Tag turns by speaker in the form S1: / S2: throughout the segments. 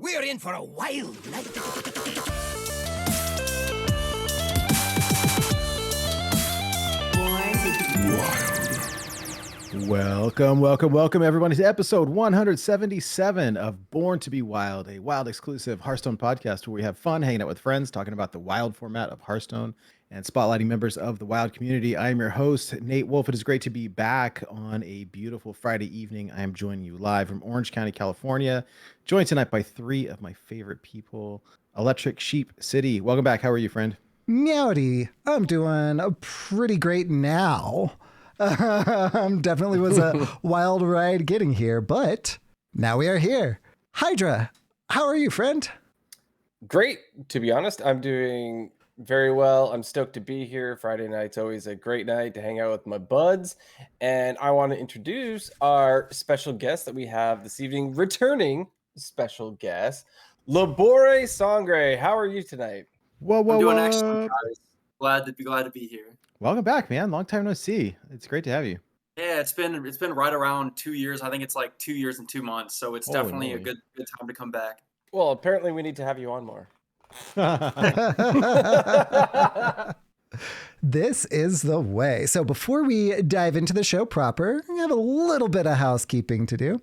S1: We're in for a wild night.
S2: Welcome everybody to episode 177 of Born to be Wild, a Wild exclusive Hearthstone podcast where we have fun hanging out with friends, talking about the Wild format of Hearthstone and spotlighting members of the Wild community. I am your host, Nate Wolf. It is great to be back on a beautiful Friday evening. I am joining you live from Orange County, California, joined tonight by three of my favorite people, ElectricSheepCity. Welcome back. How are you, friend?
S3: Meowdy. I'm doing pretty great now. Definitely was a wild ride getting here, but now we are here. Hydra, how are you, friend?
S4: Great, to be honest. I'm doing very well. I'm stoked to be here. Friday night's always a great night to hang out with my buds. And I want to introduce our special guest that we have this evening, returning special guest, LaboreSangre. How are you tonight?
S5: I'm doing excellent, guys. Glad to be here.
S2: Welcome back, man. Long time no see. It's great to have you.
S5: Yeah, it's been right around 2 years. I think it's like 2 years and 2 months. So it's definitely a good time to come back.
S4: Well, apparently we need to have you on more.
S3: This is the way. So before we dive into the show proper, we have a little bit of housekeeping to do.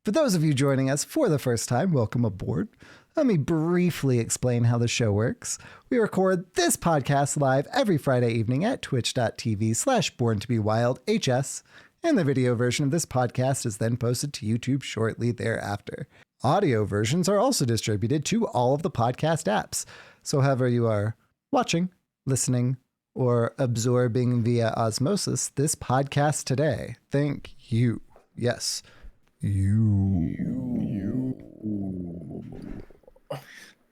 S3: For those of you joining us for the first time, welcome aboard. Let me briefly explain how the show works. We record this podcast live every Friday evening at twitch.tv/borntobewildhs, and the video version of this podcast is then posted to YouTube shortly thereafter. Audio versions are also distributed to all of the podcast apps. So however you are watching, listening, or absorbing via osmosis this podcast today, thank you. Yes, you.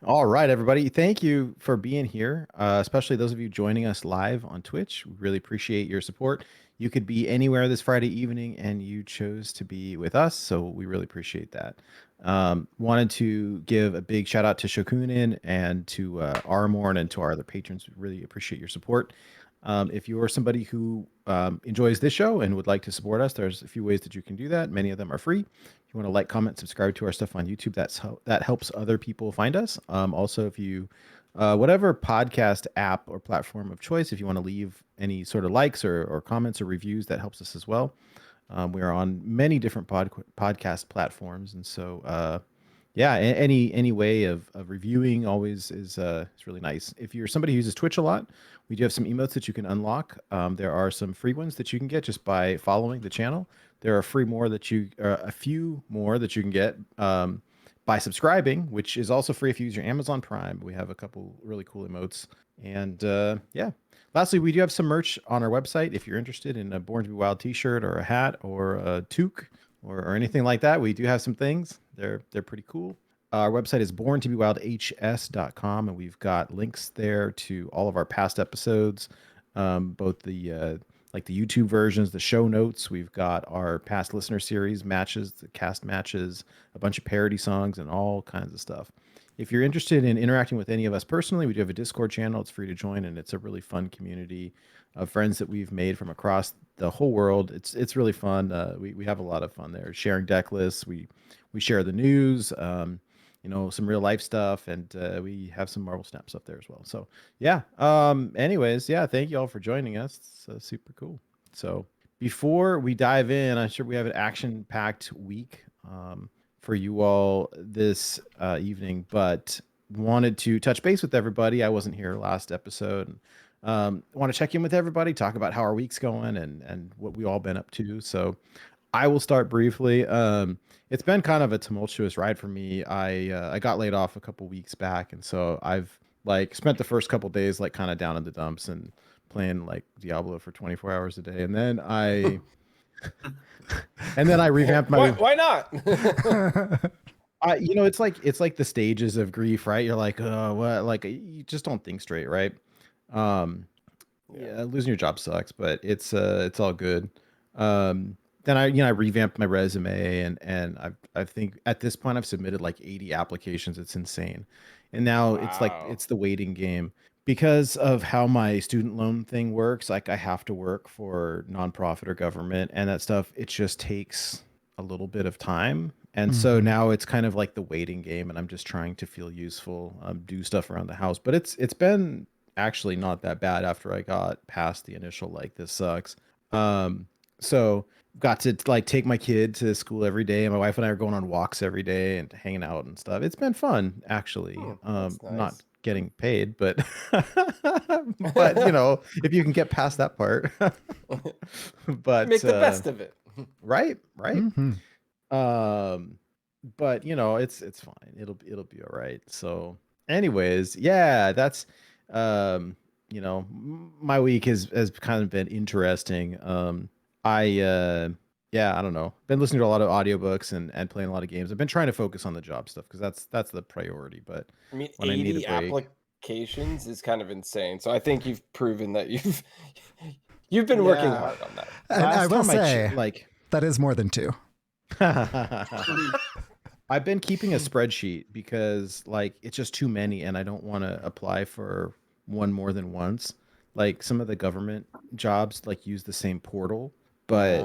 S2: All right, everybody. Thank you for being here, especially those of you joining us live on Twitch. We really appreciate your support. You could be anywhere this Friday evening, and you chose to be with us, so we really appreciate that. Wanted to give a big shout out to Shokunin and to Armorn and to our other patrons. We really appreciate your support. If you are somebody who enjoys this show and would like to support us, there's a few ways that you can do that. Many of them are free. If you want to like, comment, subscribe to our stuff on YouTube, that helps other people find us. Also, if you, whatever podcast app or platform of choice, if you want to leave any sort of likes or comments or reviews, that helps us as well. We are on many different podcast platforms. And so, yeah, any way of reviewing always is really nice. If you're somebody who uses Twitch a lot, we do have some emotes that you can unlock. There are some free ones that you can get just by following the channel. There are a few more that you can get by subscribing, which is also free if you use your Amazon Prime. We have a couple really cool emotes. And yeah. Lastly, we do have some merch on our website. If you're interested in a Born to be Wild t-shirt or a hat or a toque or anything like that, we do have some things. They're pretty cool. Our website is borntobewildhs.com, and we've got links there to all of our past episodes, both the like the YouTube versions, the show notes. We've got our past listener series matches, the cast matches, a bunch of parody songs, and all kinds of stuff. If you're interested in interacting with any of us personally, we do have a Discord channel. It's free to join, and it's a really fun community of friends that we've made from across the whole world. It's really fun. We have a lot of fun there, sharing deck lists. We share the news, some real life stuff, and we have some Marvel Snaps up there as well. So yeah. Anyways, yeah, thank you all for joining us. It's super cool. So before we dive in, I'm sure we have an action-packed week for you all this evening, but wanted to touch base with everybody. I wasn't here last episode. Want to check in with everybody, talk about how our week's going and what we all been up to. So I will start briefly. It's been kind of a tumultuous ride for me. I got laid off a couple weeks back, and so I've spent the first couple days kind of down in the dumps and playing Diablo for 24 hours a day, and then I revamped my.
S4: Why not?
S2: It's like the stages of grief, right? You're like, oh, what? You just don't think straight, right? Yeah, losing your job sucks, but it's all good. Then I revamped my resume, and I think at this point I've submitted 80 applications. It's insane. And now
S4: Wow.
S2: it's the waiting game because of how my student loan thing works. I have to work for nonprofit or government and that stuff. It just takes a a little bit of time. And so now it's kind of like the waiting game, and I'm just trying to feel useful, do stuff around the house. But it's been actually not that bad after I got past the initial like this sucks. So got to like take my kid to school every day, and my wife and I are going on walks every day and hanging out and stuff. It's been fun actually.
S4: That's nice.
S2: Not getting paid, but but if you can get past that part. But
S4: make the best of it.
S2: Right. But it's fine. It'll be all right. So anyways, yeah, that's my week has kind of been interesting. I don't know. Been listening to a lot of audiobooks and playing a lot of games. I've been trying to focus on the job stuff because that's the priority. But
S4: I mean,
S2: when I need
S4: 80
S2: a break,
S4: applications is kind of insane. So I think you've proven that you've been working hard on that.
S3: And I will say,
S2: like,
S3: that is more than 2.
S2: I've been keeping a spreadsheet because like it's just too many, and I don't want to apply for one more than once. Like some of the government jobs like use the same portal, but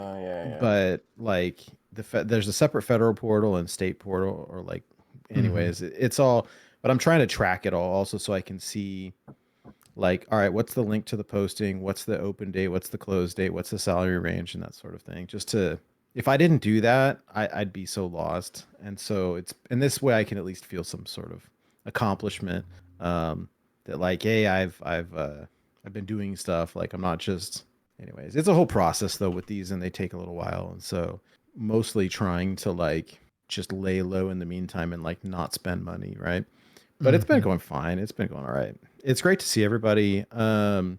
S2: but like there's a separate federal portal and state portal, or like anyways, it's all. But I'm trying to track it all also so I can see like, all right, what's the link to the posting? What's the open date? What's the close date? What's the salary range and that sort of thing? Just to, if I didn't do that, I'd be so lost. And so it's in this way I can at least feel some sort of accomplishment. That like, hey, I've been doing stuff. Like I'm not just, anyways. It's a whole process though with these, and they take a little while. And so mostly trying to like just lay low in the meantime and like not spend money, right? But it's been going fine. It's been going all right. It's great to see everybody. But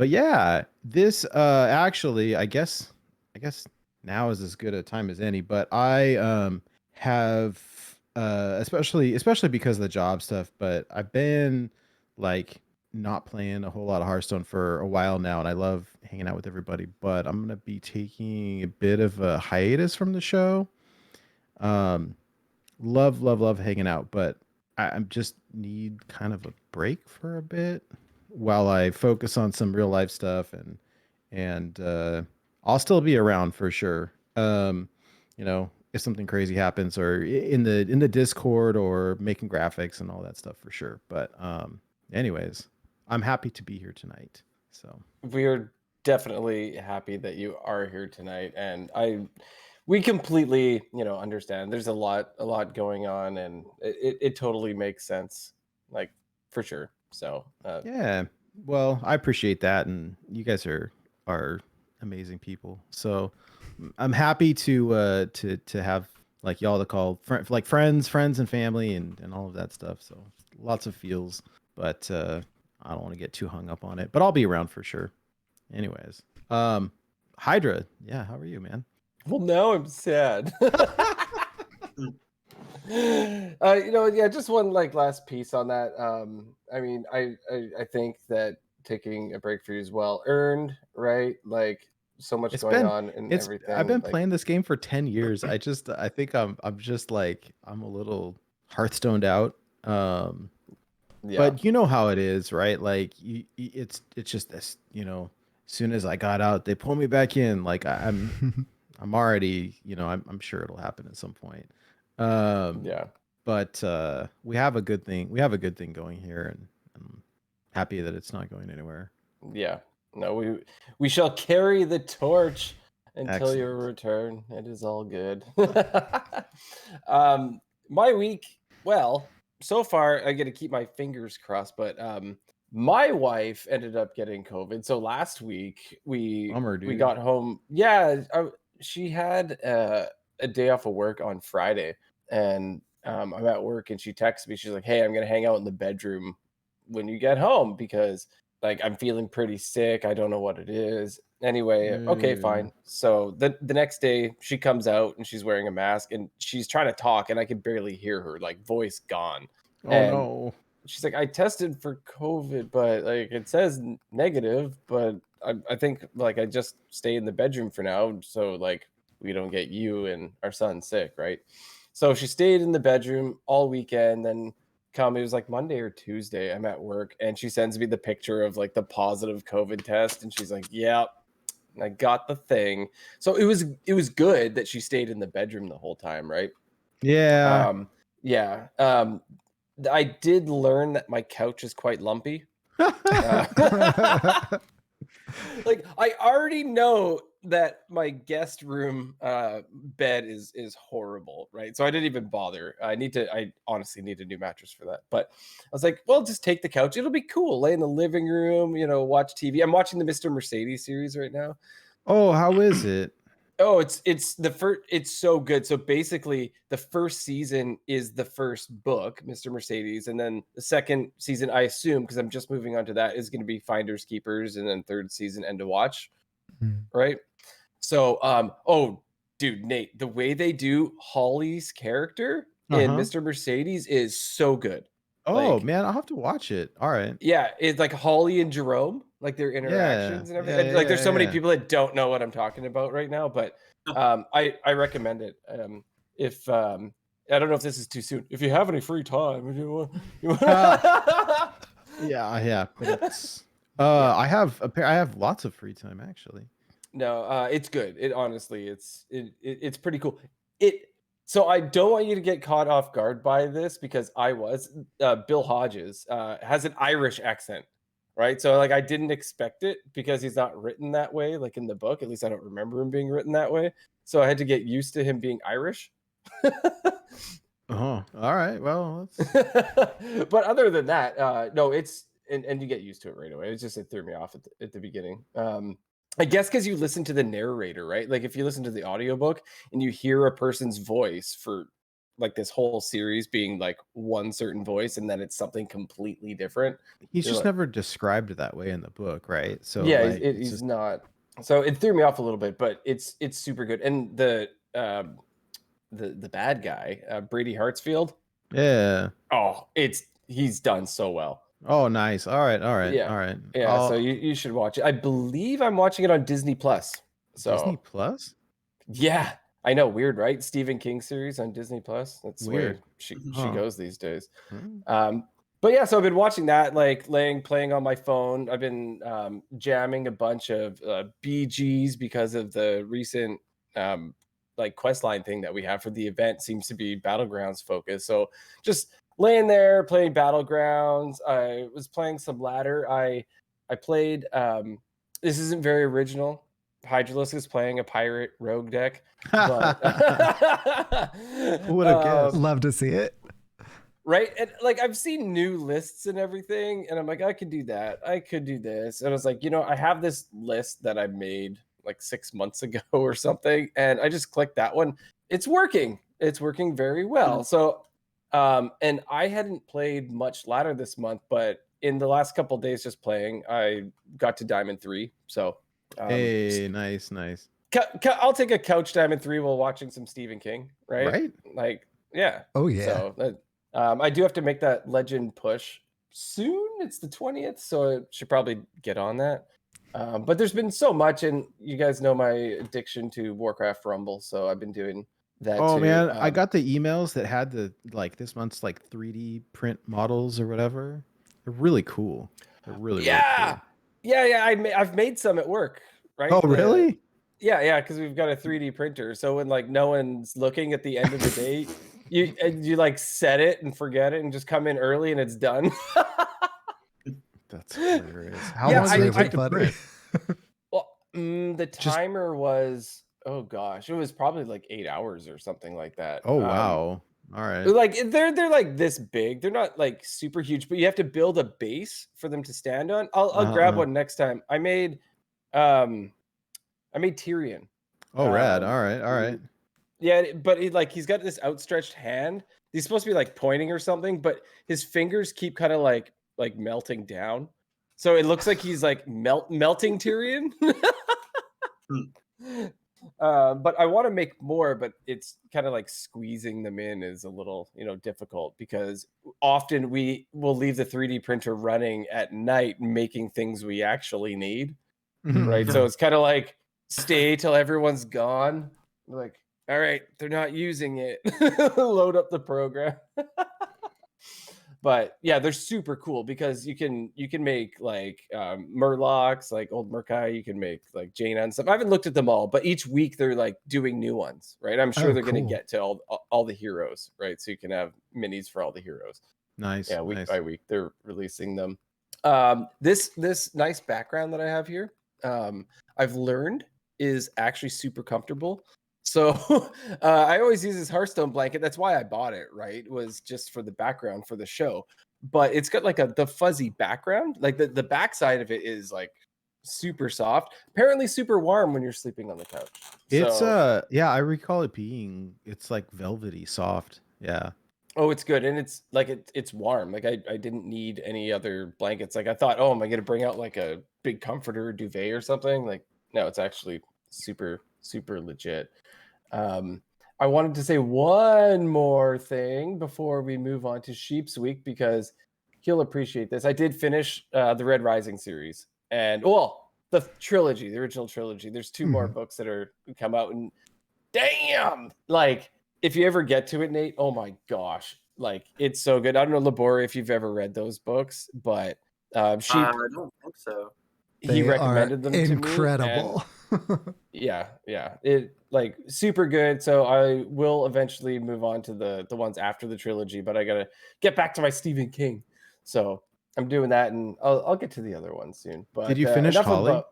S2: yeah, this actually, I guess now is as good a time as any. But I have especially because of the job stuff. But I've been like not playing a whole lot of Hearthstone for a while now, and I love hanging out with everybody. But I'm gonna be taking a bit of a hiatus from the show. Love hanging out, but I'm just need kind of a break for a bit while I focus on some real life stuff, and I'll still be around for sure. If something crazy happens, or in the Discord, or making graphics and all that stuff for sure. But anyways, I'm happy to be here tonight. So
S4: we're definitely happy that you are here tonight, and we completely, understand. There's a lot going on, and it totally makes sense, like for sure. So
S2: yeah, well, I appreciate that, and you guys are amazing people. So I'm happy to have like y'all to call like friends and family and all of that stuff. So lots of feels, but I don't want to get too hung up on it. But I'll be around for sure. Anyways, Hydra, yeah, how are you, man?
S4: Well, now I'm sad. Just one like last piece on that. I mean, I think that taking a break for you is well earned, right? Like so much going on and everything.
S2: I've been playing this game for 10 years. I think I'm just like I'm a little Hearthstoned out. But you know how it is, right? Like it's just this, as soon as I got out, they pull me back in. Like I'm already, I'm sure it'll happen at some point. But we have a good thing. We have a good thing going here, and I'm happy that it's not going anywhere.
S4: Yeah. No, we shall carry the torch until
S2: Excellent.
S4: your return. It is all good. My week, well, so far I get to keep my fingers crossed, but my wife ended up getting COVID. So last week we got home. Yeah, she had a day off of work on Friday, and I'm at work, and she texts me. She's like, "Hey, I'm gonna hang out in the bedroom when you get home because like I'm feeling pretty sick. I don't know what it is." Anyway, okay, fine. So the next day she comes out and she's wearing a mask and she's trying to talk, and I could barely hear her, like voice gone.
S2: No.
S4: She's like, "I tested for COVID, but like it says negative, but I think like I just stay in the bedroom for now, so like we don't get you and our son sick, right?" So she stayed in the bedroom all weekend. Then it was like Monday or Tuesday, I'm at work, and she sends me the picture of like the positive COVID test, and she's like, "Yeah, And I got the thing. So it was good that she stayed in the bedroom the whole time, right?
S2: Yeah.
S4: Yeah. I did learn that my couch is quite lumpy. Like I already know that my guest room bed is horrible, right? So I didn't even bother. I honestly need a new mattress for that. But I was like, well, just take the couch. It'll be cool. Lay in the living room, watch TV. I'm watching the Mr. Mercedes series right now.
S2: Oh, how is it?
S4: Oh, it's the first. It's so good. So basically, the first season is the first book, Mr. Mercedes, and then the second season, I assume, because I'm just moving on to that, is going to be Finders Keepers, and then third season, End to Watch, right? So, oh, dude, Nate, the way they do Holly's character in Mr. Mercedes is so good.
S2: Oh man, I'll have to watch it. All right.
S4: Yeah, it's like Holly and Jerome, like their interactions and everything.
S2: Yeah,
S4: Like there's so many people that don't know what I'm talking about right now, but I recommend it. If I don't know if this is too soon. If you have any free time,
S2: yeah, but it's I have lots of free time actually.
S4: No, it's good. It honestly, it's pretty cool. So I don't want you to get caught off guard by this because Bill Hodges has an Irish accent, right? So like I didn't expect it because he's not written that way, like in the book. At least I don't remember him being written that way. So I had to get used to him being Irish.
S2: Oh, all right. Well,
S4: but other than that, no, it's and you get used to it right away. It threw me off at the beginning. I guess because you listen to the narrator, right? Like if you listen to the audiobook and you hear a person's voice for like this whole series being like one certain voice and then it's something completely different.
S2: He's just never described it that way in the book, right? So
S4: yeah,
S2: like,
S4: he's just not. So it threw me off a little bit, but it's super good. And the bad guy, Brady Hartsfield.
S2: Yeah.
S4: Oh, he's done so well.
S2: Oh, nice. All right.
S4: Yeah. Yeah. So you should watch it. I believe I'm watching it on Disney Plus. So
S2: Disney Plus?
S4: Yeah. I know, weird, right? Stephen King series on Disney Plus. That's
S2: weird.
S4: Where she goes these days. But yeah, so I've been watching that, like playing on my phone. I've been jamming a bunch of BGs because of the recent like questline thing that we have for the event seems to be Battlegrounds focused. So just laying there playing Battlegrounds. I was playing some ladder. I played this isn't very original. Hydralisk is playing a pirate rogue deck. But
S2: would have guessed?
S3: Love to see it.
S4: Right? And like I've seen new lists and everything, and I'm like, I could do that. I could do this. And I was like, I have this list that I made like 6 months ago or something, and I just clicked that one. It's working. It's working very well. So and I hadn't played much ladder this month, but in the last couple of days just playing, I got to Diamond 3. So
S2: hey, nice.
S4: I'll take a couch Diamond 3 while watching some Stephen King, right? Like, yeah.
S3: Oh yeah.
S4: So I do have to make that legend push soon. It's the 20th, so I should probably get on that. But there's been so much, and you guys know my addiction to Warcraft Rumble, so I've been doing that
S2: too. Man, I got the emails that had the this month's like 3D print models or whatever. They're really cool. They're really
S4: yeah,
S2: really cool.
S4: Yeah. I've made some at work, right?
S2: Oh, really?
S4: Yeah, because we've got a 3D printer. So when like no one's looking at the end of the day, you like set it and forget it and just come in early and it's done.
S2: That's hilarious. How long did it take to print?
S4: Well, the timer was, oh gosh, it was probably like 8 hours or something like that.
S2: Oh wow. All right.
S4: Like they're like this big. They're not like super huge, but you have to build a base for them to stand on. I'll grab one next time. I made Tyrion.
S2: Oh, rad. All right.
S4: Yeah, but he's got this outstretched hand. He's supposed to be like pointing or something, but his fingers keep kind of like melting down. So it looks like he's like melting Tyrion. But I want to make more, but it's kind of like squeezing them in is a little, difficult because often we will leave the 3D printer running at night making things we actually need. Right. So it's kind of like stay till everyone's gone. Like, all right, they're not using it. Load up the program. But yeah, they're super cool because you can make like Murlocs, like old Murkai. You can make like Jaina and stuff. I haven't looked at them all, but each week they're like doing new ones, right? I'm sure they're going to get to all the heroes, right? So you can have minis for all the heroes.
S2: Nice.
S4: Yeah, week by week they're releasing them. This nice background that I have here, I've learned is actually super comfortable. So I always use this Hearthstone blanket. That's why I bought it, right? Was just for the background for the show. But it's got like the fuzzy background. Like the backside of it is like super soft. Apparently super warm when you're sleeping on the couch.
S2: It's yeah, I recall it being, it's like velvety soft. Yeah.
S4: Oh, it's good. And it's like it's warm. Like I didn't need any other blankets. Like I thought, oh, am I gonna bring out like a big comforter duvet or something? Like, no, it's actually super legit. I wanted to say one more thing before we move on to Sheep's Week, because he'll appreciate this. I did finish the Red Rising series, and the trilogy, the original trilogy. There's two more books that are come out, and damn, like if you ever get to it, Nate, oh my gosh, like it's so good. I don't know, Labore, if you've ever read those books, but Sheep,
S5: I don't think so.
S4: He recommended them
S3: incredible.
S4: to me. Yeah, it like super good. So I will eventually move on to the ones after the trilogy, but I gotta get back to my Stephen King. So I'm doing that, and I'll get to the other ones soon. But
S2: did you finish Holly?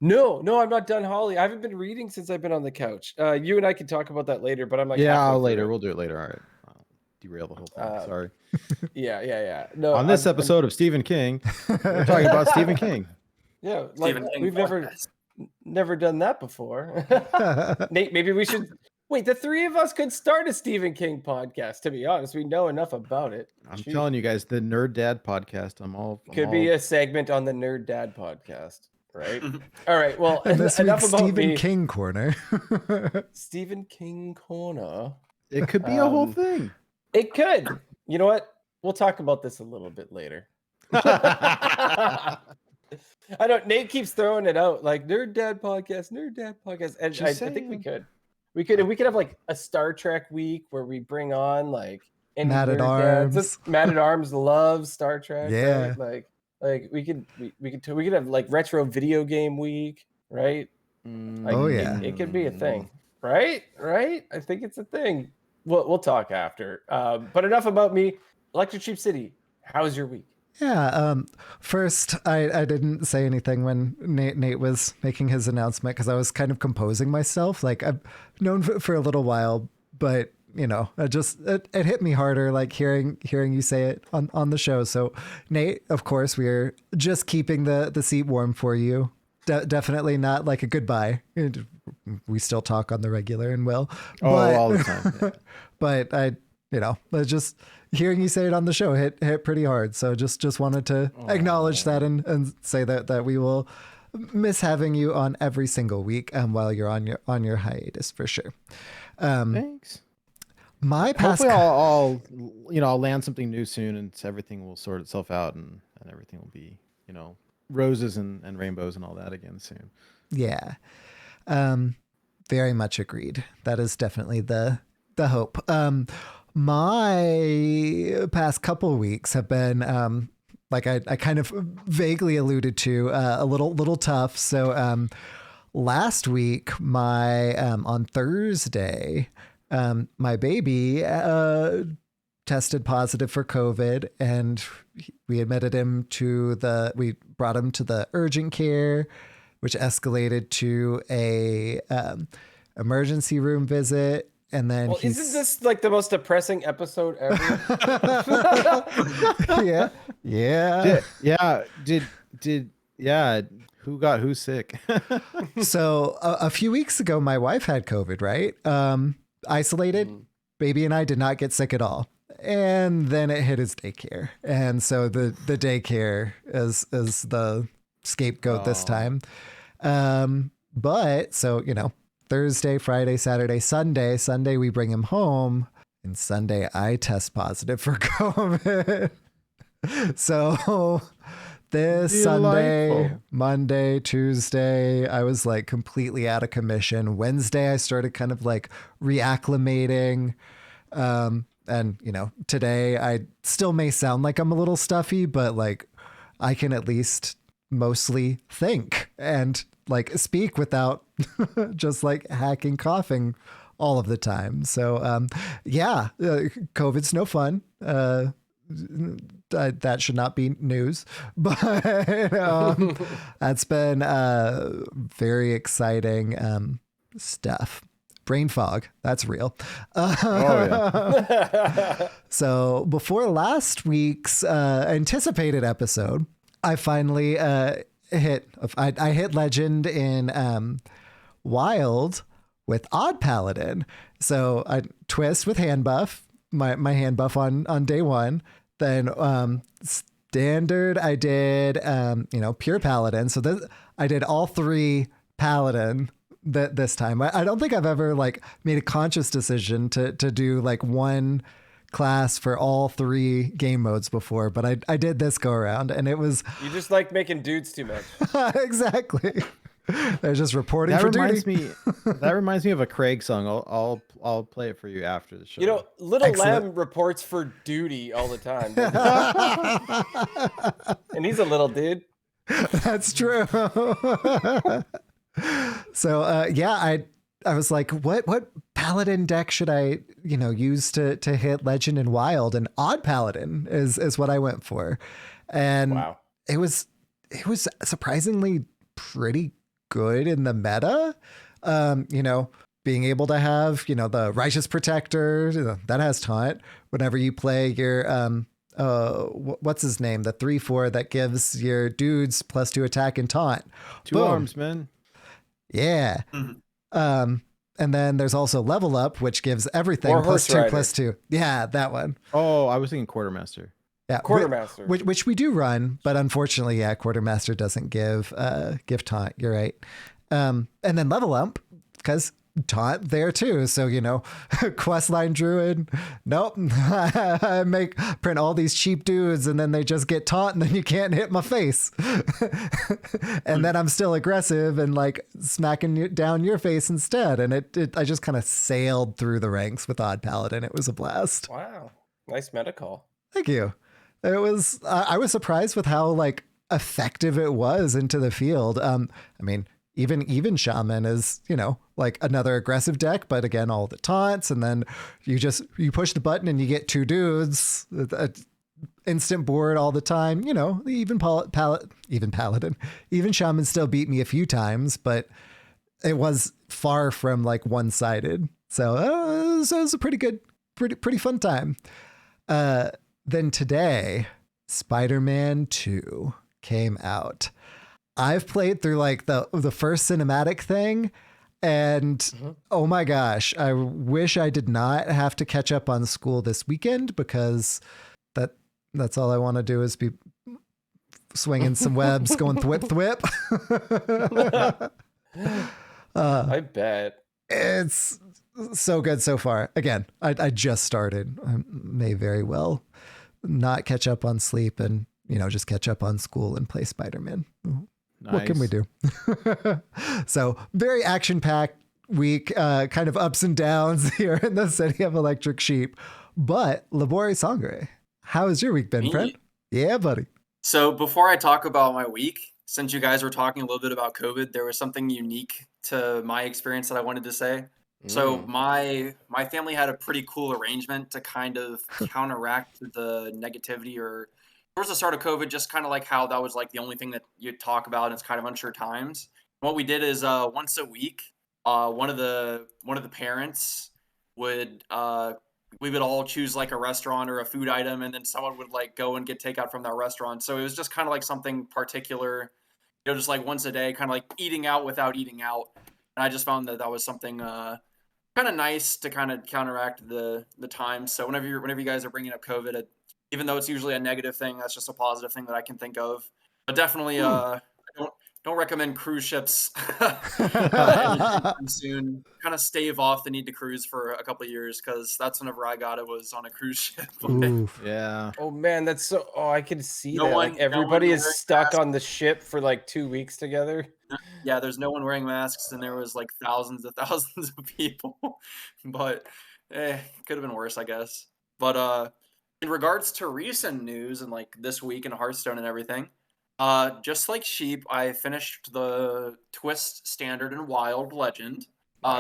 S4: No, I'm not done Holly. I haven't been reading since I've been on the couch. You and I can talk about that later, but I'm like,
S2: yeah, later. We'll do it later. All right. I'll derail the whole thing. Sorry.
S4: Yeah. No,
S2: on this episode of Stephen King, we're talking about Stephen King.
S4: Yeah, like we've never done that before. Nate, maybe we should wait. The three of us could start a Stephen King podcast. To be honest, we know enough about it.
S2: I'm telling you guys, the Nerd Dad podcast. Could
S4: be a segment on the Nerd Dad podcast, right? All right. Well,
S3: and this
S4: enough
S3: week's
S4: about
S3: Stephen King corner.
S4: Stephen King corner.
S2: It could be a whole thing.
S4: It could. You know what? We'll talk about this a little bit later. I don't. Nate keeps throwing it out like Nerd Dad podcast, and I think we could have like a Star Trek week where we bring on like
S3: Mad at Arms.
S4: Mad at Arms loves Star Trek.
S3: Yeah,
S4: right? Like we could have like retro video game week, right? Like, it could be a thing, right? I think it's a thing. We'll talk after. But enough about me. Electric Sheep City, how was your week?
S3: Yeah. First, I didn't say anything when Nate was making his announcement because I was kind of composing myself. Like I've known for a little while, but you know, it hit me harder like hearing you say it on the show. So Nate, of course, we're just keeping the seat warm for you. Definitely not like a goodbye. We still talk on the regular and will.
S2: All the time. Yeah.
S3: But just hearing you say it on the show hit pretty hard. So just wanted to acknowledge that and say that we will miss having you on every single week while you're on your hiatus for sure.
S2: Thanks.
S3: My past,
S2: hopefully I'll land something new soon, and everything will sort itself out, and everything will be roses and rainbows and all that again soon.
S3: Yeah. Very much agreed. That is definitely the hope. My past couple weeks have been like I kind of vaguely alluded to a little tough. So last week, on Thursday, my baby tested positive for COVID, and we admitted him we brought him to the urgent care, which escalated to a emergency room visit. And then
S4: isn't this like the most depressing episode ever?
S3: Yeah.
S2: Who got who sick?
S3: So a few weeks ago, my wife had COVID, right? Isolated. Baby and I did not get sick at all. And then it hit his daycare. And so the daycare is the scapegoat this time. But so, Thursday, Friday, Saturday, Sunday. Sunday, we bring him home. And Sunday, I test positive for COVID. So this Sunday, Monday, Tuesday, I was like completely out of commission. Wednesday, I started kind of like reacclimating. And, today I still may sound like I'm a little stuffy, but like I can at least mostly think and like speak without just like hacking, coughing all of the time. So, COVID's no fun. That should not be news, but that's been very exciting stuff. Brain fog, that's real. So before last week's anticipated episode, I finally hit legend in Wild with Odd Paladin. So I twist with hand buff, my hand buff on day one. Then standard, I did pure paladin. So I did all 3 paladin this time. I don't think I've ever like made a conscious decision to do like one class for all 3 game modes before, but I did this go around, and it was
S4: you just like making dudes too much.
S3: Exactly. They're just reporting
S2: that
S3: for
S2: reminds
S3: duty.
S2: That reminds me of a Craig song. I'll play it for you after the show.
S4: Little
S3: Excellent.
S4: Lamb reports for duty all the time, and he's a little dude.
S3: That's true. So I was like, what paladin deck should I use to hit legend and wild? And Odd Paladin is what I went for, and
S4: wow,
S3: it was surprisingly pretty good in the meta. Being able to have the Righteous Protector that has taunt whenever you play your what's his name, the 3/4 that gives your dudes +2 attack and taunt.
S2: 2
S3: Boom.
S2: arms, man.
S3: Yeah. And then there's also Level Up, which gives everything
S4: Or Horse Rider.
S3: +2. Yeah, that one.
S2: Oh, I was thinking Quartermaster.
S3: Yeah,
S4: Quartermaster.
S3: which we do run, but unfortunately, Quartermaster doesn't give taunt. You're right. And then Level Up, because taunt there too. So Questline Druid. Nope. I print all these cheap dudes, and then they just get taunt, and then you can't hit my face. And then I'm still aggressive and like smacking down your face instead. And I just kind of sailed through the ranks with Odd Paladin. It was a blast.
S4: Wow, nice meta call.
S3: Thank you. It was. I was surprised with how like effective it was into the field. I mean, even Shaman is like another aggressive deck, but again, all the taunts, and then you push the button and you get 2 dudes, instant board all the time. Even Paladin, even Shaman still beat me a few times, but it was far from like one-sided. So it was a pretty fun time. Then today, Spider-Man 2 came out. I've played through like the first cinematic thing, and oh my gosh, I wish I did not have to catch up on school this weekend, because that's all I want to do is be swinging some webs, going thwip.
S4: I bet.
S3: It's so good so far. Again, I just started. I may very well not catch up on sleep and just catch up on school and play Spider-Man.
S2: Nice.
S3: What can we do? So very action-packed week, kind of ups and downs here in the city of Electric Sheep. But LaboreSangre, how has your week been, friend? Yeah, buddy.
S5: So before I talk about my week, since you guys were talking a little bit about COVID, there was something unique to my experience that I wanted to say. So my family had a pretty cool arrangement to kind of counteract the negativity, or towards the start of COVID, just kind of like how that was like the only thing that you'd talk about, and it's kind of unsure times. What we did is once a week, one of the parents would we would all choose like a restaurant or a food item, and then someone would like go and get takeout from that restaurant. So it was just kind of like something particular, just like once a day, kind of like eating out without eating out. And I just found that was something kind of nice to kind of counteract the times. So whenever you guys are bringing up COVID, even though it's usually a negative thing, that's just a positive thing that I can think of. But definitely, I don't recommend cruise ships anytime soon. Kind of stave off the need to cruise for a couple of years, because that's whenever I got it, was on a cruise ship.
S2: Yeah.
S4: Oh man, that's so. Oh, I can see
S5: No
S4: that.
S5: one-
S4: Like everybody
S5: no one
S4: is
S5: wearing
S4: stuck
S5: masks.
S4: on the ship for like 2 weeks together.
S5: Yeah, there's no one wearing masks, and there was like thousands of people. But could have been worse, I guess. But in regards to recent news and like this week in Hearthstone and everything, just like Sheep, I finished the Twist Standard and Wild Legend.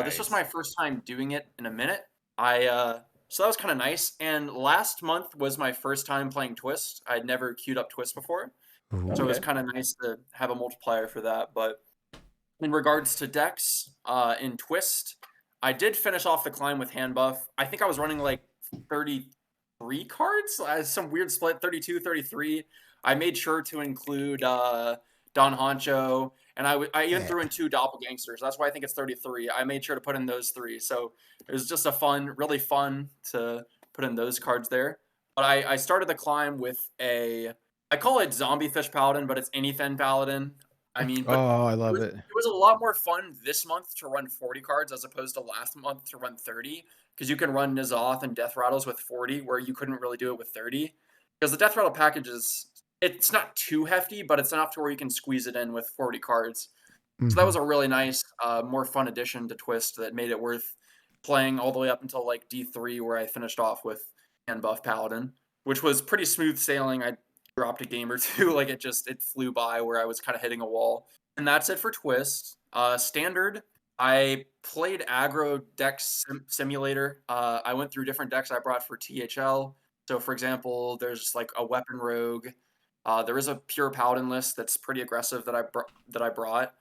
S5: This was my first time doing it in a minute. So that was kind of nice. And last month was my first time playing Twist. I'd never queued up Twist before. So it was kind of nice to have a multiplier for that. But in regards to decks, in Twist, I did finish off the climb with hand buff. I think I was running like 33 cards, some weird split, 32, 33. I made sure to include Don Honcho, and I even threw in 2 doppelgangsters. That's why I think it's 33. I made sure to put in those 3. So it was just really fun to put in those cards there. But I started the climb with I call it Zombie Fish Paladin, but it's Anyfen Paladin. I mean, but
S2: I love it.
S5: It was a lot more fun this month to run 40 cards as opposed to last month to run 30, because you can run N'Zoth and Death Rattles with 40, where you couldn't really do it with 30. Because the Death Rattle package it's not too hefty, but it's enough to where you can squeeze it in with 40 cards. So that was a really nice, more fun addition to Twist that made it worth playing all the way up until like D3, where I finished off with hand buff Paladin, which was pretty smooth sailing. I dropped a game or 2, like it flew by where I was kind of hitting a wall. And that's it for Twist. Standard, I played aggro deck simulator. I went through different decks I brought for THL. So for example, there's like a weapon rogue. There is a pure paladin list that's pretty aggressive that I brought.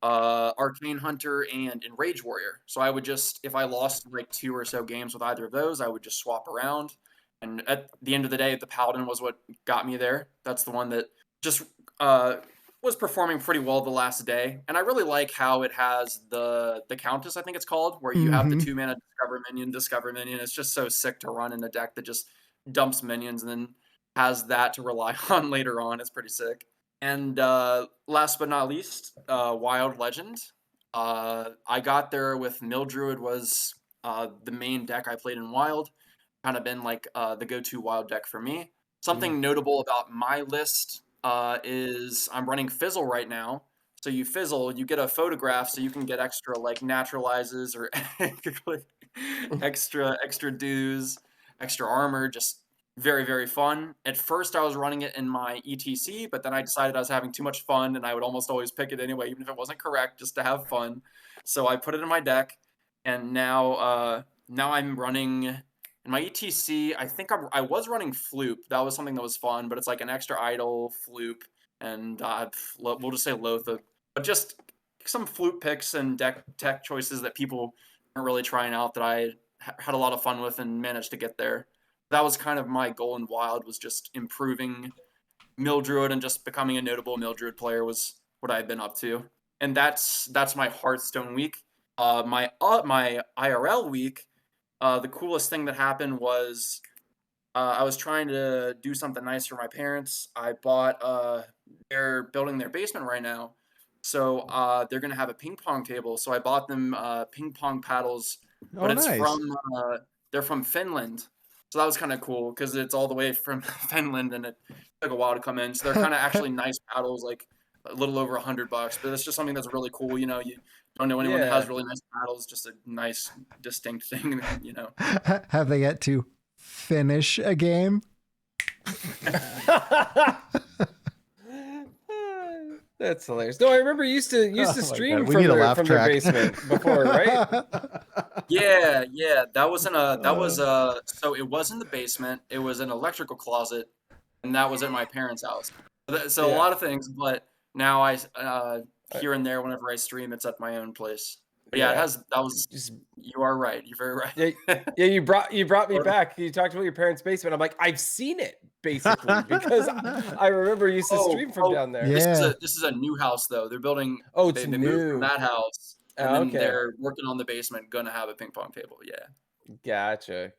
S5: Arcane Hunter and Enrage Warrior. So I would just, if I lost like 2 or so games with either of those, I would just swap around. And at the end of the day, the Paladin was what got me there. That's the one that just was performing pretty well the last day. And I really like how it has the Countess, I think it's called, where you have the 2-mana Discover Minion. It's just so sick to run in a deck that just dumps minions and then has that to rely on later on. It's pretty sick. And last but not least, Wild Legend. I got there with Mildruid was the main deck I played in Wild. Kind of been like the go-to Wild deck for me. Something notable about my list is I'm running Fizzle right now. So you fizzle, you get a photograph, so you can get extra like naturalizes or extra dues, extra armor. Just very, very fun. At first, I was running it in my ETC, but then I decided I was having too much fun, and I would almost always pick it anyway, even if it wasn't correct, just to have fun. So I put it in my deck, and now I'm running in my ETC. I think I was running Floop. That was something that was fun, but it's like an extra idle Floop, and we'll just say Lotha. But just some Floop picks and deck tech choices that people aren't really trying out that I had a lot of fun with and managed to get there. That was kind of my goal in Wild, was just improving Mildruid and just becoming a notable Mildruid player was what I had been up to. And that's my Hearthstone week. My IRL week, the coolest thing that happened was I was trying to do something nice for my parents. I bought they're building their basement right now. So they're going to have a ping pong table. So I bought them ping pong paddles, but it's
S2: nice.
S5: they're from Finland. So that was kind of cool because it's all the way from Finland and it took a while to come in. So they're kind of actually nice paddles, like a little over $100. But it's just something that's really cool. You know, you don't know anyone that has really nice paddles. Just a nice, distinct thing. You know.
S3: Have they yet to finish a game?
S6: That's hilarious. No, I remember you used to stream
S2: We need a laugh
S6: from
S2: track.
S6: their basement before, right?
S5: Yeah. That was so it was in the basement. It was an electrical closet, and that was at my parents' house. So a lot of things, but now I here and there whenever I stream, it's at my own place. But you are right. You're very right.
S6: Yeah, you brought me back. You talked about your parents' basement. I'm like, I've seen it basically because I remember you used to stream from down there.
S3: Yeah.
S5: This is a new house though. They're building.
S6: It's
S5: they
S6: new.
S5: moved from that house, and then
S6: Okay.
S5: they're working on the basement. Gonna have a ping pong table. Yeah.
S6: Gotcha.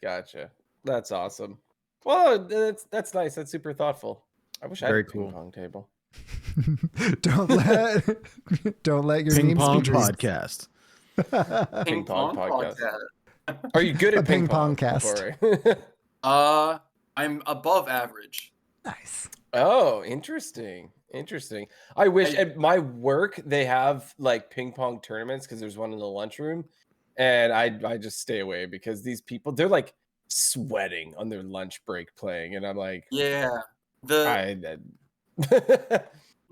S6: That's awesome. Well, that's nice. That's super thoughtful. I wish I had
S2: Very
S6: a ping
S2: cool.
S6: pong table.
S3: Don't let your
S2: Ping
S3: names
S2: pong
S3: be dreams.
S2: podcast.
S6: Ping pong podcast.
S5: podcast.
S6: Are you good at
S3: A ping pong cast.
S6: Corey?
S5: I'm above average.
S3: Nice.
S6: Oh, interesting. I wish at my work they have like ping pong tournaments because there's one in the lunchroom, and I just stay away because these people, they're like sweating on their lunch break playing, and I'm like,
S5: Yeah.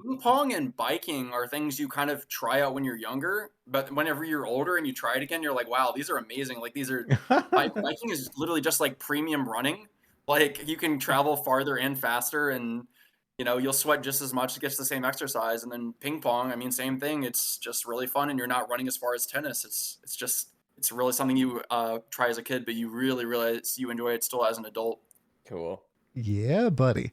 S5: Ping pong and biking are things you kind of try out when you're younger, but whenever you're older and you try it again, you're like, wow, these are amazing. Like biking is literally just like premium running. Like you can travel farther and faster, and you'll sweat just as much to get the same exercise. And then ping pong, I mean, same thing. It's just really fun, and you're not running as far as tennis. It's really something you try as a kid, but you really realize you enjoy it still as an adult.
S6: Cool.
S3: Yeah, buddy.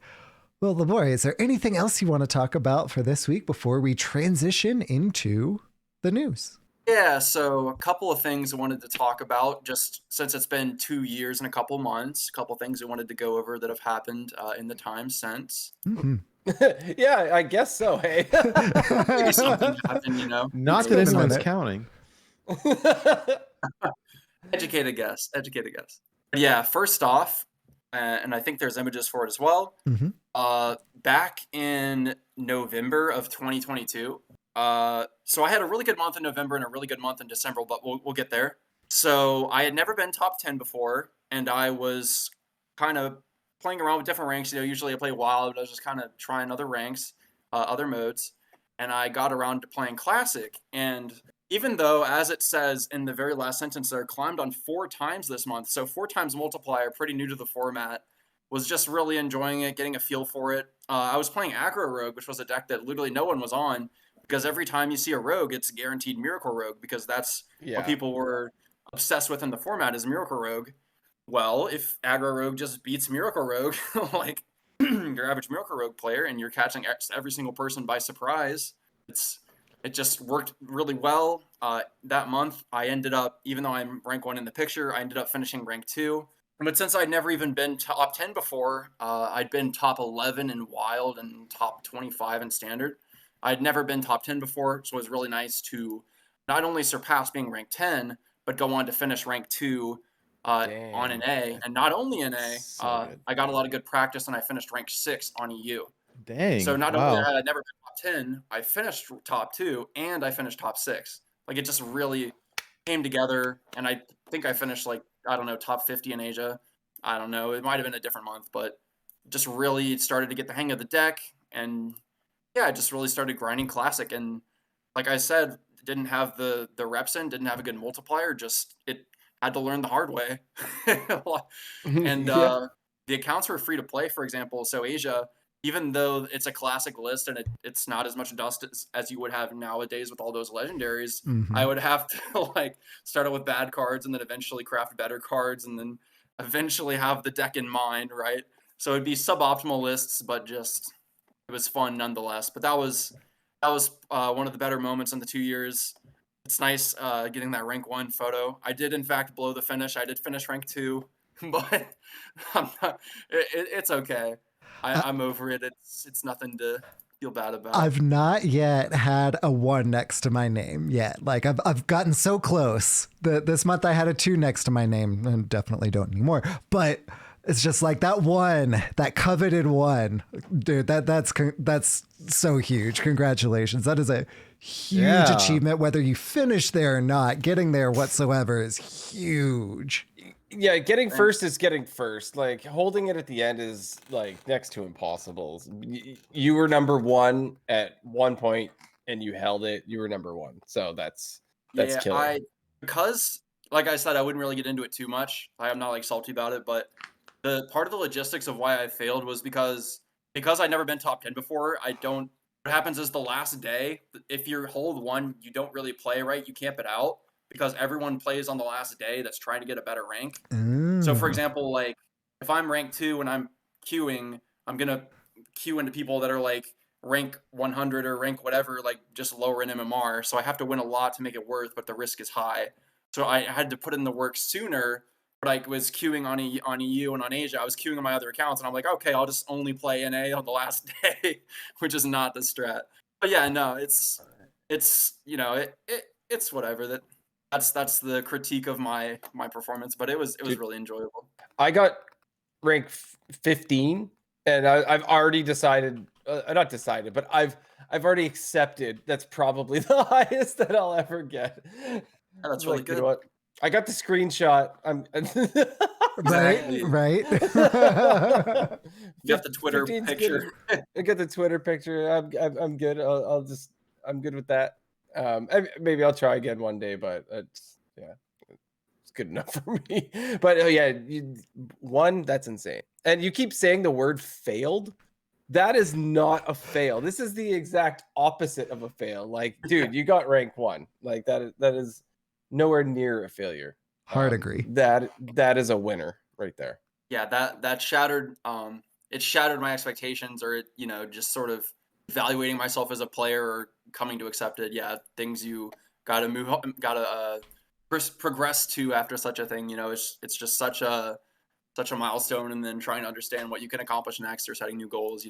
S3: Well, Labore, is there anything else you want to talk about for this week before we transition into the news?
S5: Yeah, so a couple of things I wanted to talk about, just since it's been 2 years and a couple months, a couple of things I wanted to go over that have happened in the time since.
S3: Mm-hmm.
S6: Yeah, I guess so. Hey,
S5: Maybe something happened,
S2: Not that anyone's counting.
S5: Educated guess. But yeah, first off, and I think there's images for it as well.
S3: Mm-hmm.
S5: Back in November of 2022, so I had a really good month in November and a really good month in December, but we'll get there. So I had never been top 10 before, and I was kind of playing around with different ranks. Usually I play Wild, but I was just kind of trying other ranks, other modes, and I got around to playing Classic. And even though, as it says in the very last sentence there, climbed on 4 times this month, so 4 times multiplier, pretty new to the format, was just really enjoying it, getting a feel for it. I was playing Aggro Rogue, which was a deck that literally no one was on, because every time you see a Rogue, it's guaranteed Miracle Rogue, because that's what people were obsessed with in the format is Miracle Rogue. Well, if Aggro Rogue just beats Miracle Rogue, like your average Miracle Rogue player, and you're catching every single person by surprise, it just worked really well. That month, I ended up, even though I'm rank 1 in the picture, I ended up finishing rank 2. But since I'd never even been top 10 before, I'd been top 11 in Wild and top 25 in Standard. I'd never been top 10 before, so it was really nice to not only surpass being rank 10, but go on to finish rank 2 on an A. And not only an A, I got a lot of good practice, and I finished rank 6 on EU.
S2: Dang.
S5: So not only had I never been top 10, I finished top 2, and I finished top 6. Like, it just really came together, and I think I finished, like, I don't know, top 50 in Asia. I don't know. It might have been a different month, but just really started to get the hang of the deck. And yeah, I just really started grinding Classic. And like I said, didn't have the reps in, didn't have a good multiplier. Just it had to learn the hard way. And the accounts were free to play, for example. So Asia, even though it's a Classic list and it's not as much dust as you would have nowadays with all those legendaries, I would have to like start out with bad cards and then eventually craft better cards and then eventually have the deck in mind, right? So it'd be suboptimal lists, but just it was fun nonetheless. But that was one of the better moments in the 2 years. It's nice getting that rank 1 photo. I did in fact blow the finish. I did finish rank 2, but it's okay. I'm over it. It's nothing to feel bad about.
S3: I've not yet had a 1 next to my name yet. Like I've gotten so close. This month I had a 2 next to my name, and definitely don't anymore. But it's just like that 1, that coveted 1, dude. That's so huge. Congratulations. That is a huge achievement. Whether you finish there or not, getting there whatsoever is huge.
S6: Yeah, getting first is getting first. Like holding it at the end is like next to impossible. You were number 1 at one point and you held it. You were number 1. So that's killer.
S5: Because like I said, I wouldn't really get into it too much. I'm not like salty about it, but the part of the logistics of why I failed was because I'd never been top 10 before. What happens is the last day, if you hold 1, you don't really play right. You camp it out, because everyone plays on the last day that's trying to get a better rank. So for example, like if I'm rank 2 and I'm queuing, I'm going to queue into people that are like rank 100 or rank whatever, like just lower in MMR. So I have to win a lot to make it worth, but the risk is high. So I had to put in the work sooner, but I was queuing on EU and on Asia. I was queuing on my other accounts, and I'm like, okay, I'll just only play NA on the last day, which is not the strat. But yeah, no, it's whatever. That's the critique of my performance, but it was really enjoyable.
S6: I got rank 15, and I've already decided, not decided, but I've already accepted that's probably the highest that I'll ever get.
S5: That's really good.
S6: You know what? I got the screenshot. I'm
S5: Exactly.
S3: Right.
S5: You got the Twitter
S6: 15's
S5: picture.
S6: good. I got the Twitter picture. I'm good. I'm good with that. Maybe I'll try again one day, but it's good enough for me. But that's insane. And you keep saying the word failed. That is not a fail. This is the exact opposite of a fail. Like, dude, you got rank 1. Like that is nowhere near a failure.
S3: Hard agree.
S6: That is a winner right there.
S5: Yeah, that shattered it shattered my expectations, or it, just sort of evaluating myself as a player or coming to accept it. Yeah, things you gotta move up, gotta progress to after such a thing. It's just such a milestone, and then trying to understand what you can accomplish next or setting new goals.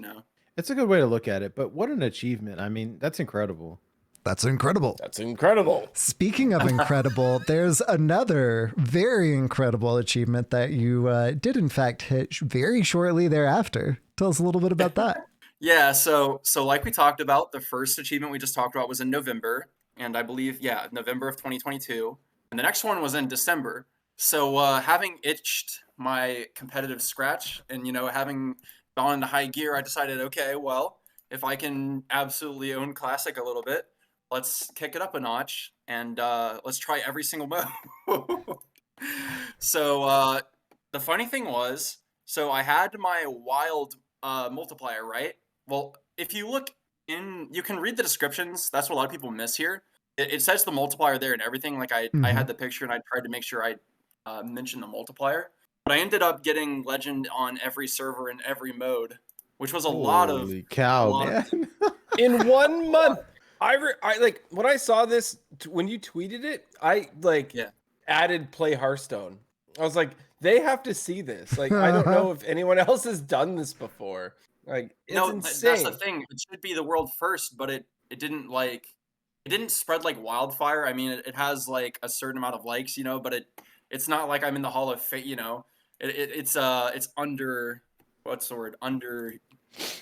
S2: It's a good way to look at it, but what an achievement. I mean, that's incredible.
S3: That's incredible.
S6: That's incredible.
S3: Speaking of incredible, there's another very incredible achievement that you did in fact hit very shortly thereafter. Tell us a little bit about that.
S5: Yeah, so like we talked about, the first achievement we just talked about was in November, and I believe, November of 2022. And the next one was in December. So having itched my competitive scratch and, having gone into high gear, I decided, okay, well, if I can absolutely own Classic a little bit, let's kick it up a notch and let's try every single mode. So the funny thing was, so I had my Wild multiplier, right? Well, if you look you can read the descriptions. That's what a lot of people miss here. It says the multiplier there and everything. Like I had the picture and I tried to make sure I mentioned the multiplier. But I ended up getting Legend on every server in every mode, which was a lot of...
S2: Holy cow, man.
S6: In 1 month. I like when I saw this, when you tweeted it, I added play Hearthstone. I was like, they have to see this. Like, I don't know if anyone else has done this before. Like, it's insane.
S5: That's the thing. It should be the world first, but it didn't spread like wildfire. I mean, it has like a certain amount of likes, but it's not like I'm in the Hall of Fame, it's under, what's the word?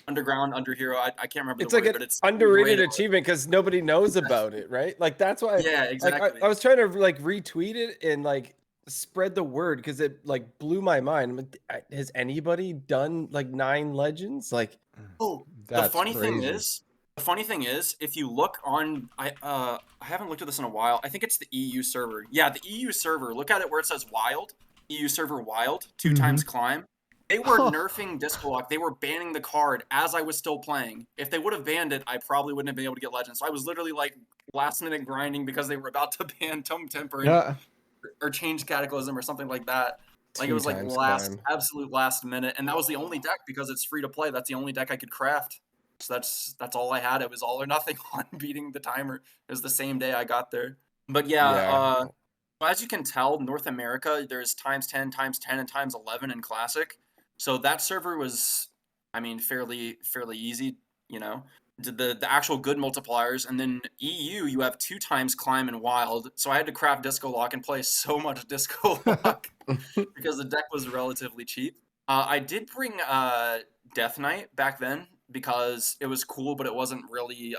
S5: Underground, under hero. I can't remember.
S6: It's the word, but it's underrated achievement because nobody knows about it, right? Like that's why.
S5: Yeah, exactly.
S6: Like, I was trying to like retweet it and like spread the word because it like blew my mind. I'm like, has anybody done like 9 legends? Like,
S5: the funny thing is, if you look on, I haven't looked at this in a while. I think it's the EU server. Yeah, the EU server. Look at it where it says Wild. EU server Wild 2 times climb. They were nerfing Disco Lock. They were banning the card as I was still playing. If they would have banned it, I probably wouldn't have been able to get Legends. So I was literally like last minute grinding because they were about to ban Tome Temper or change Cataclysm or something like that. Like it was like absolute last minute. And that was the only deck because it's free to play. That's the only deck I could craft. So that's all I had. It was all or nothing on beating the timer. It was the same day I got there. But as you can tell, North America, there's times 10, and times 11 in Classic. So that server was, I mean, fairly easy, the actual good multipliers. And then EU, you have 2 times climb and wild. So I had to craft Disco Lock and play so much Disco Lock because the deck was relatively cheap. I did bring Death Knight back then because it was cool, but it wasn't really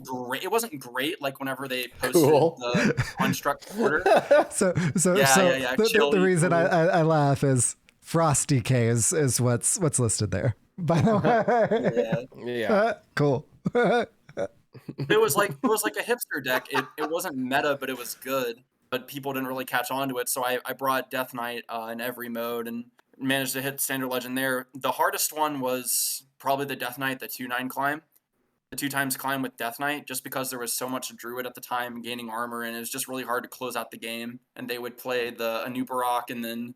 S5: great. It wasn't great like whenever they posted the Construct order.
S3: The reason I laugh is Frosty K is what's listed there. By the way, cool.
S5: It was like a hipster deck. It wasn't meta, but it was good. But people didn't really catch on to it, so I brought Death Knight in every mode and managed to hit Standard Legend there. The hardest one was probably the Death Knight, the 2/9 climb. The 2 times climb with Death Knight, just because there was so much Druid at the time gaining armor, and it was just really hard to close out the game. And they would play the Anubarak, and then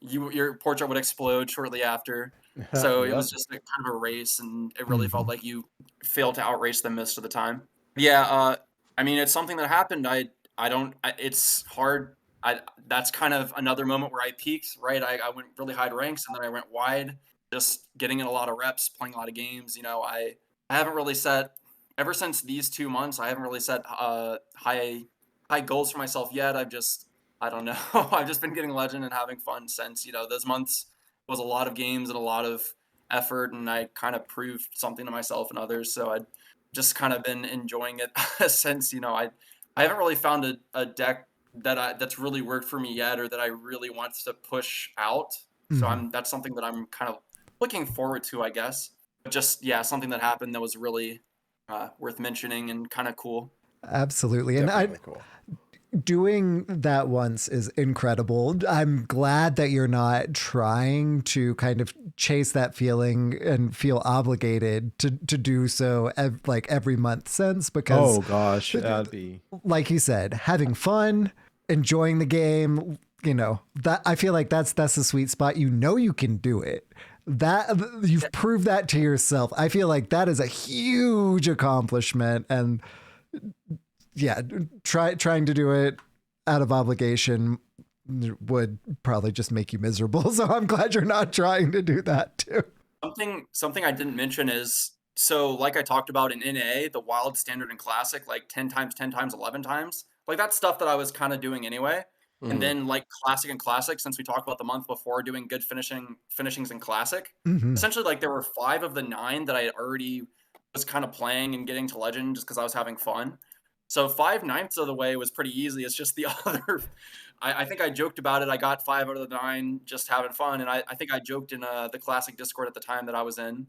S5: your portrait would explode shortly after. So it was just kind of a race, and it really felt like you failed to outrace them most of the time. Yeah, I mean, it's something that happened. It's hard. That's kind of another moment where I peaked, right? I went really high ranks, and then I went wide, just getting in a lot of reps, playing a lot of games. I haven't really set, ever since these 2 months, I haven't really set high goals for myself yet. I don't know. I've just been getting Legend and having fun since, those months was a lot of games and a lot of effort, and I kind of proved something to myself and others. So I just kind of been enjoying it since, I haven't really found a deck that's really worked for me yet, or that I really want to push out. So that's something that I'm kind of looking forward to, I guess. But just something that happened that was really worth mentioning and kind of cool.
S3: Absolutely. And
S6: Definitely cool.
S3: doing that once is incredible. I'm glad that you're not trying to kind of chase that feeling and feel obligated to do so like every month since, because
S2: Oh gosh, that'd be
S3: like you said, having fun, enjoying the game, that I feel like that's the sweet spot. You can do it. That you've proved that to yourself. I feel like that is a huge accomplishment, and trying to do it out of obligation would probably just make you miserable. So I'm glad you're not trying to do that too.
S5: Something I didn't mention is, so like I talked about in NA, the Wild, Standard, and Classic, like 10 times, 10 times, 11 times, like that's stuff that I was kind of doing anyway. And then like Classic and Classic, since we talked about the month before doing good finishings in Classic, essentially like there were 5 of the 9 that I already was kind of playing and getting to Legend just because I was having fun. So 5/9 of the way was pretty easy. It's just the other, I think I joked about it. I got 5 out of the 9 just having fun. And I think I joked in the Classic Discord at the time that I was in.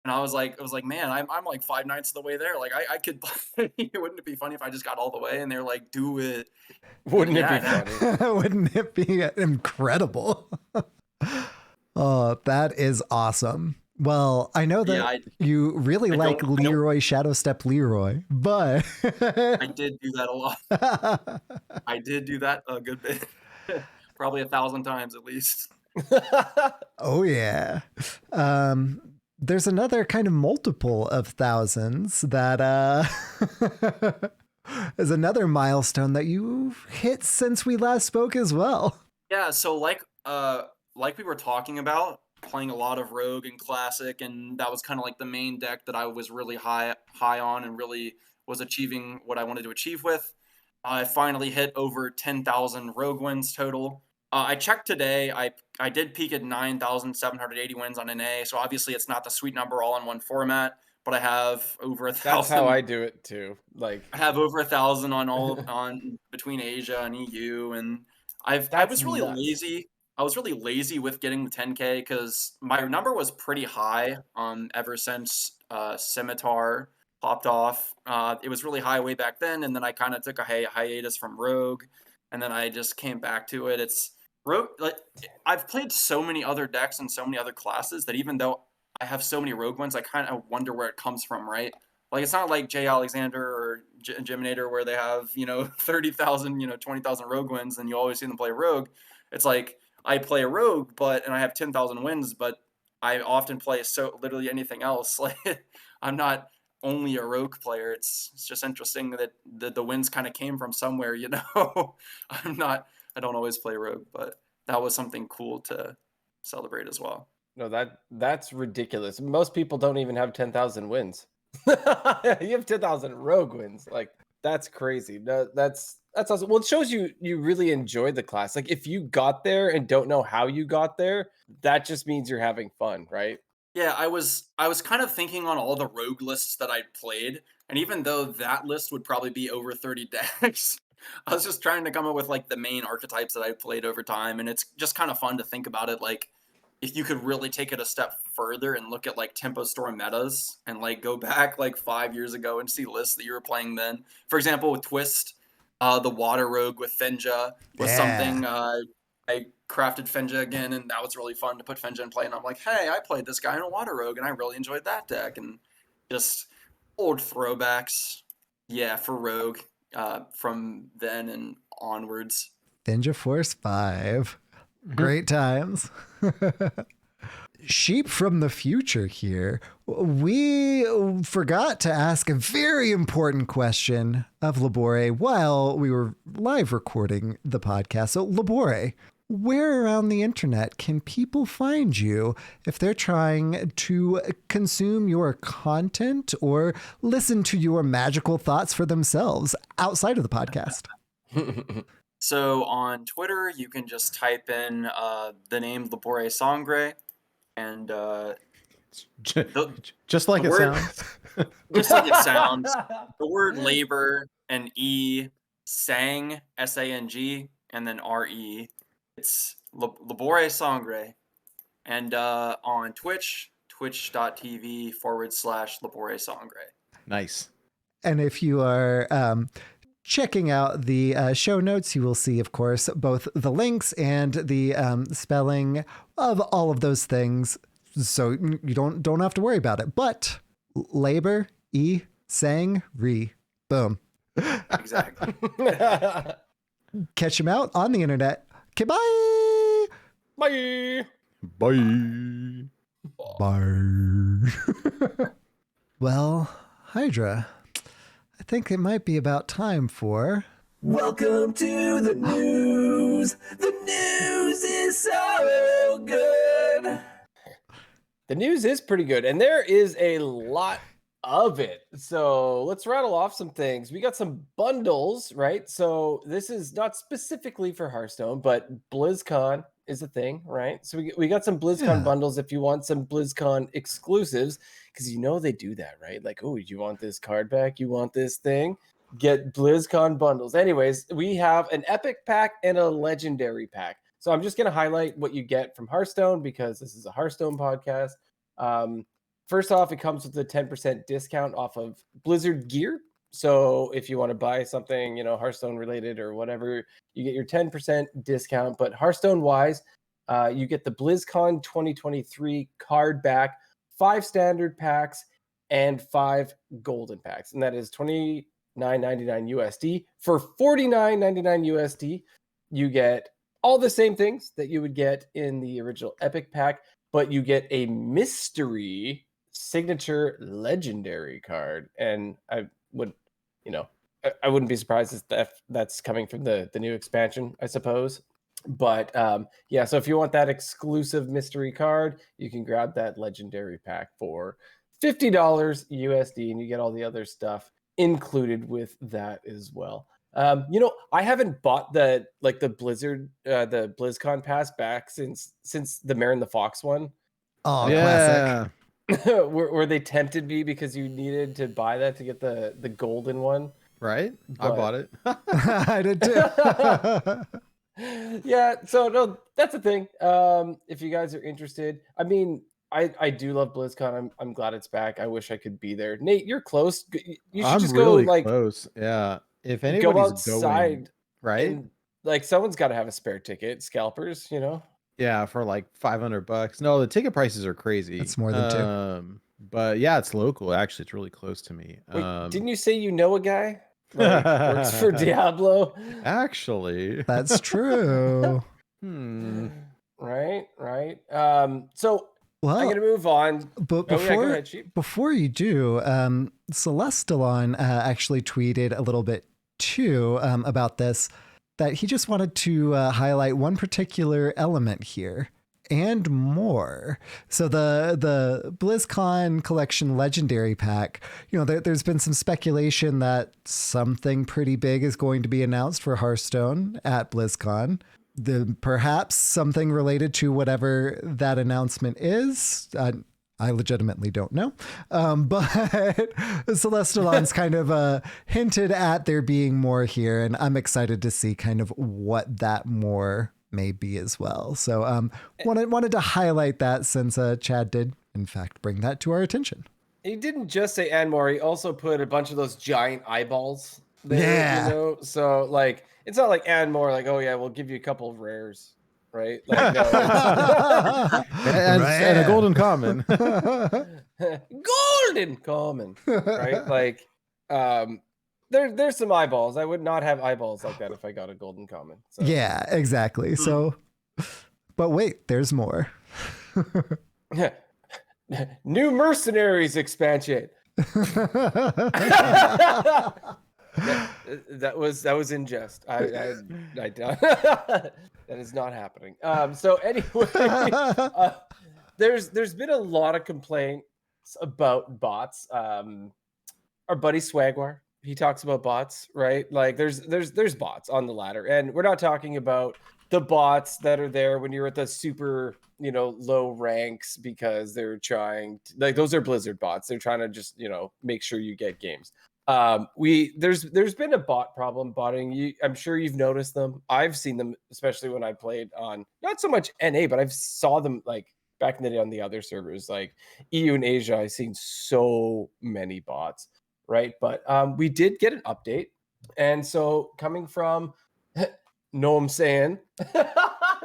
S5: And I was like, man, I'm like 5/9 of the way there. Like I could, wouldn't it be funny if I just got all the way? And they're like, do it.
S6: Wouldn't it be funny?
S3: Wouldn't it be incredible? Oh, that is awesome. Well, I know that you really like Leroy Shadowstep Leroy, but
S5: I did do that a lot. I did do that a good bit, probably 1,000 times at least.
S3: Oh yeah. There's another kind of multiple of thousands that is another milestone that you've hit since we last spoke as well.
S5: Yeah, so like we were talking about, playing a lot of Rogue and Classic, and that was kind of like the main deck that I was really high on and really was achieving what I wanted to achieve with. I finally hit over 10,000 Rogue wins total. I checked today. I did peak at 9,780 wins on NA, so obviously it's not the sweet number all in one format, but I have over 1,000.
S6: That's how I do it too. Like
S5: I have over 1,000 on between Asia and EU, and I was really lazy. I was really lazy with getting the 10K because my number was pretty high ever since Scimitar popped off. It was really high way back then, and then I kind of took a hiatus from Rogue, and then I just came back to it. It's Rogue. Like I've played so many other decks and so many other classes that even though I have so many Rogue ones, I kind of wonder where it comes from, right? Like it's not like Jay Alexander or Geminator where they have 30,000, 20,000 Rogue wins, and you always see them play Rogue. It's like I play a Rogue, and I have 10,000 wins, but I often play literally anything else. Like I'm not only a Rogue player. It's just interesting that the wins kind of came from somewhere, I don't always play Rogue, but that was something cool to celebrate as well.
S6: No, that's ridiculous. Most people don't even have 10,000 wins. You have 10,000 Rogue wins. Like that's crazy. No, that's awesome. Well, it shows you really enjoy the class. Like if you got there and don't know how you got there, that just means you're having fun, right?
S5: Yeah, I was kind of thinking on all the Rogue lists that I'd played, and even though that list would probably be over 30 decks, I was just trying to come up with like the main archetypes that I played over time, and it's just kind of fun to think about it. Like if you could really take it a step further and look at like Tempo Storm metas and like go back like 5 years ago and see lists that you were playing then. For example, with Twist, the Water Rogue with Fenja was something I crafted Fenja again, and that was really fun to put Fenja in play. And I'm like, hey, I played this guy in a Water Rogue, and I really enjoyed that deck. And just old throwbacks, for Rogue from then and onwards.
S3: Ninja Force 5. Great times. Sheep from the future here. We forgot to ask a very important question of Labore while we were live recording the podcast. So Labore, where around the internet can people find you if they're trying to consume your content or listen to your magical thoughts for themselves outside of the podcast?
S5: So on Twitter, you can just type in the name LaboreSangre, and
S2: just like it sounds.
S5: Just like it sounds. The word labor and Sang, SANG, and then RE. It's LaboreSangre. And on Twitch, twitch.tv/LaboreSangre.
S2: Nice.
S3: And if you are checking out the show notes, you will see, of course, both the links and the spelling of all of those things. So you don't have to worry about it. But Labor, Sang, Re. Boom.
S5: Exactly.
S3: Catch him out on the internet. Okay, bye.
S6: Bye.
S2: Bye.
S3: Bye. Well, Hydra, I think it might be about time for...
S1: Welcome to the news. The news is so good.
S6: The news is pretty good, and there is a lot of it. So let's rattle off some things. We got some bundles, right? So this is not specifically for Hearthstone, but BlizzCon is a thing, right? So we got some BlizzCon bundles if you want some BlizzCon exclusives, because you know they do that, right? Like, oh, you want this card back? You want this thing? Get BlizzCon bundles. Anyways, we have an epic pack and a legendary pack. So I'm just going to highlight what you get from Hearthstone because this is a Hearthstone podcast. First off, it comes with a 10% discount off of Blizzard gear. So if you want to buy something, you know, Hearthstone related or whatever, you get your 10% discount. But Hearthstone wise, you get the BlizzCon 2023 card back, 5 standard packs, and 5 golden packs. And that is $29.99 USD. For $49.99 USD, you get all the same things that you would get in the original Epic pack, but you get a mystery signature legendary card. And I would, you know, I wouldn't be surprised if that's coming from the new expansion, I suppose. But yeah, so if you want that exclusive mystery card, you can grab that legendary pack for $50 USD, and you get all the other stuff included with that as well. You know, I haven't bought the Blizzard, the BlizzCon pass back since the Mare and the Fox one.
S3: Oh,
S2: Yeah.
S3: classic.
S6: where they tempted me because you needed to buy that to get the golden one.
S2: Right? I
S6: But-
S2: bought it.
S3: I did too.
S6: Yeah, so no, that's the thing. If you guys are interested, I mean, I do love BlizzCon. I'm glad it's back. I wish I could be there. Nate, you're close. You should
S2: I'm
S6: just
S2: really
S6: go
S2: close. Yeah. If
S6: go
S2: anybody's
S6: outside,
S2: going, right?
S6: and like someone's got to have a spare ticket. Scalpers, you know.
S2: Yeah, for like $500. No, the ticket prices are crazy.
S3: That's more than two.
S2: But yeah, it's local. Actually, it's really close to me.
S6: Wait, didn't you say you know a guy? Like, works for Diablo.
S2: Actually.
S3: That's true.
S6: Right. So
S3: Well,
S6: I'm gonna move on.
S3: but
S6: Oh, yeah, go ahead, Sheep.
S3: before you do, Celestalon actually tweeted a little bit too about this, that he just wanted to highlight one particular element here and more. So the BlizzCon collection legendary pack, you know, there's been some speculation that something pretty big is going to be announced for Hearthstone at BlizzCon. Perhaps something related to whatever that announcement is. I legitimately don't know. But Celestalon's kind of hinted at there being more here, and I'm excited to see kind of what that more may be as well. So wanted to highlight that since Chad did, in fact, bring that to our attention.
S6: He didn't just say and more. He also put a bunch of those giant eyeballs there,
S3: Yeah.
S6: you know? So, like, it's not like and more, like, oh, yeah, we'll give you a couple of rares, right? Like, no,
S2: and a golden common.
S6: golden common, right? Like, there's some eyeballs. I would not have eyeballs like that if I got a golden common. So.
S3: Yeah, exactly. So, but wait, there's more.
S6: New Mercenaries expansion. That was in jest. I that is not happening. So anyway, there's been a lot of complaints about bots. Our buddy Swagwar, he talks about bots, right? Like there's bots on the ladder, and we're not talking about the bots that are there when you're at the super, you know, low ranks because they're trying to, like, those are Blizzard bots. They're trying to just, you know, make sure you get games. There's been a bot problem botting. I'm sure you've noticed them. I've seen them, especially when I played on not so much NA, but I've saw them like back in the day on the other servers, like EU and Asia. I've seen so many bots, right? But we did get an update, and so coming from know I'm saying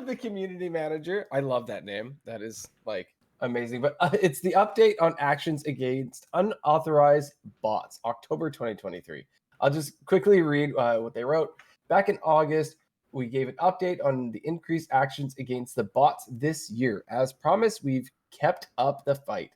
S6: the community manager. I love that name. That is like amazing. But it's the update on actions against unauthorized bots, October 2023. I'll just quickly read what they wrote. Back in August, we gave an update on the increased actions against the bots this year. As promised, we've kept up the fight,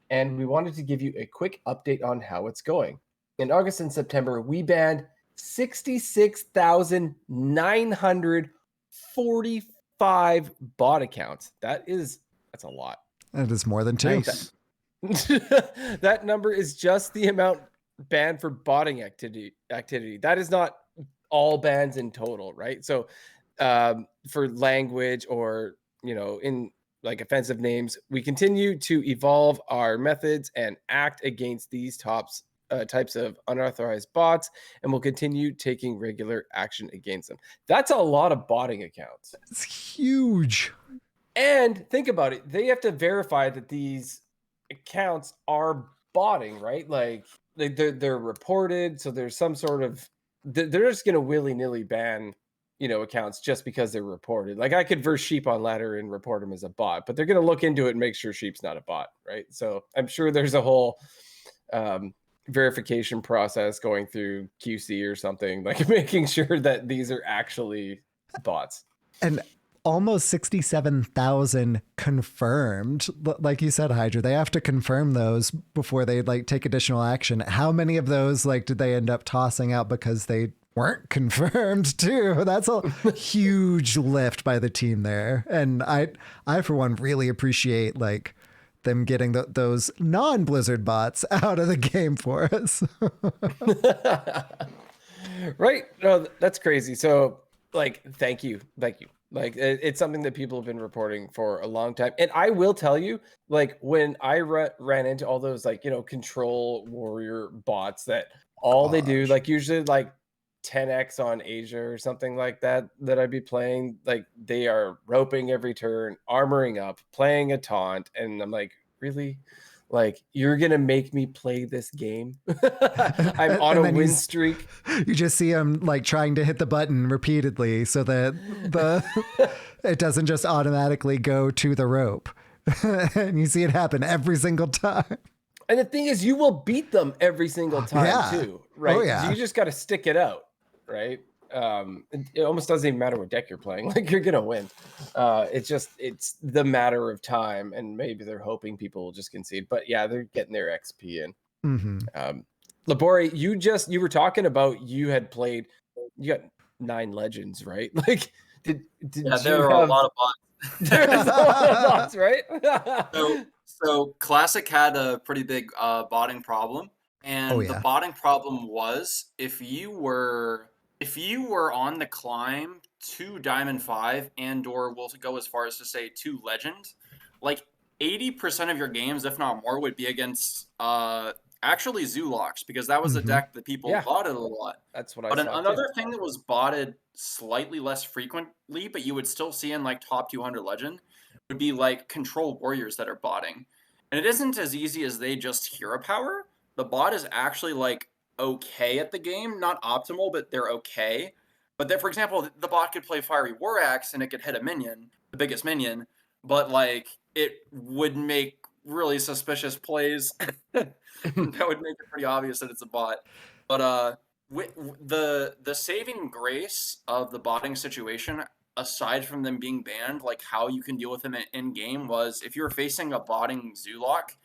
S6: and we wanted to give you a quick update on how it's going. In August and September, we banned 66,945 bot accounts. That's a lot.
S3: That is more than 2.
S2: Nice.
S6: That number is just the amount banned for botting activity. That is not all bans in total, right? So for language or, in like offensive names, we continue to evolve our methods and act against these types of unauthorized bots, and we'll continue taking regular action against them. That's a lot of botting accounts.
S3: It's huge.
S6: And think about it. They have to verify that these accounts are botting, right? Like they're reported. So there's some sort of, they're just going to willy-nilly ban, accounts just because they're reported. Like I could verse Sheep on ladder and report him as a bot, but they're going to look into it and make sure Sheep's not a bot, right? So I'm sure there's a whole verification process going through QC or something, like making sure that these are actually bots.
S3: And almost 67,000 confirmed. Like you said, Hydra, they have to confirm those before they like take additional action. How many of those like did they end up tossing out because they weren't confirmed too? That's a huge lift by the team there. And I for one really appreciate like them getting those non-Blizzard bots out of the game for us.
S6: Right. No, that's crazy. So like, thank you. Like it's something that people have been reporting for a long time. And I will tell you, like when I ran into all those like, control warrior bots that all they do, like usually like 10x on Asia or something like that I'd be playing, like they are roping every turn, armoring up, playing a taunt, and I'm like, really? Like you're gonna make me play this game? I'm on a win streak.
S3: You just see him like trying to hit the button repeatedly so that it doesn't just automatically go to the rope. And you see it happen every single time.
S6: And the thing is, you will beat them every single time too, right?
S3: Oh, yeah.
S6: You just got to stick it out, right? It almost doesn't even matter what deck you're playing. Like you're gonna win. It's the matter of time, and maybe they're hoping people will just concede. But yeah, they're getting their XP in.
S3: Mm-hmm.
S6: Labore, you were talking about you got 9 legends, right? Like did
S5: yeah, there are a lot of bots.
S6: There's a lot of bots, right?
S5: So Classic had a pretty big botting problem, and the botting problem was if you were on the climb to Diamond 5 and or we'll go as far as to say to Legend, like 80% of your games, if not more, would be against actually Zoolox, because that was a deck that people botted a lot.
S6: That's what I
S5: But
S6: saw
S5: another
S6: too.
S5: thing that was botted slightly less frequently, but you would still see in like top 200 Legend, would be like control warriors that are botting. And it isn't as easy as they just hero power. The bot is actually like okay at the game, not optimal, but they're okay. But then, for example, the bot could play Fiery War Axe and it could hit a minion, the biggest minion, but like it would make really suspicious plays. That would make it pretty obvious that it's a bot. But the saving grace of the botting situation, aside from them being banned, like how you can deal with them in game, was if you were facing a botting Zoolock,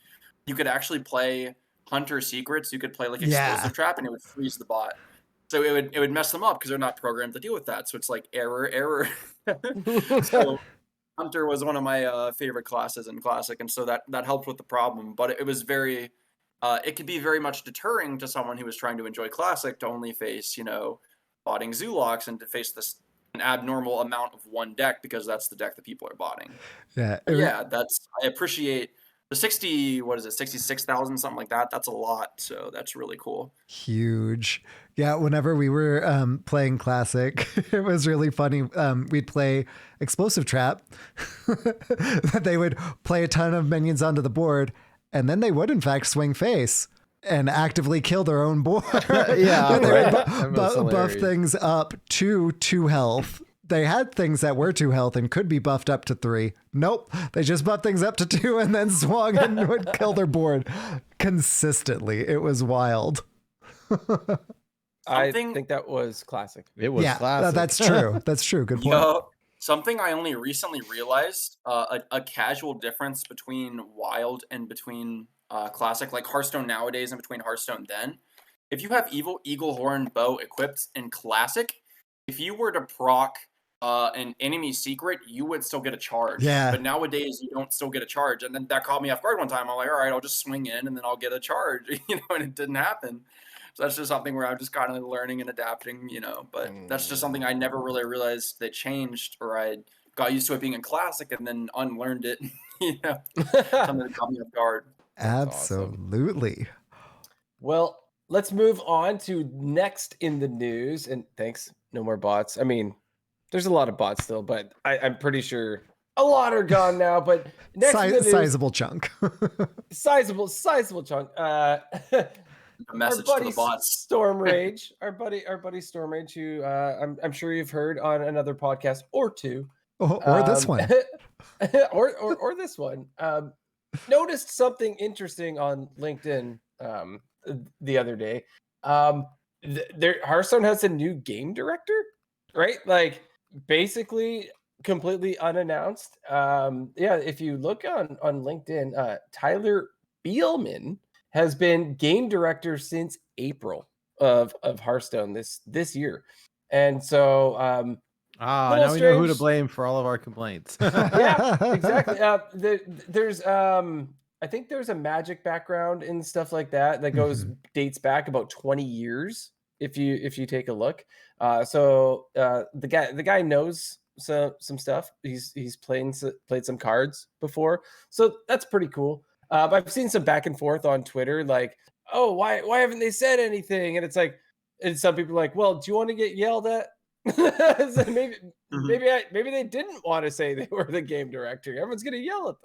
S5: you could actually play Hunter Secrets. You could play like Explosive Trap, and it would freeze the bot. So it would mess them up because they're not programmed to deal with that. So it's like error. So Hunter was one of my favorite classes in Classic, and so that helped with the problem. But it was very, it could be very much deterring to someone who was trying to enjoy Classic to only face, botting Zoolocks and to face an abnormal amount of one deck because that's the deck that people are botting.
S3: Yeah.
S5: I appreciate the 60, what is it, 66,000, something like that. That's a lot. So that's really cool.
S3: Huge. Yeah, whenever we were playing Classic, it was really funny. We'd play Explosive Trap. They would play a ton of minions onto the board, and then they would, in fact, swing face and actively kill their own board.
S2: Yeah,
S3: They
S2: right.
S3: would buff things up to 2 health. They had things that were 2 health and could be buffed up to 3. Nope. They just buffed things up to 2 and then swung and would kill their board consistently. It was wild.
S6: I think that was Classic.
S2: It was classic.
S3: That's true. That's true. Good point.
S5: Yo, something I only recently realized, a casual difference between Wild and between Classic, like Hearthstone nowadays and between Hearthstone then. If you have Eagle Horn Bow equipped in Classic, if you were to proc an enemy secret, you would still get a charge.
S3: Yeah.
S5: But nowadays you don't still get a charge. And then that caught me off guard one time. I'm like, all right, I'll just swing in and then I'll get a charge, and it didn't happen. So that's just something where I'm just kind of learning and adapting, but that's just something I never really realized that changed, or I got used to it being in Classic and then unlearned it, something that caught me off guard.
S3: Absolutely.
S6: Awesome. Well, let's move on to next in the news. And thanks, no more bots. I mean, there's a lot of bots still, but I'm pretty sure a lot are gone now. But next in the news,
S3: sizable chunk.
S6: sizable chunk.
S5: A message
S6: our
S5: to
S6: buddy
S5: the bots.
S6: Storm Rage, our buddy Storm Rage, who I'm sure you've heard on another podcast or two,
S3: or this one,
S6: or this one. Noticed something interesting on LinkedIn the other day. Hearthstone has a new game director, right? Like basically completely unannounced. If you look on LinkedIn, Tyler Beelman has been game director since April of Hearthstone this year. And so
S2: now we know who to blame for all of our complaints.
S6: Yeah, exactly. There's I think there's a Magic background and stuff like that dates back about 20 years if you take a look. So the guy knows some stuff. He's played some cards before, so that's pretty cool. I've seen some back and forth on Twitter, like, oh, why haven't they said anything? And it's like, and some people are like, well, do you want to get yelled at? So maybe they didn't want to say they were the game director. Everyone's gonna yell at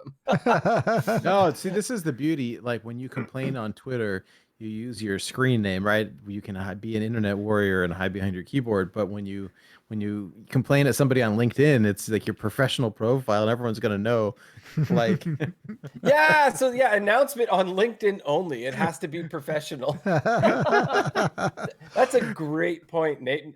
S6: them.
S2: No, see, this is the beauty. Like when you complain on Twitter, you use your screen name, right? You can be an internet warrior and hide behind your keyboard. But when you complain at somebody on LinkedIn, it's like your professional profile, and everyone's gonna know. Like,
S6: announcement on LinkedIn only. It has to be professional. That's a great point, Nate.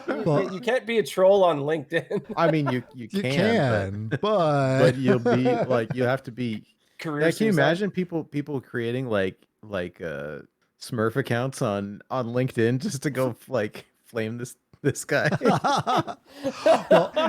S3: Well,
S6: you can't be a troll on LinkedIn.
S2: I mean, you can, but you'll be like, you have to be.
S6: Career
S2: Can you imagine people creating like Smurf accounts on LinkedIn just to go like flame this guy?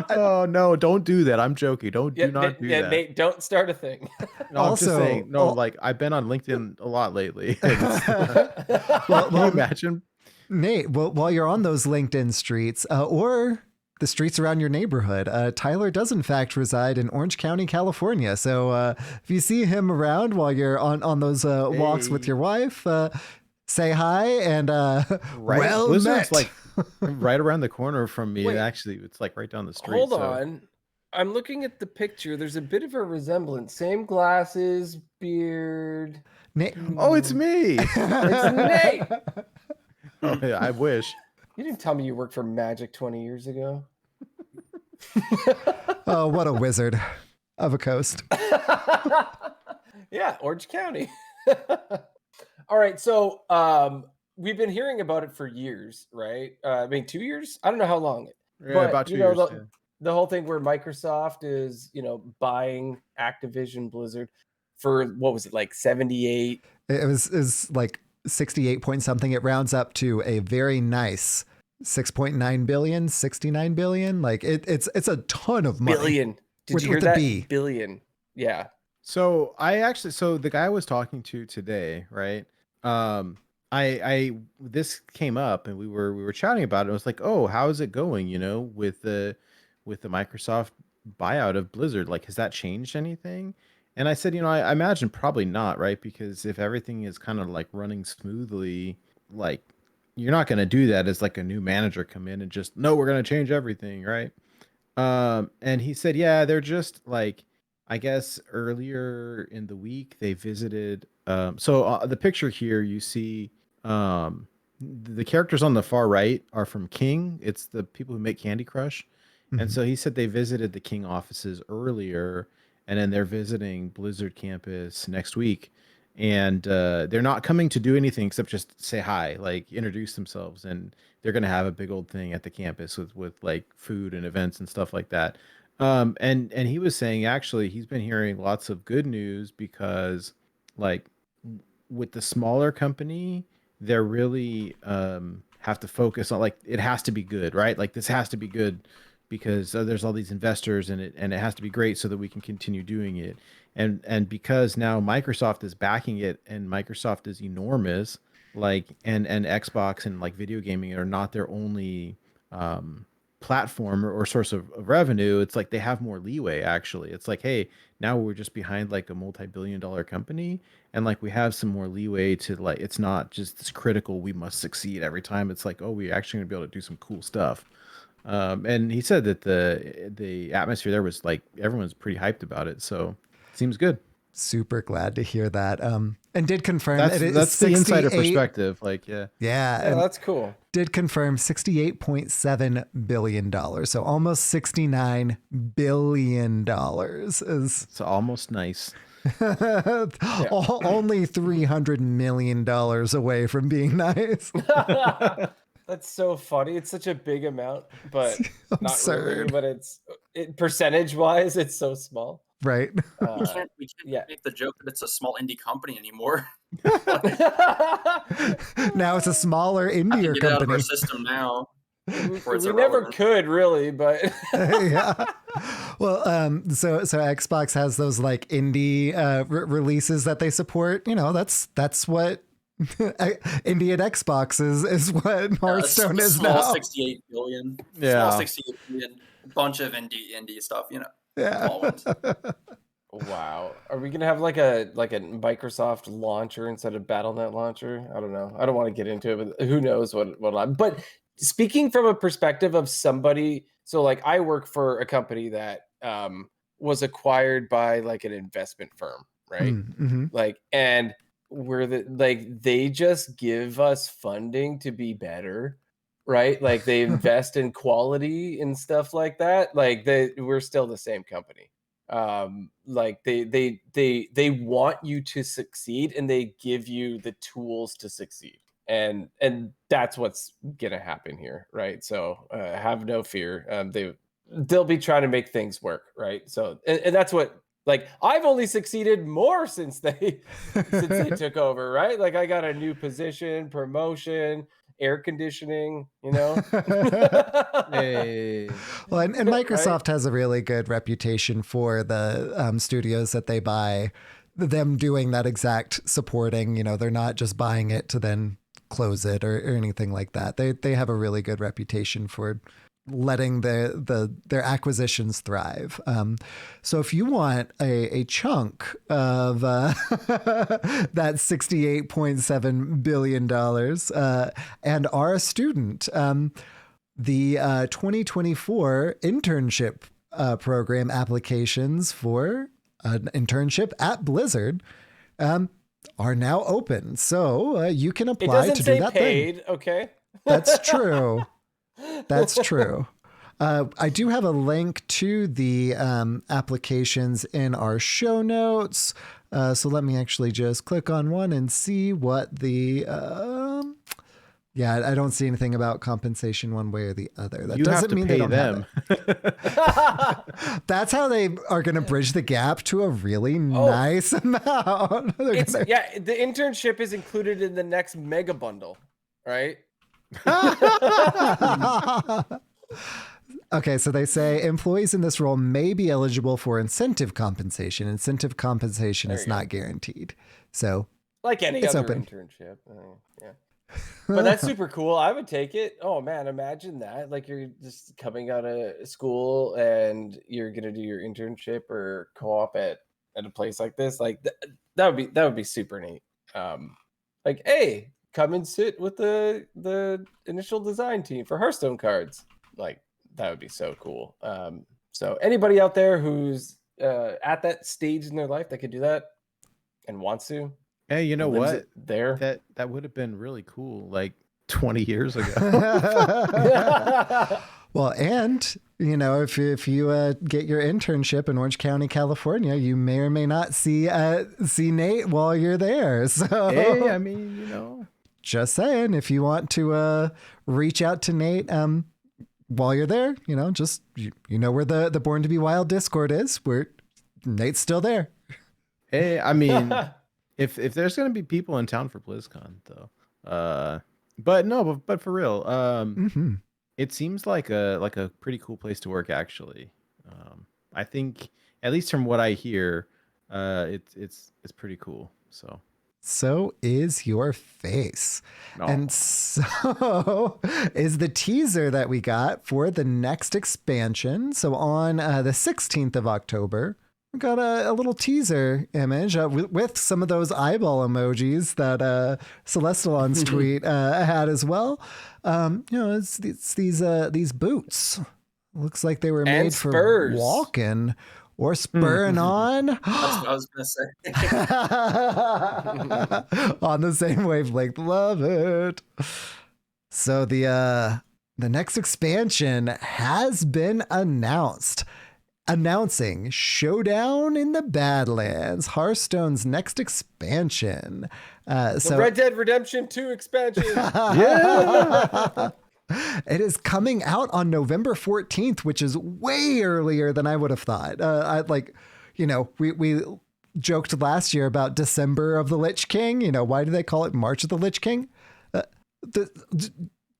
S2: Oh no, don't do that. I'm joking. Do not do that.
S6: Nate, don't start a thing.
S2: No, I'm just saying. No, like I've been on LinkedIn a lot lately.
S3: well,
S2: Can you imagine?
S3: Nate, while you're on those LinkedIn streets, or the streets around your neighborhood, Tyler does in fact reside in Orange County, California. So if you see him around while you're on those walks with your wife, say hi and well
S2: Blizzard's
S3: met.
S2: like right around the corner from me.
S6: Wait.
S2: Actually, it's like right down the street.
S6: Hold on. I'm looking at the picture. There's a bit of a resemblance. Same glasses, beard.
S3: Nate.
S2: Oh, it's me.
S6: It's Nate.
S2: Oh, yeah, I wish.
S6: You didn't tell me you worked for Magic 20 years ago.
S3: Oh, what a wizard of a coast.
S6: Yeah, Orange County. All right, so we've been hearing about it for years, right? I mean, 2 years? I don't know how long.
S2: Yeah,
S6: But,
S2: about 2 years.
S6: The whole thing where Microsoft is, buying Activision Blizzard for, what was it, like 78?
S3: It was like 68 point something. It rounds up to a very nice 6.9 billion, 69 billion. Like it's a ton of money.
S6: Billion. Did
S3: With-
S6: you hear
S3: with the
S6: that?
S3: B.
S6: Billion. Yeah.
S2: So the guy I was talking to today, right? This came up and we were chatting about it. I was like, oh, how is it going? With the Microsoft buyout of Blizzard, like, has that changed anything? And I said, I imagine probably not, right? Because if everything is kind of like running smoothly, like you're not going to do that as like a new manager come in and just, no, we're going to change everything, right? And he said, yeah, they're just like, I guess earlier in the week they visited. The picture here you see, the characters on the far right are from King. It's the people who make Candy Crush. And
S3: Mhm.
S2: so he said they visited the King offices earlier, and then they're visiting Blizzard campus next week. And they're not coming to do anything except just say hi, like introduce themselves, and they're gonna have a big old thing at the campus with like food and events and stuff like that. And he was saying actually he's been hearing lots of good news because like with the smaller company, they're really have to focus on like it has to be good, right? Like this has to be good because there's all these investors in it, and it has to be great so that we can continue doing it. And because now Microsoft is backing it, and Microsoft is enormous, like and Xbox and like video gaming are not their only um, platform or source of revenue. It's like they have more leeway. Actually, it's like, hey, now we're just behind like a multi-billion-dollar company, and like we have some more leeway to like it's not just this critical we must succeed every time. It's like, oh, we're actually gonna be able to do some cool stuff. And he said that the atmosphere there was like everyone's pretty hyped about it, so it seems good.
S3: Super glad to hear that. And did confirm
S2: That's
S3: that it is
S2: that's the insider
S3: 68.
S2: perspective. Like, yeah,
S3: Yeah,
S6: Yeah,
S3: and
S6: that's cool.
S3: did confirm $68.7 billion. So almost $69 billion is
S2: it's almost nice.
S3: only $300 million away from being nice.
S6: That's so funny. It's such a big amount, but not really.
S3: Absurd.
S6: But percentage wise, it's so small.
S3: Right.
S5: We can't
S6: Yeah.
S5: make the joke that it's a small indie company anymore.
S3: Now it's a smaller
S5: I can
S3: indie
S5: get it out of our
S3: company.
S5: system now. Before it's
S6: We never
S5: irrelevant.
S6: could really, but
S3: Yeah. Well, so Xbox has those like indie releases that they support. That's what indie at Xbox is what Hearthstone
S5: a
S3: is
S5: small
S3: now.
S5: 68 billion.
S2: Yeah.
S5: Small 68 billion. Bunch of indie stuff,
S3: Yeah.
S5: small ones.
S6: wow. Are we gonna have like a Microsoft launcher instead of BattleNet launcher? I don't know. I don't want to get into it, but who knows but speaking from a perspective of somebody, so like I work for a company that was acquired by like an investment firm, right?
S3: Mm-hmm.
S6: Like, and they just give us funding to be better, right? Like they invest in quality and stuff like that. Like we're still the same company. Like they want you to succeed, and they give you the tools to succeed, and that's what's gonna happen here, right? So have no fear. They'll be trying to make things work, right? So and that's what, like, I've only succeeded more since they took over, right? Like I got a new position, promotion, air conditioning,
S2: Hey.
S3: Well, and
S6: Right?
S3: Microsoft has a really good reputation for the studios that they buy, them doing that exact supporting. They're not just buying it to then close it or anything like that. They have a really good reputation for letting their acquisitions thrive. So if you want a chunk of that $68.7 billion and are a student, the 2024 internship program applications for an internship at Blizzard are now open. So you can
S6: It
S3: apply
S6: doesn't
S3: to
S6: say
S3: do that
S6: paid,
S3: thing.
S6: okay?
S3: That's true. That's true. I do have a link to the applications in our show notes. So let me actually just click on one and see what the... yeah, I don't see anything about compensation one way or the other. That
S2: You have
S3: doesn't
S2: to
S3: mean
S2: pay
S3: they don't
S2: them.
S3: have it. That's how they are going to bridge the gap to a really nice amount.
S6: It's the internship is included in the next mega bundle, right?
S3: Okay, so they say employees in this role may be eligible for incentive compensation. Incentive compensation is not guaranteed. So,
S6: like any
S3: it's
S6: other
S3: open.
S6: internship. Yeah. But that's super cool. I would take it. Oh man, imagine that. Like you're just coming out of school and you're gonna do your internship or co-op at at a place like this, like that would be super neat. Like, hey, come and sit with the initial design team for Hearthstone cards. Like, that would be so cool. So anybody out there who's at that stage in their life that could do that and wants to,
S2: Hey, you know what?
S6: There,
S2: that would have been really cool, like 20 years ago.
S3: Well, and you know, if you get your internship in Orange County, California, you may or may not see Nate while you're there. So
S2: hey, I mean, you know,
S3: just saying, if you want to reach out to Nate while you're there, you know, just you know where the Born to Be Wild Discord is, where Nate's still there.
S2: Hey, I mean, if there's gonna be people in town for BlizzCon though, but for real, it seems like a pretty cool place to work actually. I think, at least from what I hear, it's pretty cool. So
S3: is your face.
S2: No.
S3: And so is the teaser that we got for the next expansion. So on the 16th of October, we got a little teaser image with some of those eyeball emojis that Celestalon's tweet had as well. You know, it's these boots. Looks like they were made for walking or spurring on.
S5: That's what I was going to say.
S3: On the same wavelength. Love it. So the next expansion has been announced. Announcing Showdown in the Badlands, Hearthstone's next expansion.
S6: the Red Dead Redemption 2 expansion.
S3: Yeah. It is coming out on November 14th, which is way earlier than I would have thought. We joked last year about December of the Lich King. You know, why do they call it March of the Lich King?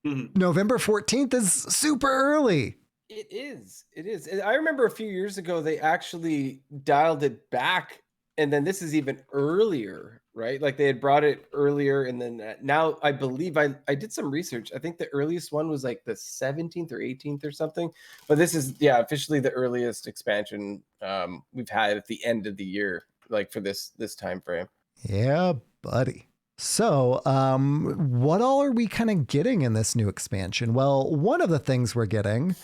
S3: November 14th is super early.
S6: It is. I remember a few years ago, they actually dialed it back. And then this is even earlier, right? Like they had brought it earlier. And then now I believe I did some research. I think the earliest one was like the 17th or 18th or something. But this is, officially the earliest expansion we've had at the end of the year, like for this time frame.
S3: Yeah, buddy. So, what all are we kind of getting in this new expansion? Well, one of the things we're getting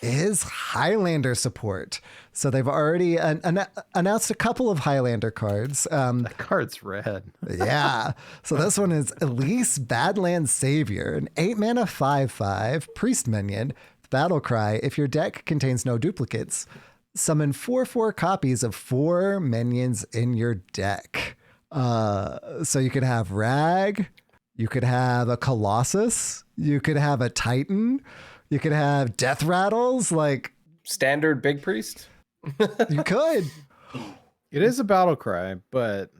S3: is Highlander support. So they've already announced a couple of Highlander cards.
S2: That card's red.
S3: Yeah. So this one is Elise Badlands Savior, an 8-mana 5/5 priest minion. Battle cry: if your deck contains no duplicates, summon 4/4 copies of 4 minions in your deck. So you could have Rag, you could have a Colossus, you could have a Titan, you could have Death Rattles, like
S6: standard Big Priest.
S3: You could.
S2: It is a battle cry, but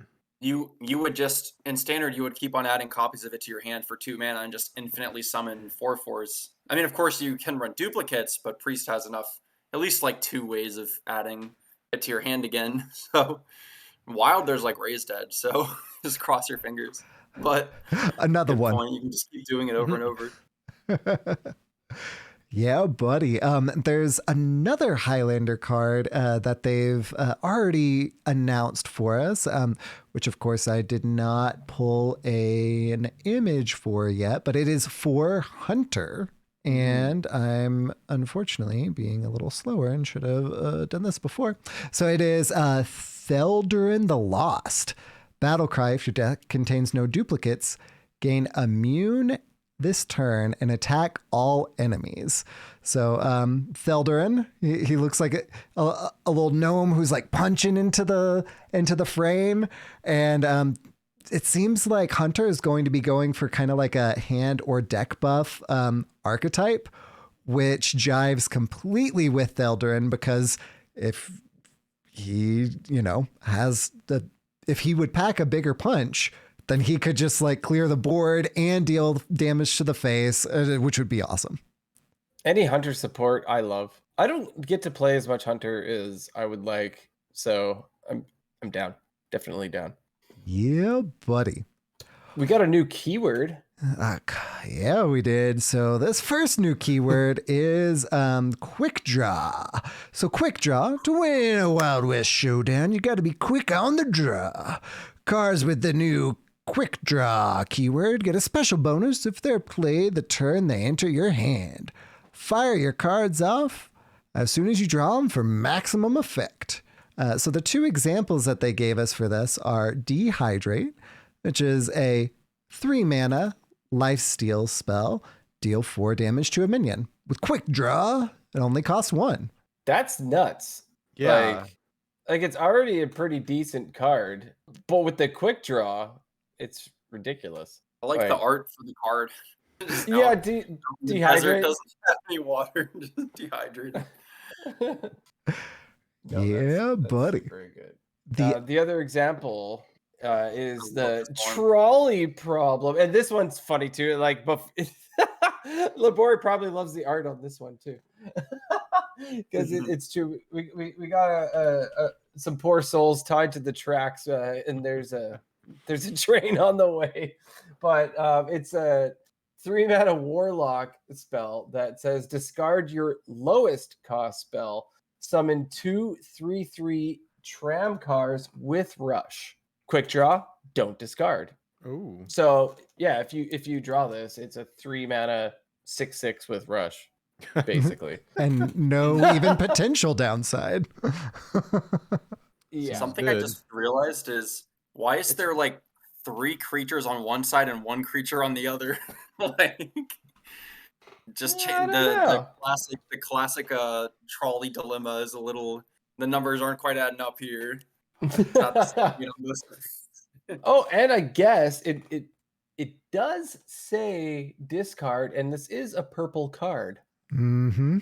S5: you would just, in standard, you would keep on adding copies of it to your hand for 2 mana and just infinitely summon 4/4s. I mean, of course, you can run duplicates, but Priest has enough, at least like 2 ways of adding it to your hand again. So Wild, there's like Raised Edge, so just cross your fingers. But
S3: another one.
S5: Point, you can just keep doing it over and over.
S3: Yeah, buddy. There's another Highlander card that they've already announced for us, which of course I did not pull an image for yet, but it is for Hunter. And I'm unfortunately being a little slower and should have done this before. So it is Theldurin the Lost. Battle cry: if your deck contains no duplicates, gain immune this turn and attack all enemies. So Theldurin, he looks like a little gnome who's like punching into the frame, and it seems like Hunter is going to be going for kind of like a hand or deck buff archetype, which jives completely with Theldurin, because if he, if he would pack a bigger punch, then he could just like clear the board and deal damage to the face, which would be awesome.
S6: Any Hunter support I love. I don't get to play as much Hunter as I would like, so I'm down. Definitely down.
S3: Yeah, buddy.
S6: We got a new keyword
S3: Yeah, we did. So this first new keyword is quick draw. So quick draw, to win a Wild West Showdown, you got to be quick on the draw. Cards with the new quick draw keyword get a special bonus if they're played the turn they enter your hand. Fire your cards off as soon as you draw them for maximum effect. So the two examples that they gave us for this are Dehydrate, which is a 3-mana lifesteal spell, deal 4 damage to a minion. With quick draw, it only costs 1.
S4: That's nuts.
S2: Yeah.
S4: Like it's already a pretty decent card, but with the quick draw, it's ridiculous.
S5: I like the art for the card.
S4: Yeah,
S5: Desert
S4: dehydrate.
S5: doesn't have any water. Just dehydrate.
S3: Yeah, buddy.
S4: Very good.
S3: The
S4: The other example is the trolley problem, and this one's funny too. Like, Labore probably loves the art on this one too, because it's true. We got some poor souls tied to the tracks, and there's a train on the way, but it's a 3-mana warlock spell that says discard your lowest cost spell, summon 2 3/3 tram cars with rush. Quick draw, don't discard.
S2: Ooh.
S4: So yeah, if you draw this, it's a 3-mana 6/6 with rush, basically.
S3: and no even potential downside.
S4: Yeah.
S5: Something
S2: good.
S5: I just realized is, why is there like 3 creatures on one side and 1 creature on the other? Like, just
S4: Yeah, I
S5: change
S4: don't know.
S5: the classic trolley dilemma is a little. The numbers aren't quite adding up here. Not the same, you know, this-
S4: Oh, and I guess it does say discard, and this is a purple card.
S3: Mm-hmm.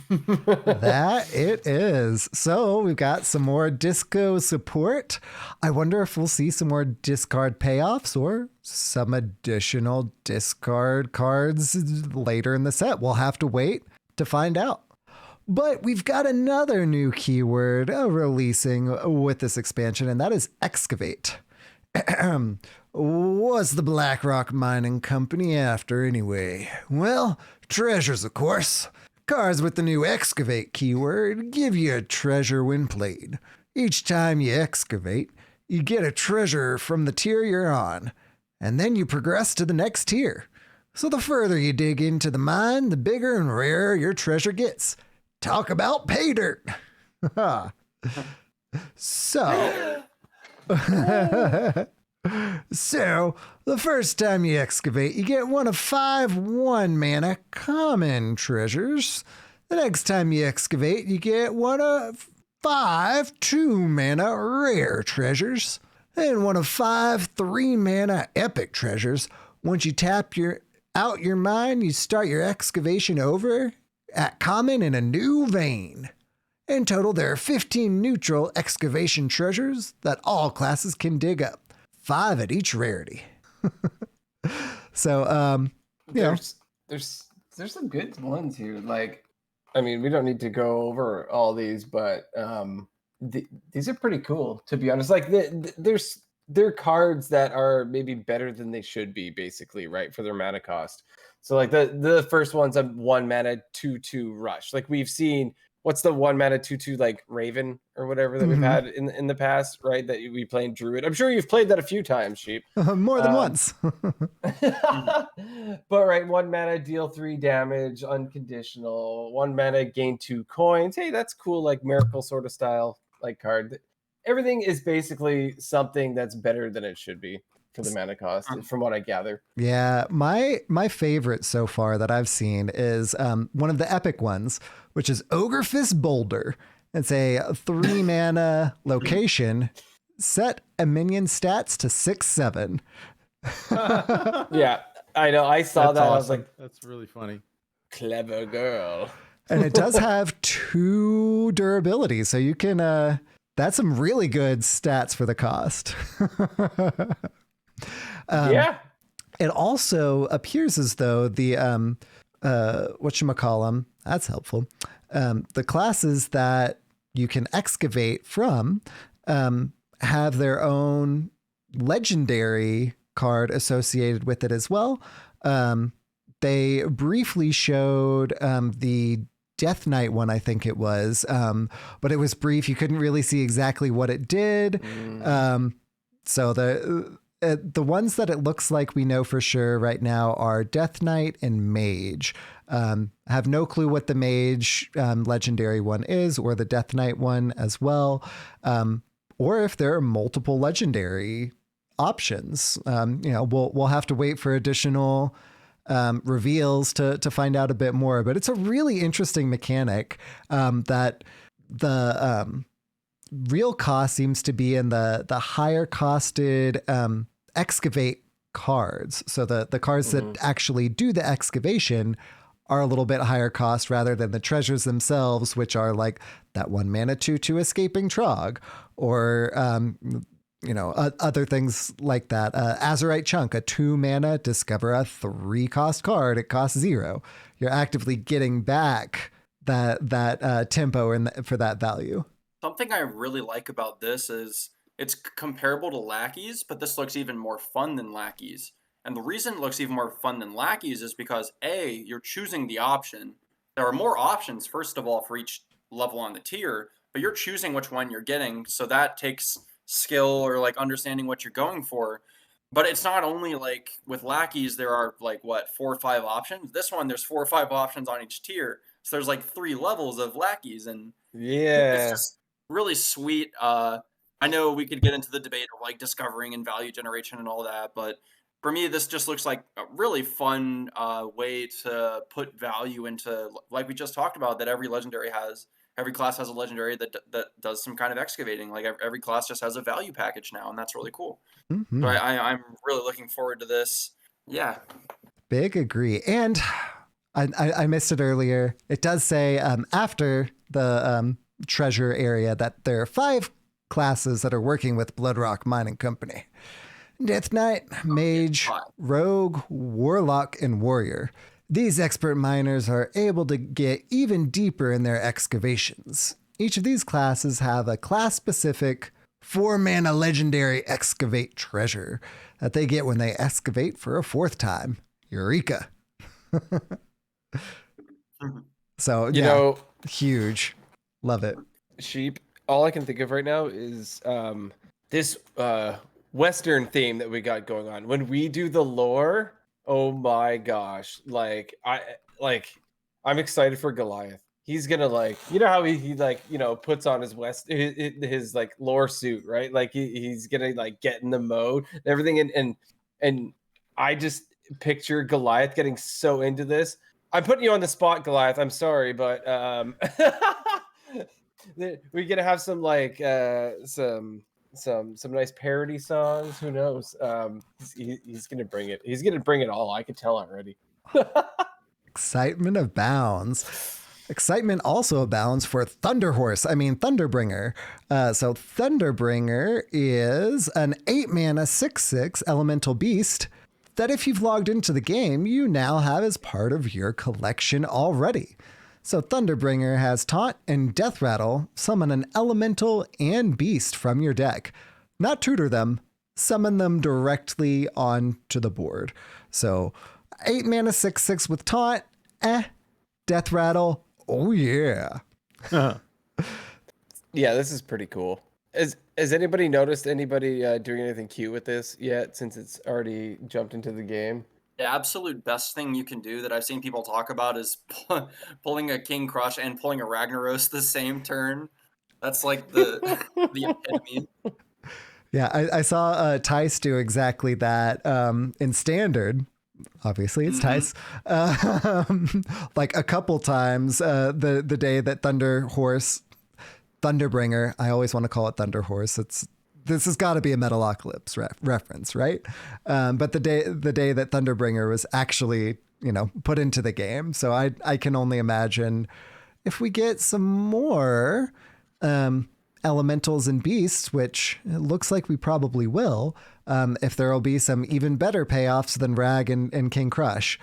S3: That it is. So we've got some more disco support. I wonder if we'll see some more discard payoffs or some additional discard cards later in the set. We'll have to wait to find out. But we've got another new keyword releasing with this expansion, and that is excavate. What's the Blackrock Mining Company after anyway? Well, treasures, of course. Cards with the new excavate keyword give you a treasure when played. Each time you excavate, you get a treasure from the tier you're on, and then you progress to the next tier. So the further you dig into the mine, the bigger and rarer your treasure gets. Talk about pay dirt. So, the first time you excavate, you get one of 5 1-mana common treasures. The next time you excavate, you get one of 5 2-mana rare treasures. And one of 5 3-mana epic treasures. Once you tap out your mine, you start your excavation over at common in a new vein. In total, there are 15 neutral excavation treasures that all classes can dig up. 5 at each rarity. So,
S4: There's some good ones here. Like, I mean, we don't need to go over all these, but these are pretty cool, to be honest. Like, they're cards that are maybe better than they should be, basically, right, for their mana cost. So, like, the first one's a 1-mana 2/2 rush. Like, we've seen. What's the 1-mana 2/2 like Raven or whatever that we've had in the past, right? That we played Druid. I'm sure you've played that a few times, Sheep.
S3: more than once.
S4: But right, 1-mana deal 3 damage, unconditional. 1-mana gain 2 coins. Hey, that's cool, like Miracle sort of style like card. Everything is basically something that's better than it should be for the mana cost, from what I gather.
S3: Yeah, my favorite so far that I've seen is one of the epic ones, which is Ogre Fist Boulder. It's a 3-mana location. Set a minion stats to 6/7.
S4: Yeah, I know. I saw
S2: That's
S4: that.
S2: awesome.
S4: I was like,
S2: that's really funny.
S4: clever girl.
S3: And it does have 2 durability, so you can that's some really good stats for the cost.
S4: Yeah.
S3: It also appears as though the whatchamacallem, that's helpful. The classes that you can excavate from have their own legendary card associated with it as well. They briefly showed the Death Knight one, I think it was, but it was brief. You couldn't really see exactly what it did. So the ones that it looks like we know for sure right now are Death Knight and Mage. I have no clue what the Mage legendary one is, or the Death Knight one as well, or if there are multiple legendary options. We'll have to wait for additional reveals to find out a bit more, but it's a really interesting mechanic that the real cost seems to be in the higher costed excavate cards. So the cards that actually do the excavation are a little bit higher cost rather than the treasures themselves, which are like that 1 mana 2/2 escaping Trog, or other things like that. Azurite Chunk, a 2 mana, discover a 3 cost card. It costs 0. You're actively getting back that tempo for that value.
S5: Something I really like about this is it's comparable to Lackeys, but this looks even more fun than Lackeys. And the reason it looks even more fun than Lackeys is because you're choosing the option. There are more options, first of all, for each level on the tier, but you're choosing which one you're getting. So that takes skill or like understanding what you're going for. But it's not only like with Lackeys, there are like 4 or 5 options. This one, there's 4 or 5 options on each tier. So there's like 3 levels of Lackeys, and it's just really sweet. I know we could get into the debate of like discovering and value generation and all that, but for me, this just looks like a really fun way to put value into, like we just talked about, that every class has a legendary that does some kind of excavating. Like every class just has a value package now, and that's really cool.
S3: Mm-hmm.
S5: So I'm really looking forward to this. Yeah.
S3: Big agree. And I missed it earlier. It does say after the treasure area that there are 5 classes that are working with Bloodrock Mining Company: Death Knight, Mage, Rogue, Warlock, and Warrior. These expert miners are able to get even deeper in their excavations. Each of these classes have a class-specific 4 mana legendary excavate treasure that they get when they excavate for a 4th time. Eureka. So, huge. Love it.
S6: Sheep, all I can think of right now is this Western theme that we got going on. When we do the lore, oh my gosh. I'm excited for Goliath. He's gonna how he puts on his lore suit, right? Like he's gonna get in the mode and everything, and I just picture Goliath getting so into this. I'm putting you on the spot, Goliath. I'm sorry, but we're gonna have some some nice parody songs. Who knows? He's gonna bring it. He's gonna bring it all. I can tell already.
S3: Excitement abounds. Excitement also abounds for Thunderbringer. So Thunderbringer is an 8 mana 6/6 elemental beast that if you've logged into the game, you now have as part of your collection already. So Thunderbringer has Taunt and Death Rattle. Summon an elemental and beast from your deck. Not tutor them, summon them directly onto the board. So 8 mana 6/6 with Taunt, Death Rattle, oh yeah.
S6: Yeah, this is pretty cool. Has anybody noticed anybody doing anything cute with this yet, since it's already jumped into the game?
S5: The absolute best thing you can do that I've seen people talk about is pulling a King Crush and pulling a Ragnaros the same turn. That's like the epitome.
S3: Yeah, I saw Tice do exactly that in Standard. Obviously, it's Tice. Like a couple times the day that Thunderbringer, I always want to call it Thunder Horse. This has got to be a Metalocalypse reference, right? But the day that Thunderbringer was actually, put into the game. So I can only imagine if we get some more elementals and beasts, which it looks like we probably will, if there will be some even better payoffs than Rag and King Crush.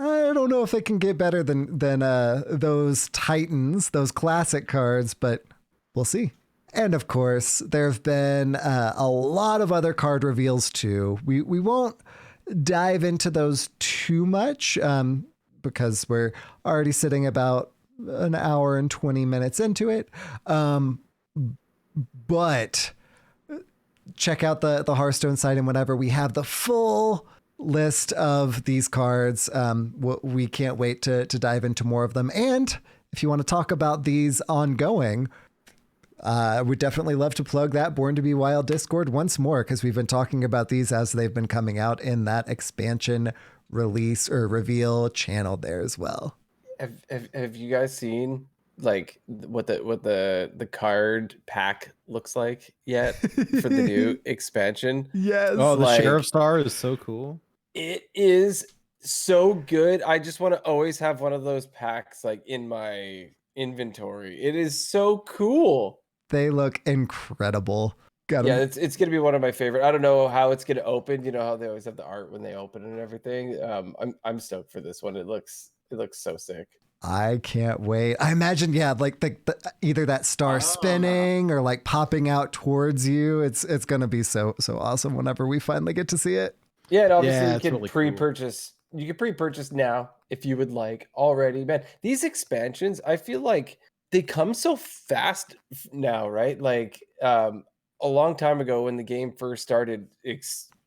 S3: I don't know if it can get better than those Titans, those classic cards, but we'll see. And of course, there have been a lot of other card reveals too. We won't dive into those too much because we're already sitting about an hour and 20 minutes into it. But check out the Hearthstone site, and whenever we have the full list of these cards, we can't wait to dive into more of them. And if you want to talk about these ongoing, we'd definitely love to plug that Born to Be Wild Discord once more, because we've been talking about these as they've been coming out in that expansion release or reveal channel there as well.
S6: Have you guys seen like what the card pack looks like yet for the new expansion?
S3: Yes.
S2: Oh, the Sheriff Star is so cool.
S6: It is so good. I just want to always have one of those packs like in my inventory. It is so cool.
S3: They look incredible.
S6: Yeah, it's gonna be one of my favorite. I don't know how it's gonna open. You know how they always have the art when they open and everything. I'm stoked for this one. It looks so sick.
S3: I can't wait. I imagine, yeah, like the either that star spinning or like popping out towards you. It's gonna be so awesome whenever we finally get to see it.
S6: Yeah, and obviously
S2: Yeah,
S6: you
S2: it's
S6: can
S2: really
S6: pre-purchase. You can pre-purchase now if you would like already. Man, these expansions, I feel like they come so fast now, right? Like a long time ago when the game first started,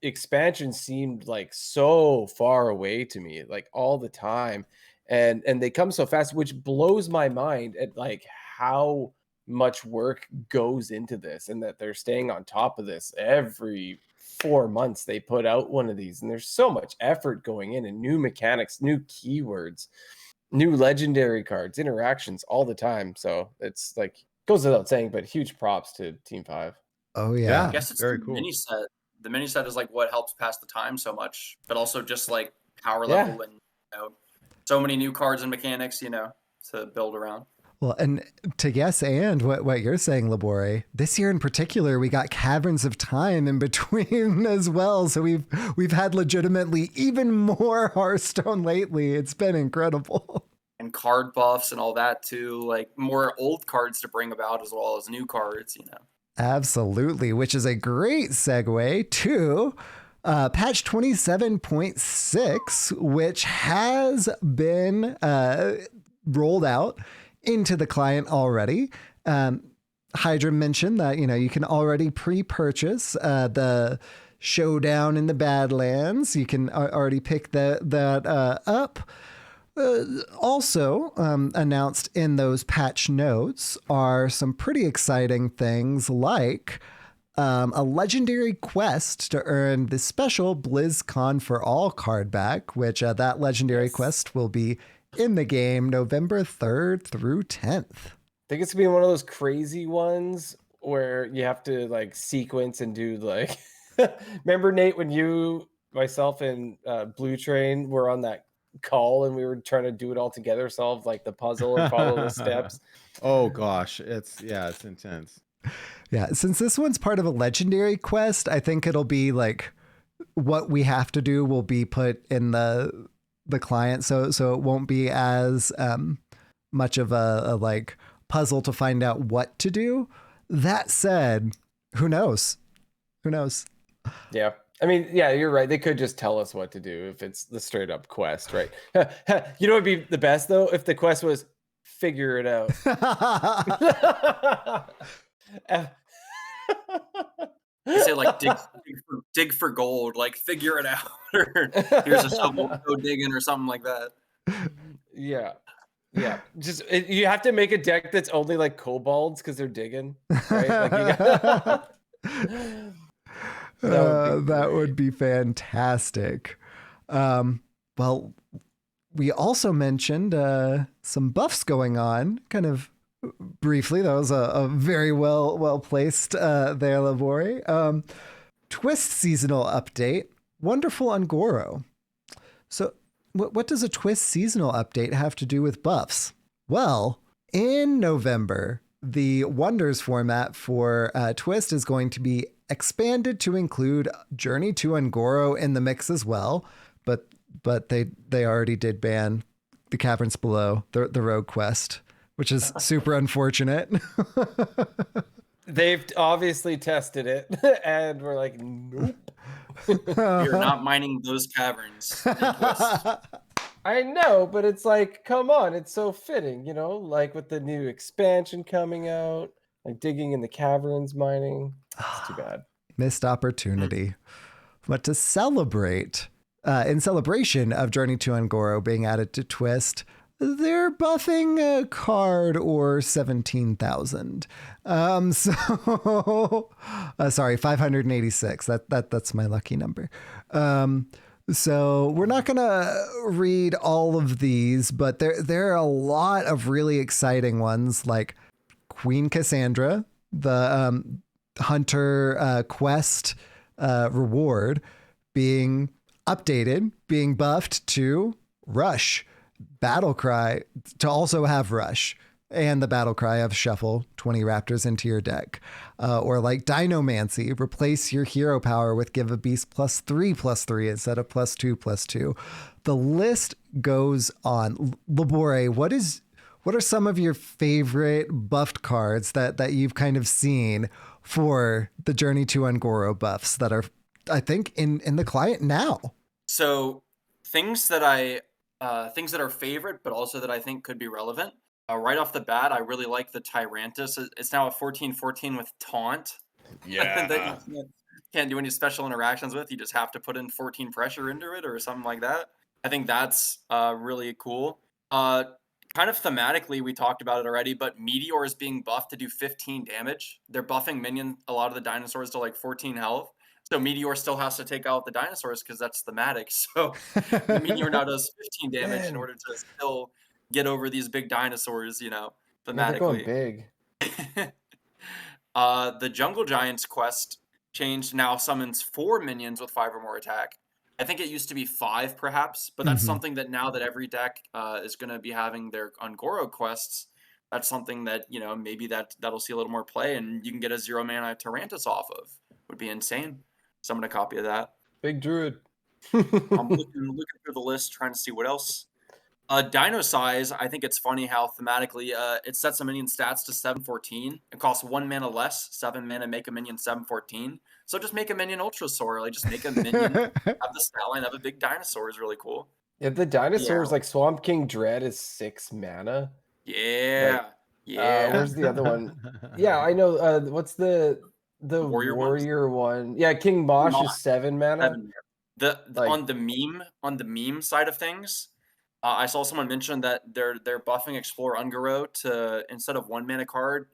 S6: expansion seemed like so far away to me, like all the time. And they come so fast, which blows my mind at like how much work goes into this, and that they're staying on top of this every 4 months. They put out one of these, and there's so much effort going in, and new mechanics, new keywords, new legendary cards, interactions all the time. So it's like goes without saying, but huge props to Team 5.
S3: Oh yeah.
S5: I guess it's
S2: very
S5: the
S2: cool.
S5: mini set. The mini set is like what helps pass the time so much, but also just like power
S6: Yeah.
S5: level and so many new cards and mechanics, to build around.
S3: Well, and to guess, and what you're saying, Labore, this year in particular, we got Caverns of Time in between as well. So we've had legitimately even more Hearthstone lately. It's been incredible.
S5: And card buffs and all that too, like more old cards to bring about as well as new cards,
S3: Absolutely, which is a great segue to patch 27.6, which has been rolled out into the client already. Hydra mentioned that, you can already pre-purchase the Showdown in the Badlands. You can already pick that up. Also announced in those patch notes are some pretty exciting things like a legendary quest to earn the special BlizzCon for All card back, which that legendary quest will be in the game November 3rd through 10th.
S6: I think it's gonna be one of those crazy ones where you have to like sequence and do like remember, Nate, when you, myself, and Blue Train were on that call and we were trying to do it all together, solve like the puzzle and follow the steps.
S2: Oh gosh, it's intense.
S3: Yeah, since this one's part of a legendary quest, I think it'll be like what we have to do will be put in the client, so it won't be as much of a like puzzle to find out what to do. That said, who knows?
S6: Yeah. I mean, yeah, you're right. They could just tell us what to do if it's the straight up quest, right? You know what would be the best though? If the quest was figure it out.
S5: They say like dig for gold, like figure it out. Or here's a shovel, go digging or something like that.
S6: Yeah. Just you have to make a deck that's only like kobolds because they're digging, right? Like you got...
S3: That would be fantastic. Well, we also mentioned some buffs going on, kind of briefly. That was a very well placed there, Labore. Twist seasonal update, Wonderful Ungoro. So what does a Twist seasonal update have to do with buffs? Well, in November, the Wonders format for Twist is going to be expanded to include Journey to Ungoro in the mix as well, but they already did ban the Caverns Below, the Rogue quest, which is super unfortunate.
S6: They've obviously tested it, and we're like, nope.
S5: You're not mining those caverns in Twist.
S6: I know, but it's like, come on, it's so fitting, like with the new expansion coming out, like digging in the caverns, mining. It's too bad.
S3: Missed opportunity. But to celebrate, in celebration of Journey to Ungoro being added to Twist, they're buffing a card or 17,000. Sorry, 586. That's my lucky number. So we're not gonna read all of these, but there are a lot of really exciting ones, like Queen Cassandra, the Hunter quest reward being updated, being buffed to Rush. Battle Cry to also have Rush, and the Battle Cry of shuffle 20 raptors into your deck. Or like Dinomancy, replace your hero power with give a beast +3/+3 instead of +2/+2. The list goes on. Labore, what are some of your favorite buffed cards that you've kind of seen for the Journey to Ungoro buffs that are, I think, in the client now?
S5: So things that are favorite, but also that I think could be relevant. Right off the bat, I really like the Tyrantus. It's now a 14/14 with Taunt.
S6: Yeah.
S5: That you can't do any special interactions with. You just have to put in 14 pressure into it or something like that. I think that's really cool. Kind of thematically, we talked about it already, but Meteor is being buffed to do 15 damage. They're buffing a lot of the dinosaurs to like 14 health. So Meteor still has to take out the dinosaurs because that's thematic. So the Meteor now does 15 damage in order to still get over these big dinosaurs, thematically.
S6: They're going big.
S5: The Jungle Giants quest changed, now summons 4 minions with 5 or more attack. I think it used to be 5 perhaps, but that's something that now that every deck is going to be having their Ungoro quests, that's something that, maybe that'll see a little more play, and you can get a 0 mana Tyrantus off of. Would be insane. Summon a copy of that.
S6: Big Druid.
S5: I'm looking through the list, trying to see what else. Dino Size, I think it's funny how thematically it sets a minion stats to 7/14. It costs 1 mana less, 7 mana, make a minion 7/14. So just make a minion Ultrasaur, like just make a minion, have the stat line of a big dinosaur is really cool.
S6: Yeah, the dinosaurs like Swamp King Dread is 6 mana.
S5: Yeah.
S6: Where's the other one? Yeah, I know. What's the warrior one? Yeah, King Mosh is 7 mana.
S5: On the meme side of things, I saw someone mention that they're buffing Explore Ungoro to, instead of 1 mana card,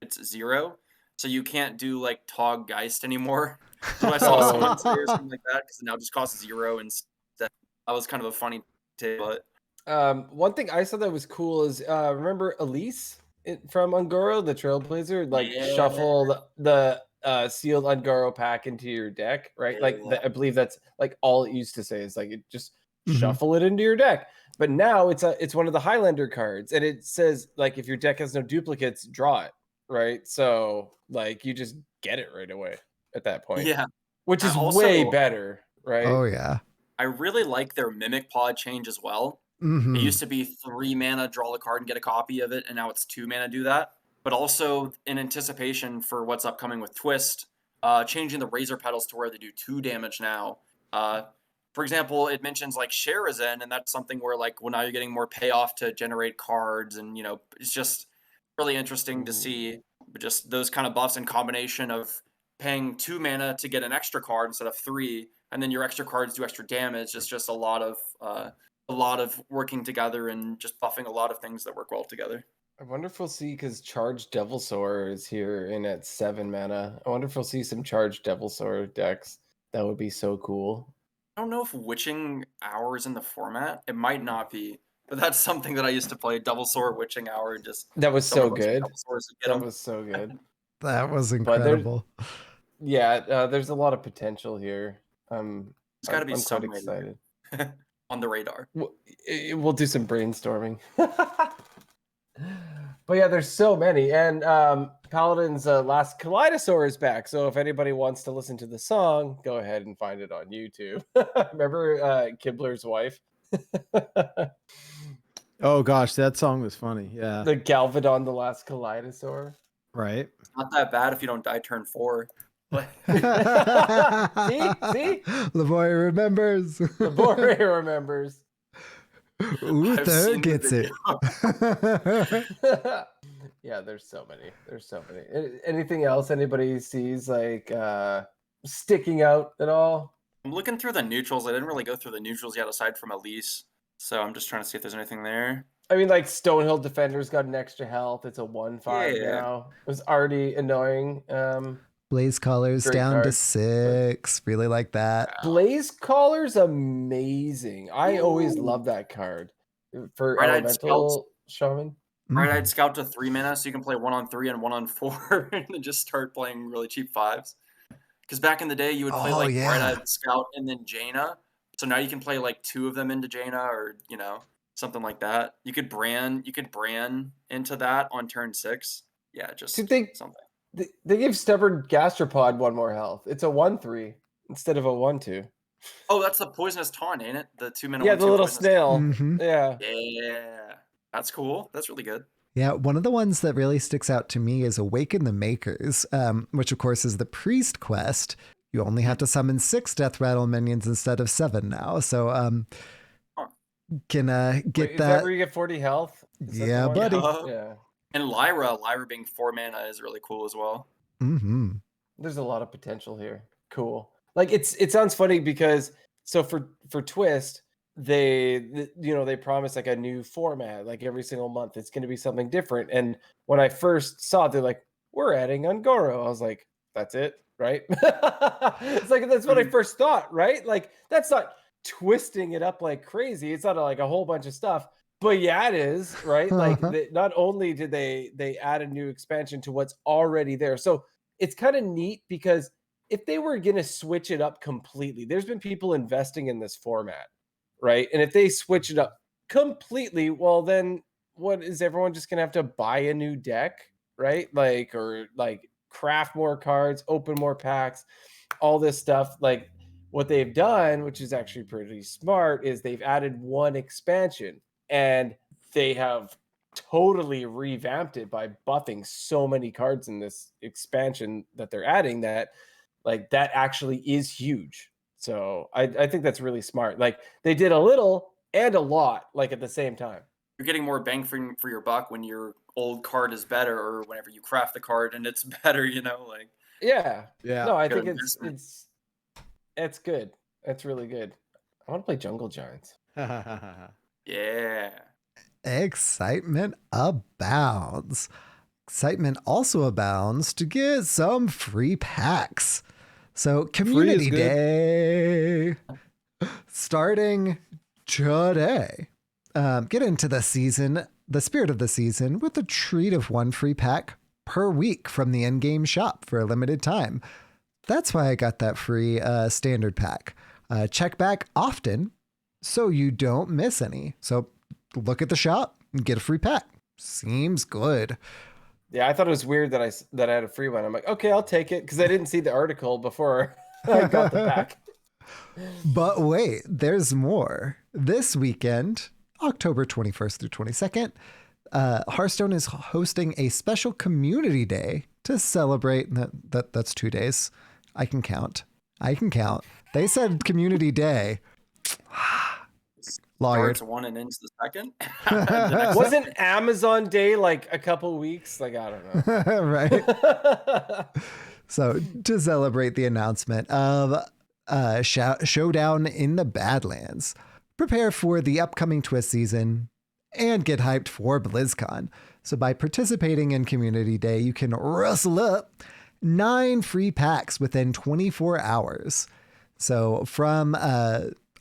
S5: it's 0. So you can't do like Tog Geist anymore. So I saw someone say or something like that because it now just costs 0 instead. That was kind of a funny tip. But
S6: one thing I saw that was cool is remember Elise from Ungoro, the Trailblazer, like shuffle the sealed Ungoro pack into your deck, right? I believe that's like all it used to say is like it just shuffle it into your deck. But now it's one of the Highlander cards, and it says like if your deck has no duplicates, draw it, right? So like you just get it right away at that point.
S5: Yeah,
S6: which is way better, right?
S3: Oh yeah.
S5: I really like their Mimic Pod change as well. It used to be 3 mana, draw a card and get a copy of it, and now it's 2 mana, do that. But also in anticipation for what's upcoming with Twist, changing the Razor Petals to where they do 2 damage now. For example, it mentions like Sharazen, and that's something where like, well, now you're getting more payoff to generate cards, and it's just really interesting to see just those kind of buffs in combination of paying 2 mana to get an extra card instead of 3, and then your extra cards do extra damage. It's just a lot of working together and just buffing a lot of things that work well together.
S6: I wonder if we'll see, because Charged Devilsaur is here in at 7 mana. I wonder if we'll see some Charged Devilsaur decks. That would be so cool.
S5: I don't know if Witching Hour is in the format. It might not be, but that's something that I used to play. Devilsaur, Witching Hour, just
S6: that was so good.
S5: That
S6: was so good.
S3: That was incredible.
S6: There's a lot of potential here.
S5: It's got to be
S6: quite excited.
S5: On the radar.
S6: We'll do some brainstorming. But yeah, there's so many, and Paladin's Last Kaleidosaur is back. So if anybody wants to listen to the song, go ahead and find it on YouTube. Remember Kibler's wife?
S2: Oh gosh, that song was funny. Yeah,
S6: the Galvadon, the Last Kaleidosaur.
S2: Right.
S5: It's not that bad if you don't die turn 4. But
S6: See?
S3: Labore remembers.
S6: Labore remembers.
S3: Uther
S5: seen the
S3: gets it.
S6: Yeah, there's so many. Anything else anybody sees like sticking out at all?
S5: I'm looking through the neutrals. I didn't really go through the neutrals yet, aside from Elise. So I'm just trying to see if there's anything there.
S6: I mean, like Stonehill Defender's got an extra health. It's a 1/5
S5: Yeah.
S6: now. It was already annoying.
S3: Blaze Collars
S6: Great
S3: down to
S6: card.
S3: 6. Really like that.
S6: Blaze Caller's amazing. I always
S5: Ooh.
S6: love that card for
S5: Right-eyed
S6: Elemental Shaman.
S5: Bright-Eyed Scout to 3 mana, so you can play 1-on-3 and 1-on-4, and then just start playing really cheap 5s. Because back in the day, you would play Bright-Eyed Scout and then Jaina. So now you can play like 2 of them into Jaina, or something like that. You could brand into that on turn 6. Yeah, just something.
S6: They give Stubborn Gastropod 1 more health. It's a 1/3 instead of a 1/2.
S5: Oh, that's the Poisonous Taunt, ain't it? The 2 mana.
S6: Yeah, the little snail.
S3: Mhm.
S6: Yeah.
S5: Yeah, that's cool. That's really good.
S3: Yeah, one of the ones that really sticks out to me is Awaken the Makers, which of course is the priest quest. You only have to summon 6 Death Rattle minions instead of 7 now. So can get
S6: Is
S3: that
S6: where you get 40 health? Is that the
S3: Yeah,
S6: one?
S3: buddy.
S6: Yeah.
S5: And Lyra being 4 mana is really cool as well.
S3: Mm-hmm.
S6: There's a lot of potential here. Cool. Like it sounds funny because so for Twist, they promise like a new format, like every single month it's going to be something different. And when I first saw it, they're like, we're adding Ungoro. I was like, that's it, right? It's like that's what I first thought, right? Like that's not twisting it up like crazy. It's not like a whole bunch of stuff. But yeah, it is, right? Like not only did they add a new expansion to what's already there. So it's kind of neat because if they were going to switch it up completely, there's been people investing in this format, right? And if they switch it up completely, well, then what is everyone just going to have to buy a new deck, right? Or craft more cards, open more packs, all this stuff. Like what they've done, which is actually pretty smart, is they've added one expansion. And they have totally revamped it by buffing so many cards in this expansion that they're adding that actually is huge. So I think that's really smart. Like they did a little and a lot at the same time.
S5: You're getting more bang for your buck when your old card is better, or whenever you craft the card and it's better,
S6: Yeah. No, I think
S5: investment.
S6: it's good. It's really good. I want to play Jungle Giants.
S5: Yeah.
S3: Excitement abounds. Excitement also abounds to get some free packs. So Community Day starting today. Get into the spirit of the season with a treat of 1 free pack per week from the in-game shop for a limited time. That's why I got that free standard pack. Check back often so you don't miss any. So look at the shop and get a free pack. Seems good.
S6: Yeah, I thought it was weird that I had a free one. I'm like, okay, I'll take it because I didn't see the article before I got the pack.
S3: But wait, there's more. This weekend, October 21st through 22nd, Hearthstone is hosting a special community day to celebrate. That's 2 days. I can count. They said community day. Lawyer.
S5: Starts 1 and ends the 2nd.
S6: Wasn't Amazon Day like a couple weeks? I don't know.
S3: Right. So to celebrate the announcement of Showdown in the Badlands, prepare for the upcoming Twist season and get hyped for BlizzCon. So by participating in Community Day, you can rustle up 9 free packs within 24 hours. So from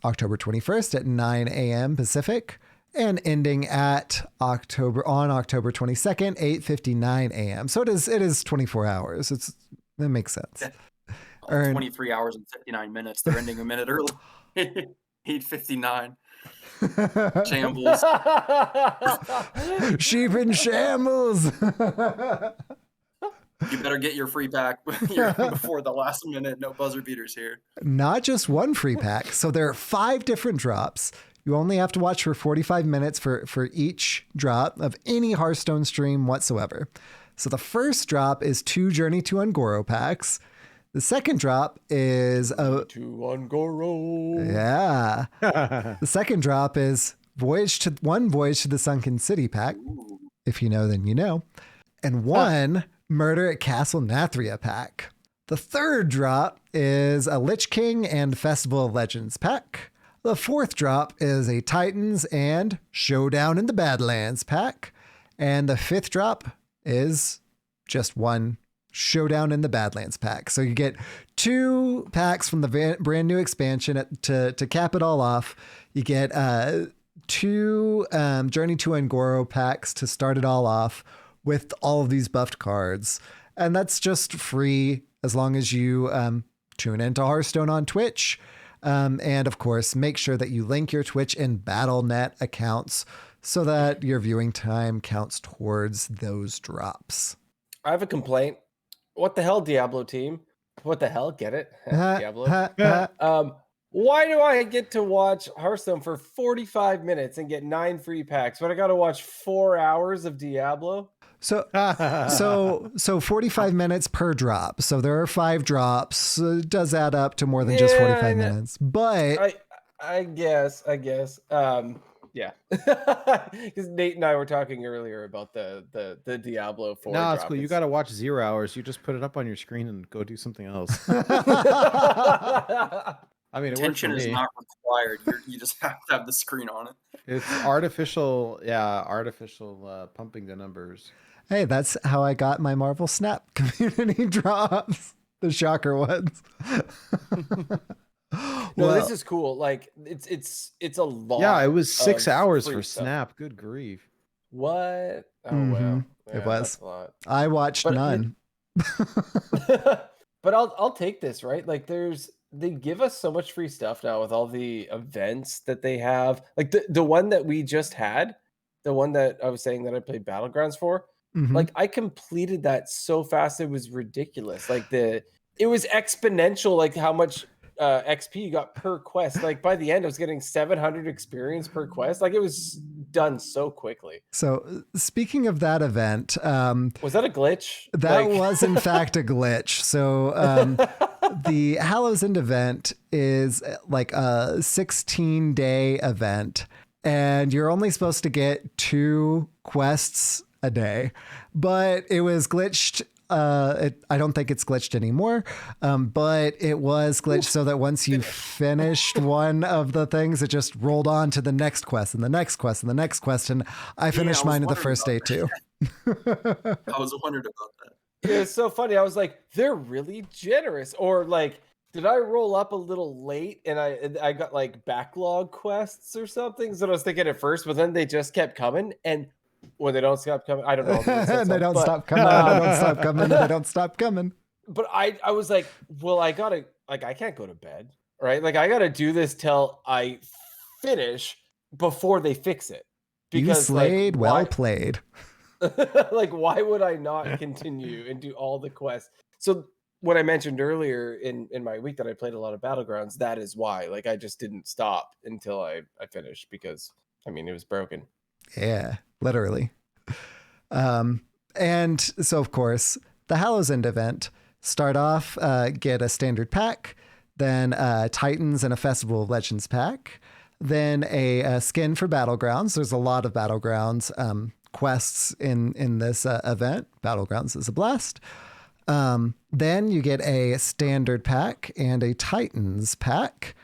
S3: October 21st at 9 a.m. Pacific and ending at October 22nd, 8:59 a.m. So it is 24 hours. That makes sense.
S5: 23 hours and 59 minutes. They're ending a minute early. 8:59. Shambles.
S3: Sheep in shambles.
S5: You better get your free pack before the last minute. No buzzer beaters here.
S3: Not just 1 free pack. So there are 5 different drops. You only have to watch for 45 minutes for each drop of any Hearthstone stream whatsoever. So the first drop is 2 Journey to Ungoro packs. The second drop is
S6: To Ungoro.
S3: Yeah. The second drop is Voyage to the Sunken City pack. If you know, then you know. And 1 Murder at Castle Nathria pack. The third drop is a Lich King and Festival of Legends pack. The fourth drop is a Titans and Showdown in the Badlands pack. And the fifth drop is just 1 Showdown in the Badlands pack. So you get 2 packs from the brand new expansion to cap it all off. You get 2 Journey to Ungoro packs to start it all off with all of these buffed cards. And that's just free as long as you tune into Hearthstone on Twitch. And of course, make sure that you link your Twitch and Battle.net accounts so that your viewing time counts towards those drops.
S6: I have a complaint. What the hell, Diablo team? What the hell? Get it? Diablo. Why do I get to watch Hearthstone for 45 minutes and get 9 free packs, but I got to watch 4 hours of Diablo?
S3: So 45 minutes per drop. So there are 5 drops. So it does add up to more than just 45 minutes. But
S6: I guess. Yeah. Because Nate and I were talking earlier about the Diablo 4.
S2: No, it's cool. You got to watch 0 hours. You just put it up on your screen and go do something else. I mean,
S5: attention is not required. You just have to have the screen on it.
S2: It's artificial pumping the numbers.
S3: Hey, that's how I got my Marvel Snap community drops. The shocker ones.
S6: No, this is cool. Like it's a lot.
S2: Yeah, it was 6 hours for Snap. Good grief.
S6: What? Oh wow.
S3: Yeah, it was. I watched none.
S6: But I'll take this, right? Like they give us so much free stuff now with all the events that they have. Like the one that we just had, the one that I was saying that I played Battlegrounds for.
S3: Mm-hmm.
S6: Like I completed that so fast it was ridiculous. Like it was exponential, like how much XP you got per quest. Like by the end I was getting 700 experience per quest. Like it was done so quickly.
S3: So speaking of that event,
S6: was that a glitch?
S3: That was in fact a glitch. So the Hallows End event is like a 16-day event, and you're only supposed to get 2 quests a day, but it was glitched. I don't think it's glitched anymore, but it was glitched so that once you finished one of the things, it just rolled on to the next quest and the next quest and the next quest. And I finished mine in the first day too.
S5: I was wondering about that.
S6: Yeah, it's so funny. I was like, they're really generous. Or like, did I roll up a little late and I got like backlog quests or something? So I was thinking at first, but then they just kept coming. And when they don't stop coming, I don't know.
S3: And they don't stop coming. They don't stop coming. They don't stop coming.
S6: But I was like, well, I can't go to bed, right? Like I gotta do this till I finish before they fix it.
S3: Because you slayed, well played.
S6: Like, why would I not continue and do all the quests? So what I mentioned earlier in my week that I played a lot of Battlegrounds, that is why. Like I just didn't stop until I finished because I mean it was broken.
S3: Yeah, literally. And so of course the Hallows End event start off, get a standard pack, then Titans and a Festival of Legends pack, then a skin for Battlegrounds. There's a lot of Battlegrounds quests in this event. Battlegrounds is a blast. Then you get a standard pack and a Titans pack,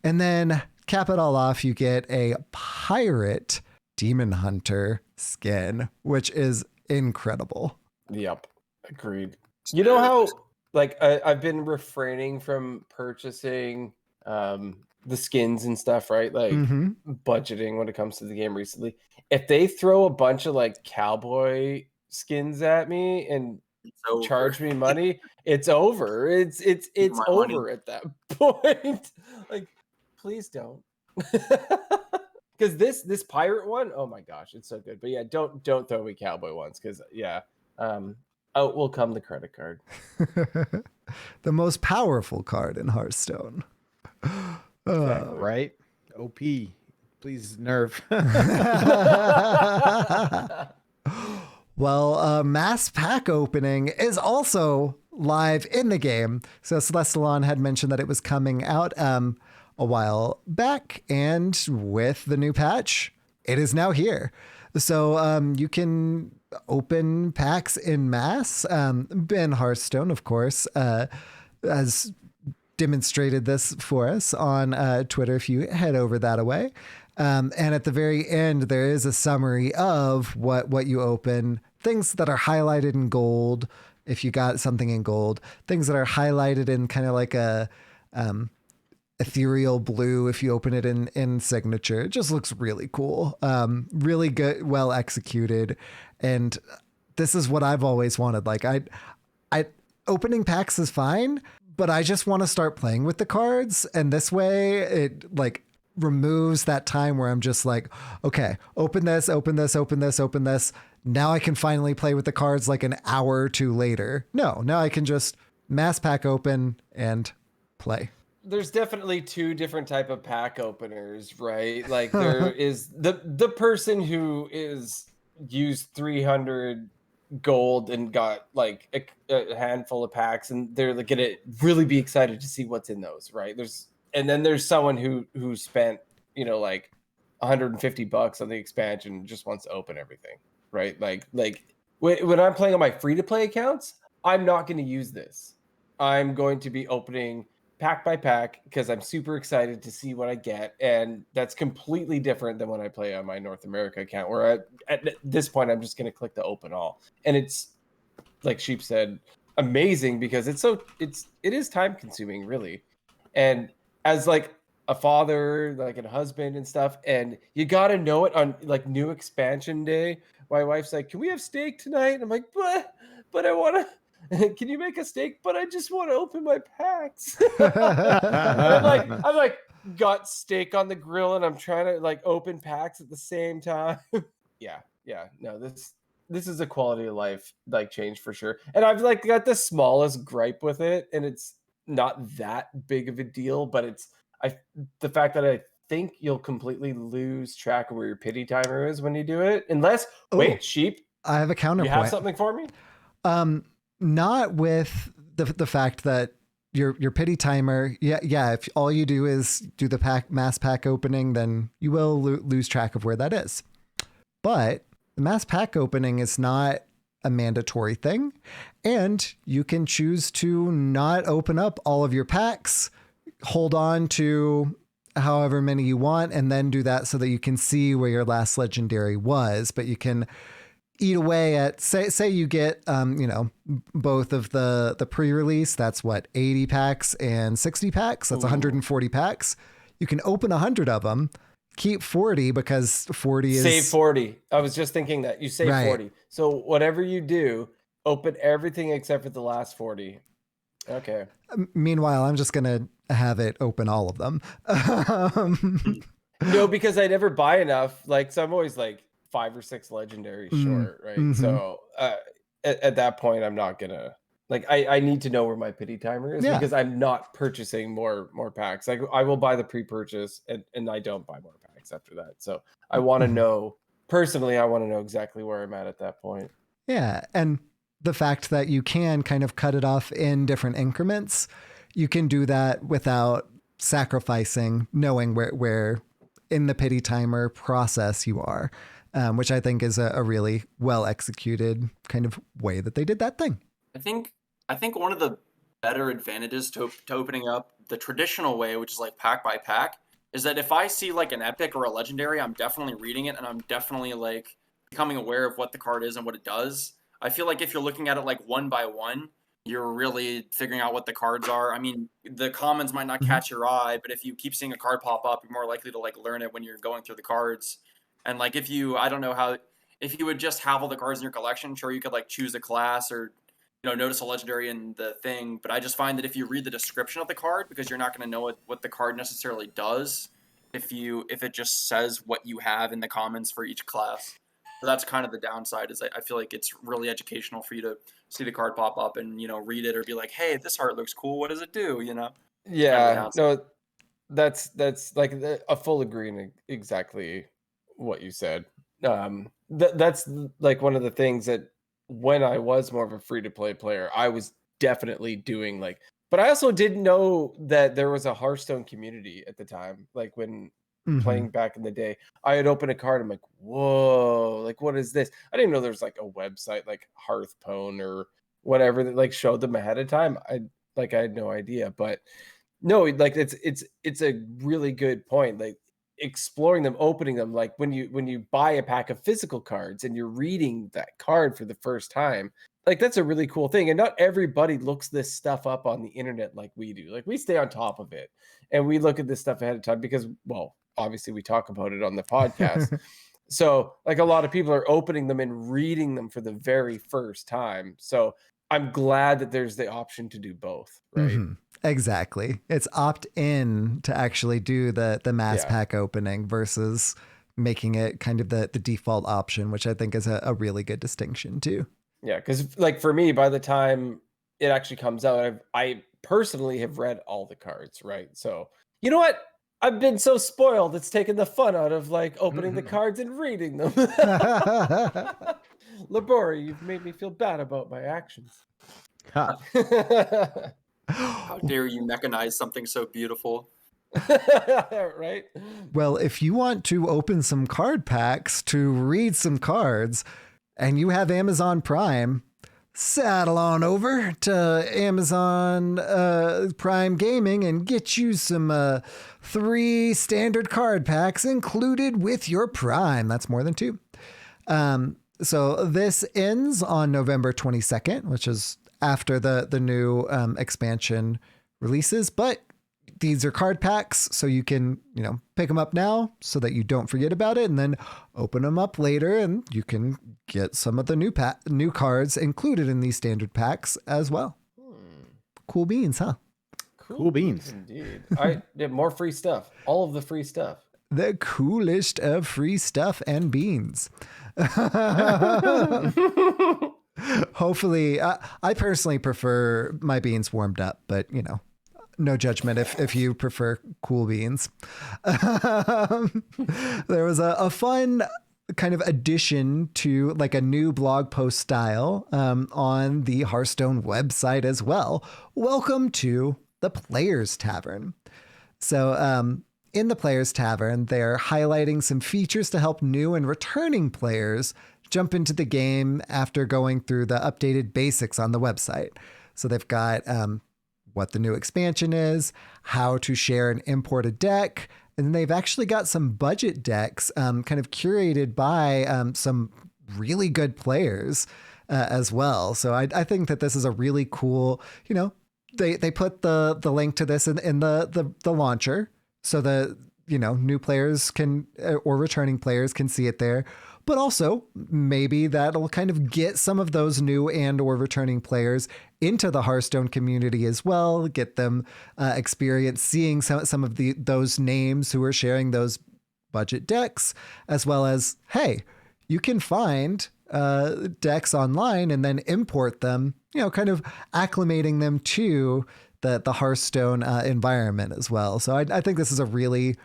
S3: and then cap it all off, you get a pirate Demon Hunter skin, which is incredible.
S6: Yep, agreed. You know how like I've been refraining from purchasing the skins and stuff, right? Like budgeting when it comes to the game recently. If they throw a bunch of like cowboy skins at me and charge me money, it's over. It's over at that point. Like, please don't. Because this pirate one, oh my gosh, it's so good. But yeah, don't throw me cowboy ones because yeah, out will come the credit card.
S3: The most powerful card in Hearthstone.
S2: Right? OP. Please nerf.
S3: Well, mass pack opening is also live in the game. So Celestalon had mentioned that it was coming out a while back, and with the new patch, it is now here. So you can open packs in mass. Ben Hearthstone, of course, has demonstrated this for us on Twitter if you head over that away. And at the very end, there is a summary of what you open, things that are highlighted in gold, if you got something in gold, things that are highlighted in kind of like a ethereal blue if you open it in signature. It just looks really cool. Really good, well executed. And this is what I've always wanted. Like I opening packs is fine, but I just want to start playing with the cards. And this way it like removes that time where I'm just like, okay, open this. Now I can finally play with the cards like an hour or two later. No, now I can just mass pack open and play.
S6: There's definitely two different type of pack openers, right? Like there is the person who is used 300 gold and got like a handful of packs, and they're like gonna really be excited to see what's in those, right? And then there's someone who spent, like $150 on the expansion and just wants to open everything, right? Like when I'm playing on my free-to-play accounts, I'm not going to use this. I'm going to be opening pack by pack because I'm super excited to see what I get, and that's completely different than when I play on my North America account, where at this point I'm just going to click the open all, and it's like Sheep said, amazing because it is time consuming, really. And as like a father, like a husband and stuff, and you got to know it on like new expansion day. My wife's like, "Can we have steak tonight?" And I'm like, but I want to. Can you make a steak? But I just want to open my packs. I'm like, got steak on the grill, and I'm trying to like open packs at the same time. Yeah. No, this is a quality of life like change for sure. And I've like got the smallest gripe with it, and it's not that big of a deal, but the fact that I think you'll completely lose track of where your pity timer is when you do it. Unless wait, Sheep,
S3: I have a counterpoint.
S6: You have something for me?
S3: Not with the fact that your pity timer. Yeah. If all you do is do the mass pack opening, then you will lose track of where that is. But the mass pack opening is not a mandatory thing, and you can choose to not open up all of your packs, hold on to however many you want, and then do that so that you can see where your last legendary was. But you can eat away at say you get both of the pre-release, that's what, 80 packs and 60 packs, that's 140 packs. You can open 100 of them, keep 40 because 40 is
S6: save 40. I was just thinking that you save 40. So whatever you do, open everything except for the last 40. Okay.
S3: Meanwhile, I'm just gonna have it open all of them.
S6: No, because I never buy enough. Like, so I'm always like 5 or 6 legendaries short, right? Mm-hmm. So at that point, I'm not gonna like. I need to know where my pity timer is because I'm not purchasing more packs. Like I will buy the pre-purchase, and I don't buy more packs after that. So I want to know personally. I want to know exactly where I'm at that point.
S3: Yeah, and the fact that you can kind of cut it off in different increments, you can do that without sacrificing knowing where in the pity timer process you are, which I think is a really well executed kind of way that they did that thing.
S5: I think one of the better advantages to opening up the traditional way, which is like pack by pack, is that if I see like an epic or a legendary, I'm definitely reading it and I'm definitely like becoming aware of what the card is and what it does. I feel like if you're looking at it like one by one, you're really figuring out what the cards are. I mean, the commons might not catch your eye, but if you keep seeing a card pop up, you're more likely to like learn it when you're going through the cards. And like if you would just have all the cards in your collection, sure, you could like choose a class or notice a legendary in the thing. But I just find that if you read the description of the card, because you're not going to know what the card necessarily does, if it just says what you have in the commons for each class. So that's kind of the downside. Is I feel like it's really educational for you to see the card pop up and read it or be like, hey, this art looks cool. What does it do?
S6: Yeah, no, that's like a full agreement. Exactly what you said. that's like one of the things that when I was more of a free to play player, I was definitely doing like, but I also didn't know that there was a Hearthstone community at the time. Like when playing back in the day, I had opened a card. I'm like, whoa, like what is this? I didn't know there's like a website like Hearthpwn or whatever that like showed them ahead of time. I had no idea, but no, like it's a really good point. Like exploring them, opening them, like when you buy a pack of physical cards and you're reading that card for the first time, like that's a really cool thing. And not everybody looks this stuff up on the internet like we do. Like we stay on top of it and we look at this stuff ahead of time because, well, obviously we talk about it on the podcast. So like a lot of people are opening them and reading them for the very first time. So I'm glad that there's the option to do both, right?
S3: Exactly. It's opt in to actually do the mass pack opening versus making it kind of the default option, which I think is a really good distinction too.
S6: Yeah, because like for me, by the time it actually comes out, I personally have read all the cards, right? So you know what? I've been so spoiled, it's taken the fun out of like opening the cards and reading them. Labore, you've made me feel bad about my actions.
S5: How dare you mechanize something so beautiful?
S6: Right?
S3: Well, if you want to open some card packs to read some cards and you have Amazon Prime, saddle on over to Amazon Prime Gaming and get you some 3 standard card packs included with your Prime. That's more than 2. So this ends on November 22nd, which is after the new expansion releases, but these are card packs, so you can, pick them up now so that you don't forget about it, and then open them up later, and you can get some of the new cards included in these standard packs as well. Cool beans, huh?
S2: Cool beans.
S6: Indeed. I did more free stuff. All of the free stuff.
S3: The coolest of free stuff and beans. Hopefully, I personally prefer my beans warmed up, but no judgment if you prefer cool beans. There was a fun kind of addition to like a new blog post style on the Hearthstone website as well. Welcome to the Players Tavern. So in the Players Tavern, they're highlighting some features to help new and returning players jump into the game after going through the updated basics on the website. So they've got what the new expansion is, how to share and import a deck, and then they've actually got some budget decks kind of curated by some really good players as well. So I think that this is a really cool, they put the link to this in the launcher so that, new players can, or returning players can see it there. But also maybe that'll kind of get some of those new and or returning players into the Hearthstone community as well, get them experience seeing some of those names who are sharing those budget decks, as well as, hey, you can find decks online and then import them, kind of acclimating them to the Hearthstone environment as well. So I think this is a really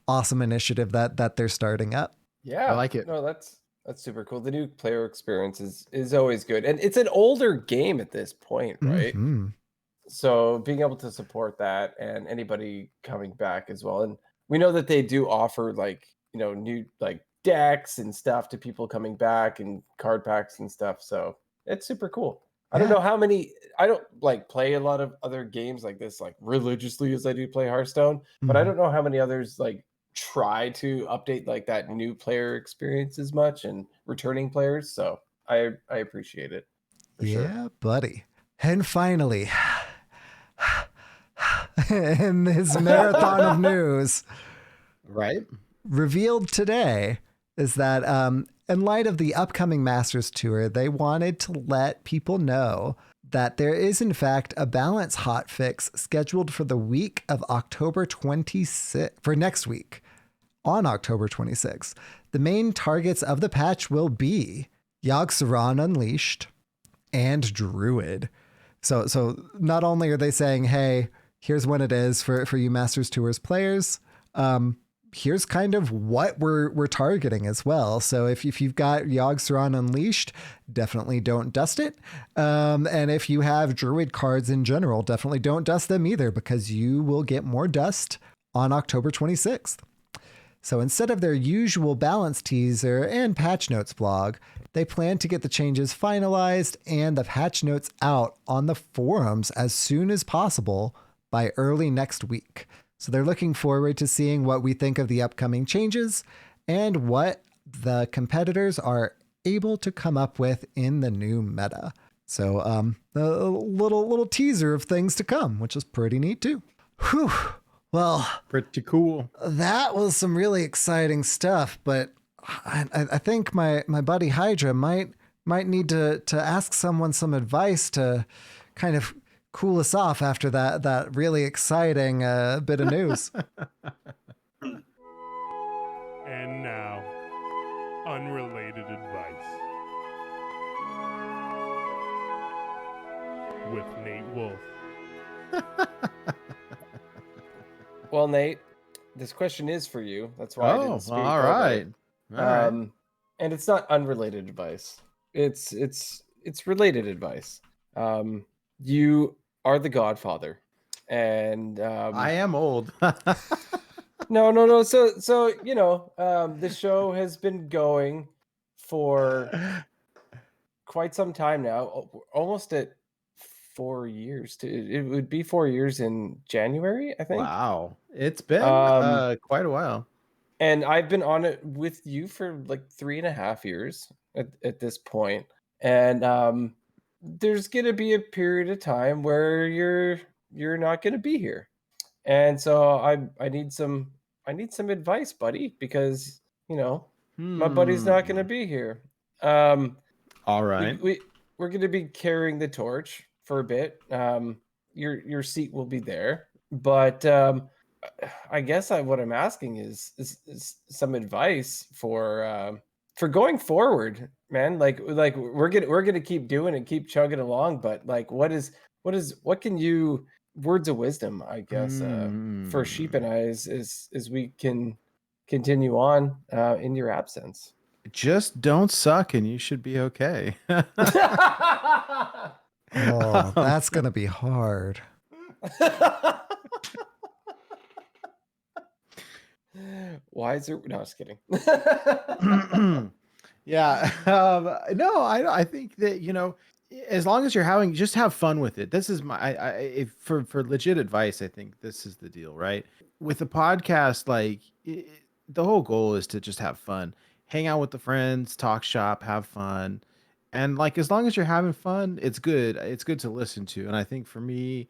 S3: awesome initiative that they're starting up.
S6: Yeah,
S2: I like it.
S6: No, that's super cool. The new player experience is always good, and it's an older game at this point, right?
S3: Mm-hmm.
S6: So being able to support that and anybody coming back as well, and we know that they do offer like new like decks and stuff to people coming back and card packs and stuff. So it's super cool. I don't know how many. I don't like play a lot of other games like this like religiously as I do play Hearthstone, but I don't know how many others like try to update like that new player experience as much and returning players. So I appreciate it.
S3: Yeah, buddy. And finally, in this marathon of news,
S2: right,
S3: revealed today is that in light of the upcoming Masters Tour, they wanted to let people know that there is, in fact, a balance hotfix scheduled for the week of October 26th, for next week, on October 26th. The main targets of the patch will be Yogg-Saron Unleashed and Druid. So not only are they saying, hey, here's when it is for you Masters Tours players, here's kind of what we're targeting as well. So if you've got Yogg-Saron Unleashed, definitely don't dust it. And if you have Druid cards in general, definitely don't dust them either, because you will get more dust on October 26th. So instead of their usual balance teaser and patch notes blog, they plan to get the changes finalized and the patch notes out on the forums as soon as possible by early next week. So they're looking forward to seeing what we think of the upcoming changes and what the competitors are able to come up with in the new meta. So a little teaser of things to come, which is pretty neat too. Whew. Well,
S2: Pretty cool.
S3: that was some really exciting stuff, but I think my buddy Hydra might need to ask someone some advice to kind of cool us off after that really exciting bit of news.
S7: And now, unrelated advice with Nate Wolf.
S6: Well, Nate, this question is for you. That's why I didn't speak.
S2: All right.
S6: And it's not unrelated advice. It's related advice. You are the Godfather, and
S2: I am old.
S6: no. So you know, the show has been going for quite some time now, almost at 4 years. It would be 4 years in January, I think.
S2: Wow. It's been quite a while.
S6: And I've been on it with you for like 3.5 years at this point. And there's gonna be a period of time where you're not gonna be here. And so I need some advice, buddy, because you know my buddy's not gonna be here.
S2: All right.
S6: We're gonna be carrying the torch for a bit. Your seat will be there, but I guess what I'm asking is some advice for going forward, man. Like we're gonna keep doing it, keep chugging along, but like what can you words of wisdom, I guess, for Sheep and I as we can continue on in your absence.
S2: Just don't suck and you should be okay.
S3: Oh, that's going to be hard.
S6: Why is there? No, I was kidding.
S2: Yeah. No, I think that, you know, as long as you're just have fun with it. This is for legit advice. I think this is the deal, right? With the podcast, like the whole goal is to just have fun, hang out with the friends, talk shop, have fun. And like, as long as you're having fun, it's good. It's good to listen to. And I think for me,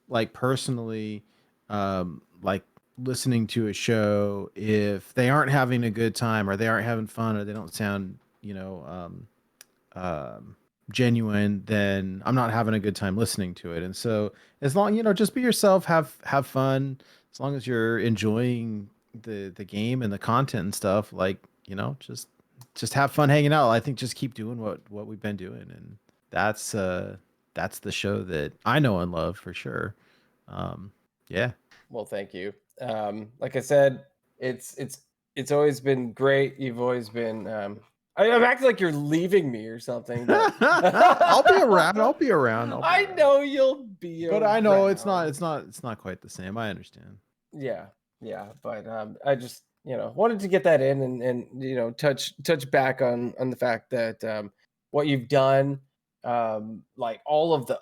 S2: like personally, like listening to a show, if they aren't having a good time or they aren't having fun or they don't sound, you know, genuine, then I'm not having a good time listening to it. And so as long, you know, just be yourself, have fun. As long as you're enjoying the game and the content and stuff, like, you know, just have fun hanging out. I think just keep doing what we've been doing, and that's the show that I know and love for sure. Yeah.
S6: Well, thank you. Like I said, it's always been great. You've always been. I'm acting like you're leaving me or something. But...
S2: I'll be around.
S6: I know you'll be.
S2: But I know it's not quite the same. I understand.
S6: Yeah. But I just, you know, wanted to get that in and you know, touch back on the fact that what you've done, like all of the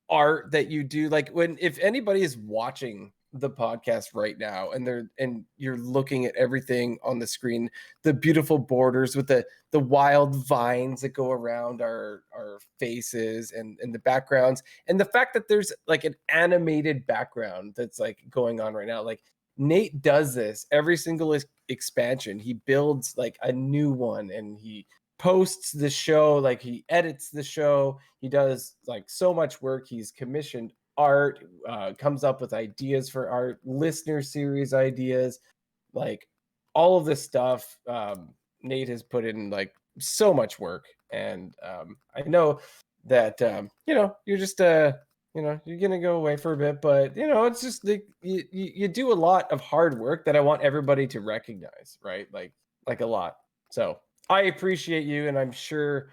S6: art that you do, like if anybody is watching the podcast right now and you're looking at everything on the screen, the beautiful borders with the wild vines that go around our faces and the backgrounds, and the fact that there's like an animated background that's like going on right now. Like Nate does this every single expansion. He builds like a new one and he posts the show, like he edits the show. He does like so much work. He's commissioned art, comes up with ideas for art, listener series ideas, like all of this stuff. Nate has put in like so much work, and I know that you know, you're just you're gonna go away for a bit, but it's just you do a lot of hard work that I want everybody to recognize, right? Like a lot. So I appreciate you, and I'm sure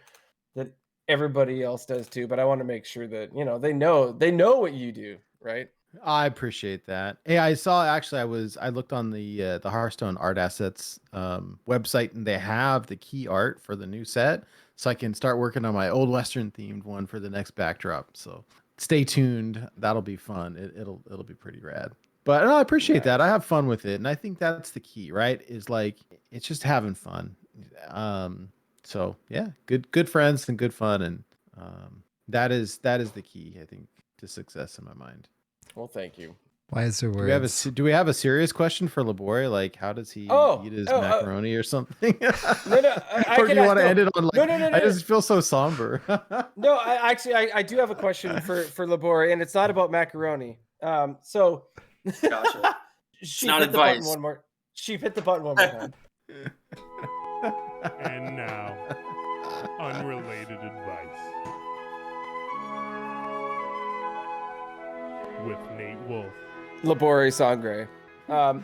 S6: that everybody else does too. But I want to make sure that they know what you do, right?
S2: I appreciate that. Hey, I saw actually I looked on the Hearthstone Art Assets website, and they have the key art for the new set, so I can start working on my old Western themed one for the next backdrop. So stay tuned. That'll be fun. It'll be pretty rad. But no, I appreciate that. I have fun with it, and I think that's the key, right? Is like it's just having fun. So yeah, good friends and good fun, and that is the key, I think, to success in my mind.
S6: Well, thank you.
S3: Wiser words.
S2: Do we have a serious question for Labore? Like, how does he eat his macaroni or something?
S6: No,
S2: or do you want to end it on like?
S6: No.
S2: I just feel so somber.
S6: No, I do have a question for Labore, and it's not about macaroni. So
S5: Gotcha.
S6: She
S5: not
S6: hit
S5: advice.
S6: the button one more. She hit the button one more time.
S7: And now, unrelated advice with Nate Wolf.
S6: LaboreSangre.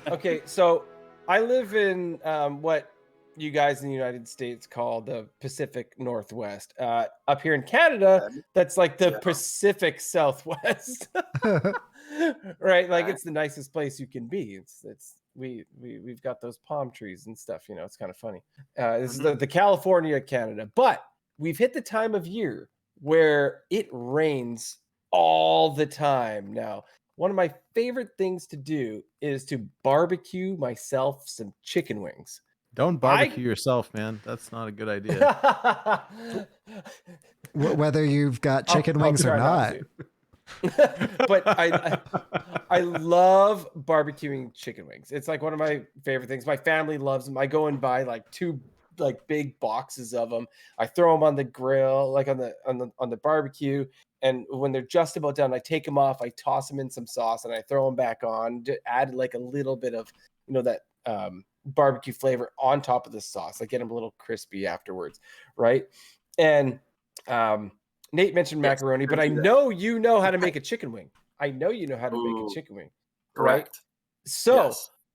S6: Okay, so I live in what you guys in the United States call the Pacific Northwest. Up here in Canada, that's like the Pacific Southwest. Right? Like it's the nicest place you can be. We've got those palm trees and stuff, it's kind of funny. This is the California, Canada. But we've hit the time of year where it rains all the time now. One of my favorite things to do is to barbecue myself some chicken wings.
S2: Don't barbecue yourself, man. That's not a good idea.
S3: Whether you've got chicken wings or not.
S6: But I love barbecuing chicken wings. It's like one of my favorite things. My family loves them. I go and buy like 2 like big boxes of them. I throw them on the grill, like on the barbecue. And when they're just about done, I take them off. I toss them in some sauce, and I throw them back on to add like a little bit of that barbecue flavor on top of the sauce. I get them a little crispy afterwards, right? And Nate mentioned macaroni, but I know you know how to make a chicken wing. I know you know how to make a chicken wing. Right?
S5: Correct.
S6: So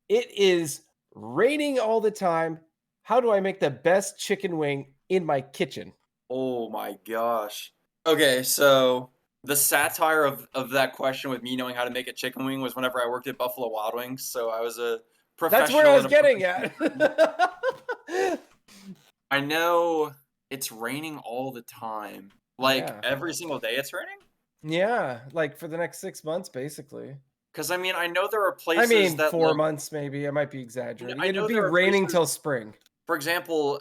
S6: it is raining all the time. How do I make the best chicken wing in my kitchen?
S5: Oh my gosh. Okay, so the satire of that question with me knowing how to make a chicken wing was whenever I worked at Buffalo Wild Wings. So I was a professional.
S6: That's where I was getting at.
S5: I know it's raining all the time. Like every single day it's raining?
S6: Yeah, like for the next 6 months, basically.
S5: Because I mean, I know there are places that
S6: 4 months maybe. I might be exaggerating.
S5: I know
S6: It'll be
S5: there are
S6: raining
S5: places-
S6: till spring.
S5: For example,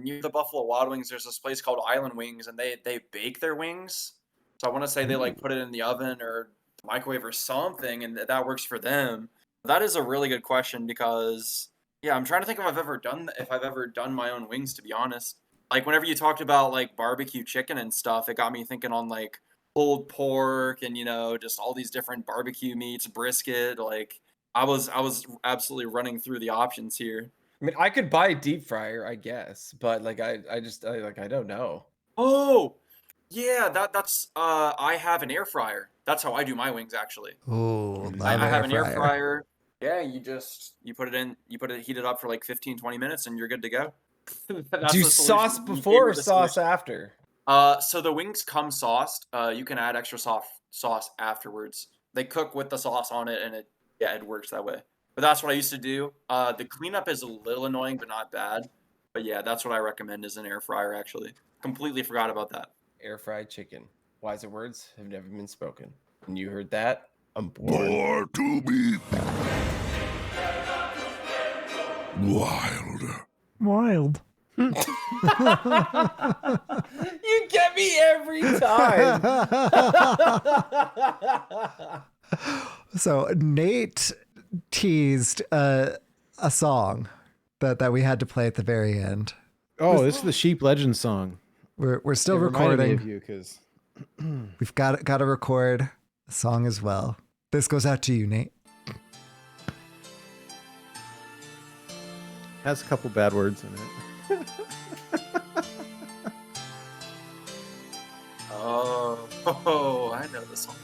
S5: near the Buffalo Wild Wings, there's this place called Island Wings, and they bake their wings. So I want to say they like put it in the oven or the microwave or something, and that works for them. That is a really good question because I'm trying to think if I've ever done my own wings, to be honest. Like whenever you talked about like barbecue chicken and stuff, it got me thinking on like pulled pork and just all these different barbecue meats, brisket. Like I was absolutely running through the options here.
S6: I mean, I could buy a deep fryer, I guess, but like I don't know.
S5: Oh, yeah, that's I have an air fryer. That's how I do my wings actually.
S3: Oh,
S5: I have an air fryer. Yeah, you put it in, heat it up for like 15-20 minutes and you're good to go.
S6: Do you sauce before or sauce after?
S5: So the wings come sauced. You can add extra sauce afterwards. They cook with the sauce on it, and it works that way. But that's what I used to do. The cleanup is a little annoying, but not bad. But yeah, that's what I recommend is an air fryer, actually. Completely forgot about that.
S6: Air fried chicken. Wiser words have never been spoken. When you heard that, I'm bored.
S1: More to be wild.
S6: You get me every time.
S3: So Nate teased a song that we had to play at the very end.
S2: Oh, this is the Sheep Legend song.
S3: We're still
S2: It reminded me
S3: recording.
S2: of you because
S3: We've got to record a song as well. This goes out to you, Nate.
S2: has a couple bad words in it.
S5: Oh, I know this one.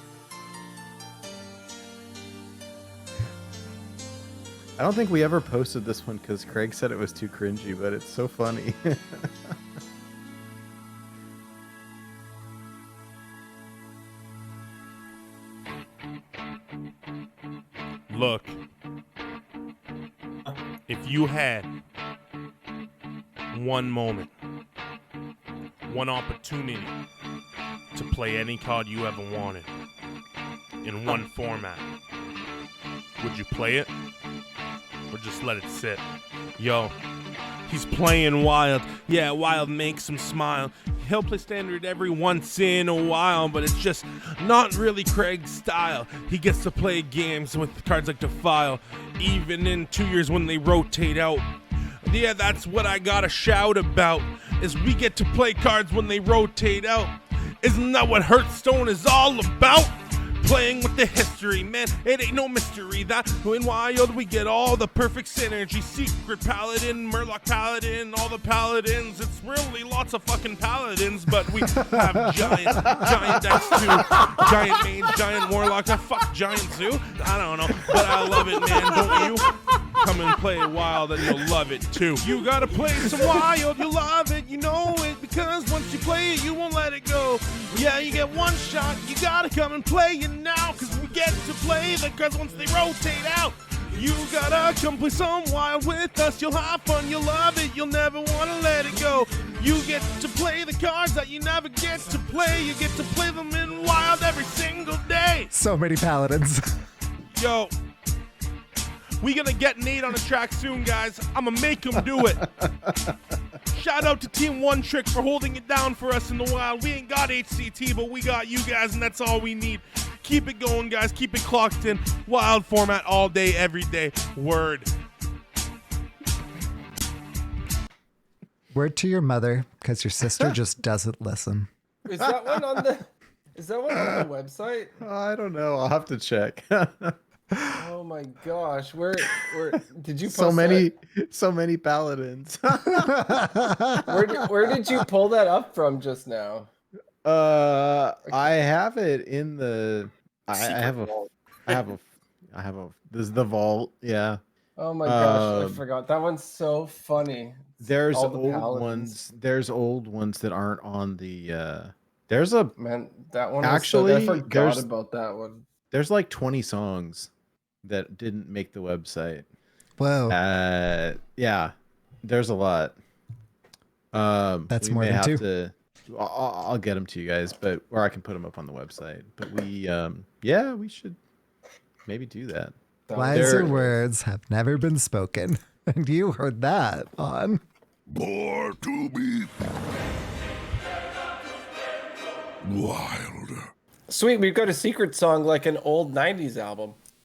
S2: I don't think we ever posted this one because Craig said it was too cringy, but it's so funny.
S7: Look, if you had one moment, one opportunity to play any card you ever wanted in one format, would you play it or just let it sit? Yo, he's playing Wild. Yeah, Wild makes him smile. He'll play standard every once in a while, but it's just not really Craig's style. He gets to play games with cards like Defile, even in 2 years when they rotate out. Yeah, that's what I gotta shout about, is we get to play cards when they rotate out. Isn't that what Hearthstone is all about? Playing with the history, man, it ain't no mystery that in Wild we get all the perfect synergy. Secret Paladin, Murloc Paladin, all the Paladins. It's really lots of fucking Paladins, but we have giant decks too. Giant Mage, Giant Warlock, fuck Giant Zoo. I don't know, but I love it, man, don't you? Come and play Wild and you'll love it too. You gotta play some Wild, you'll love it, you know it, because once you play it, you won't let it go. Yeah, you get one shot, you gotta come and play it now, cause we get to play the cards once they rotate out. You gotta come play some Wild with us, you'll have fun, you'll love it, you'll never wanna let it go. You get to play the cards that you never get to play, you get to play them in Wild every single day.
S3: So many paladins.
S7: Yo, we gonna get Nate on a track soon, guys. I'ma make him do it. Shout out to Team One Trick for holding it down for us in the Wild. We ain't got HCT, but we got you guys, and that's all we need. Keep it going, guys. Keep it clocked in. Wild format all day, every day. Word.
S3: Word to your mother, because your sister just doesn't listen.
S6: Is that one on the website?
S2: I don't know. I'll have to check.
S6: Oh my gosh, where did you post
S2: so many paladins.
S6: where did you pull that up from just now?
S2: I have it in the I have a this is the vault. Yeah.
S6: Oh my gosh, I forgot. That one's so funny.
S2: There's
S6: All the
S2: old
S6: paladins.
S2: ones. There's old ones that aren't on the there's a
S6: Man, that one
S2: actually
S6: was so, I forgot about that one.
S2: there's like 20 songs that didn't make the website.
S3: Whoa.
S2: Yeah, there's a lot.
S3: That's
S2: we
S3: more
S2: may
S3: than
S2: have
S3: two.
S2: to. I'll get them to you guys, but or I can put them up on the website. But yeah, we should maybe do that.
S3: Wiser words have never been spoken. And you heard that on
S1: Born to be wild.
S6: Sweet, we've got a secret song like an old 90s album.